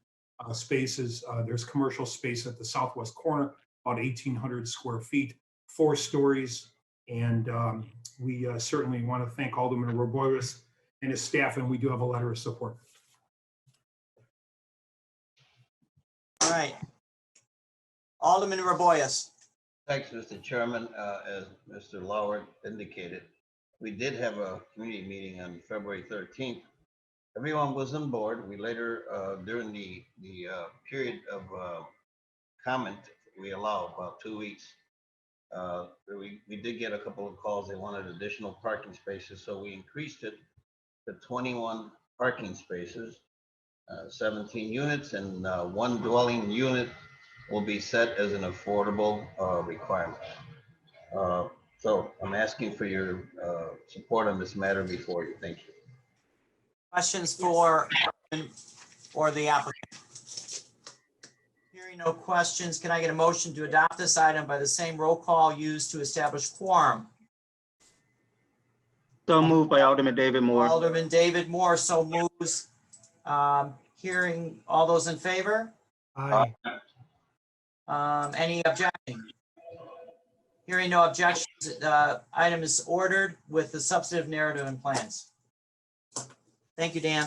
spaces. There's commercial space at the southwest corner, about 1,800 square feet, 4 stories. And we certainly want to thank Alderman Roboyris and his staff, and we do have a letter of support. All right. Alderman Roboyris. Thanks, Mr. Chairman. As Mr. Lauer indicated, we did have a community meeting on February 13th. Everyone was on board. We later, during the period of comment, we allow about 2 weeks. We did get a couple of calls. They wanted additional parking spaces, so we increased it to 21 parking spaces, 17 units, and 1 dwelling unit will be set as an affordable requirement. So I'm asking for your support on this matter before you. Thank you. Questions for the applicant? Hearing no questions, can I get a motion to adopt this item by the same roll call used to establish quorum? So moved by Alderman David Moore. Alderman David Moore so moves. Hearing all those in favor? Aye. Any objection? Hearing no objections, item is ordered with the substantive narrative and plans. Thank you, Dan.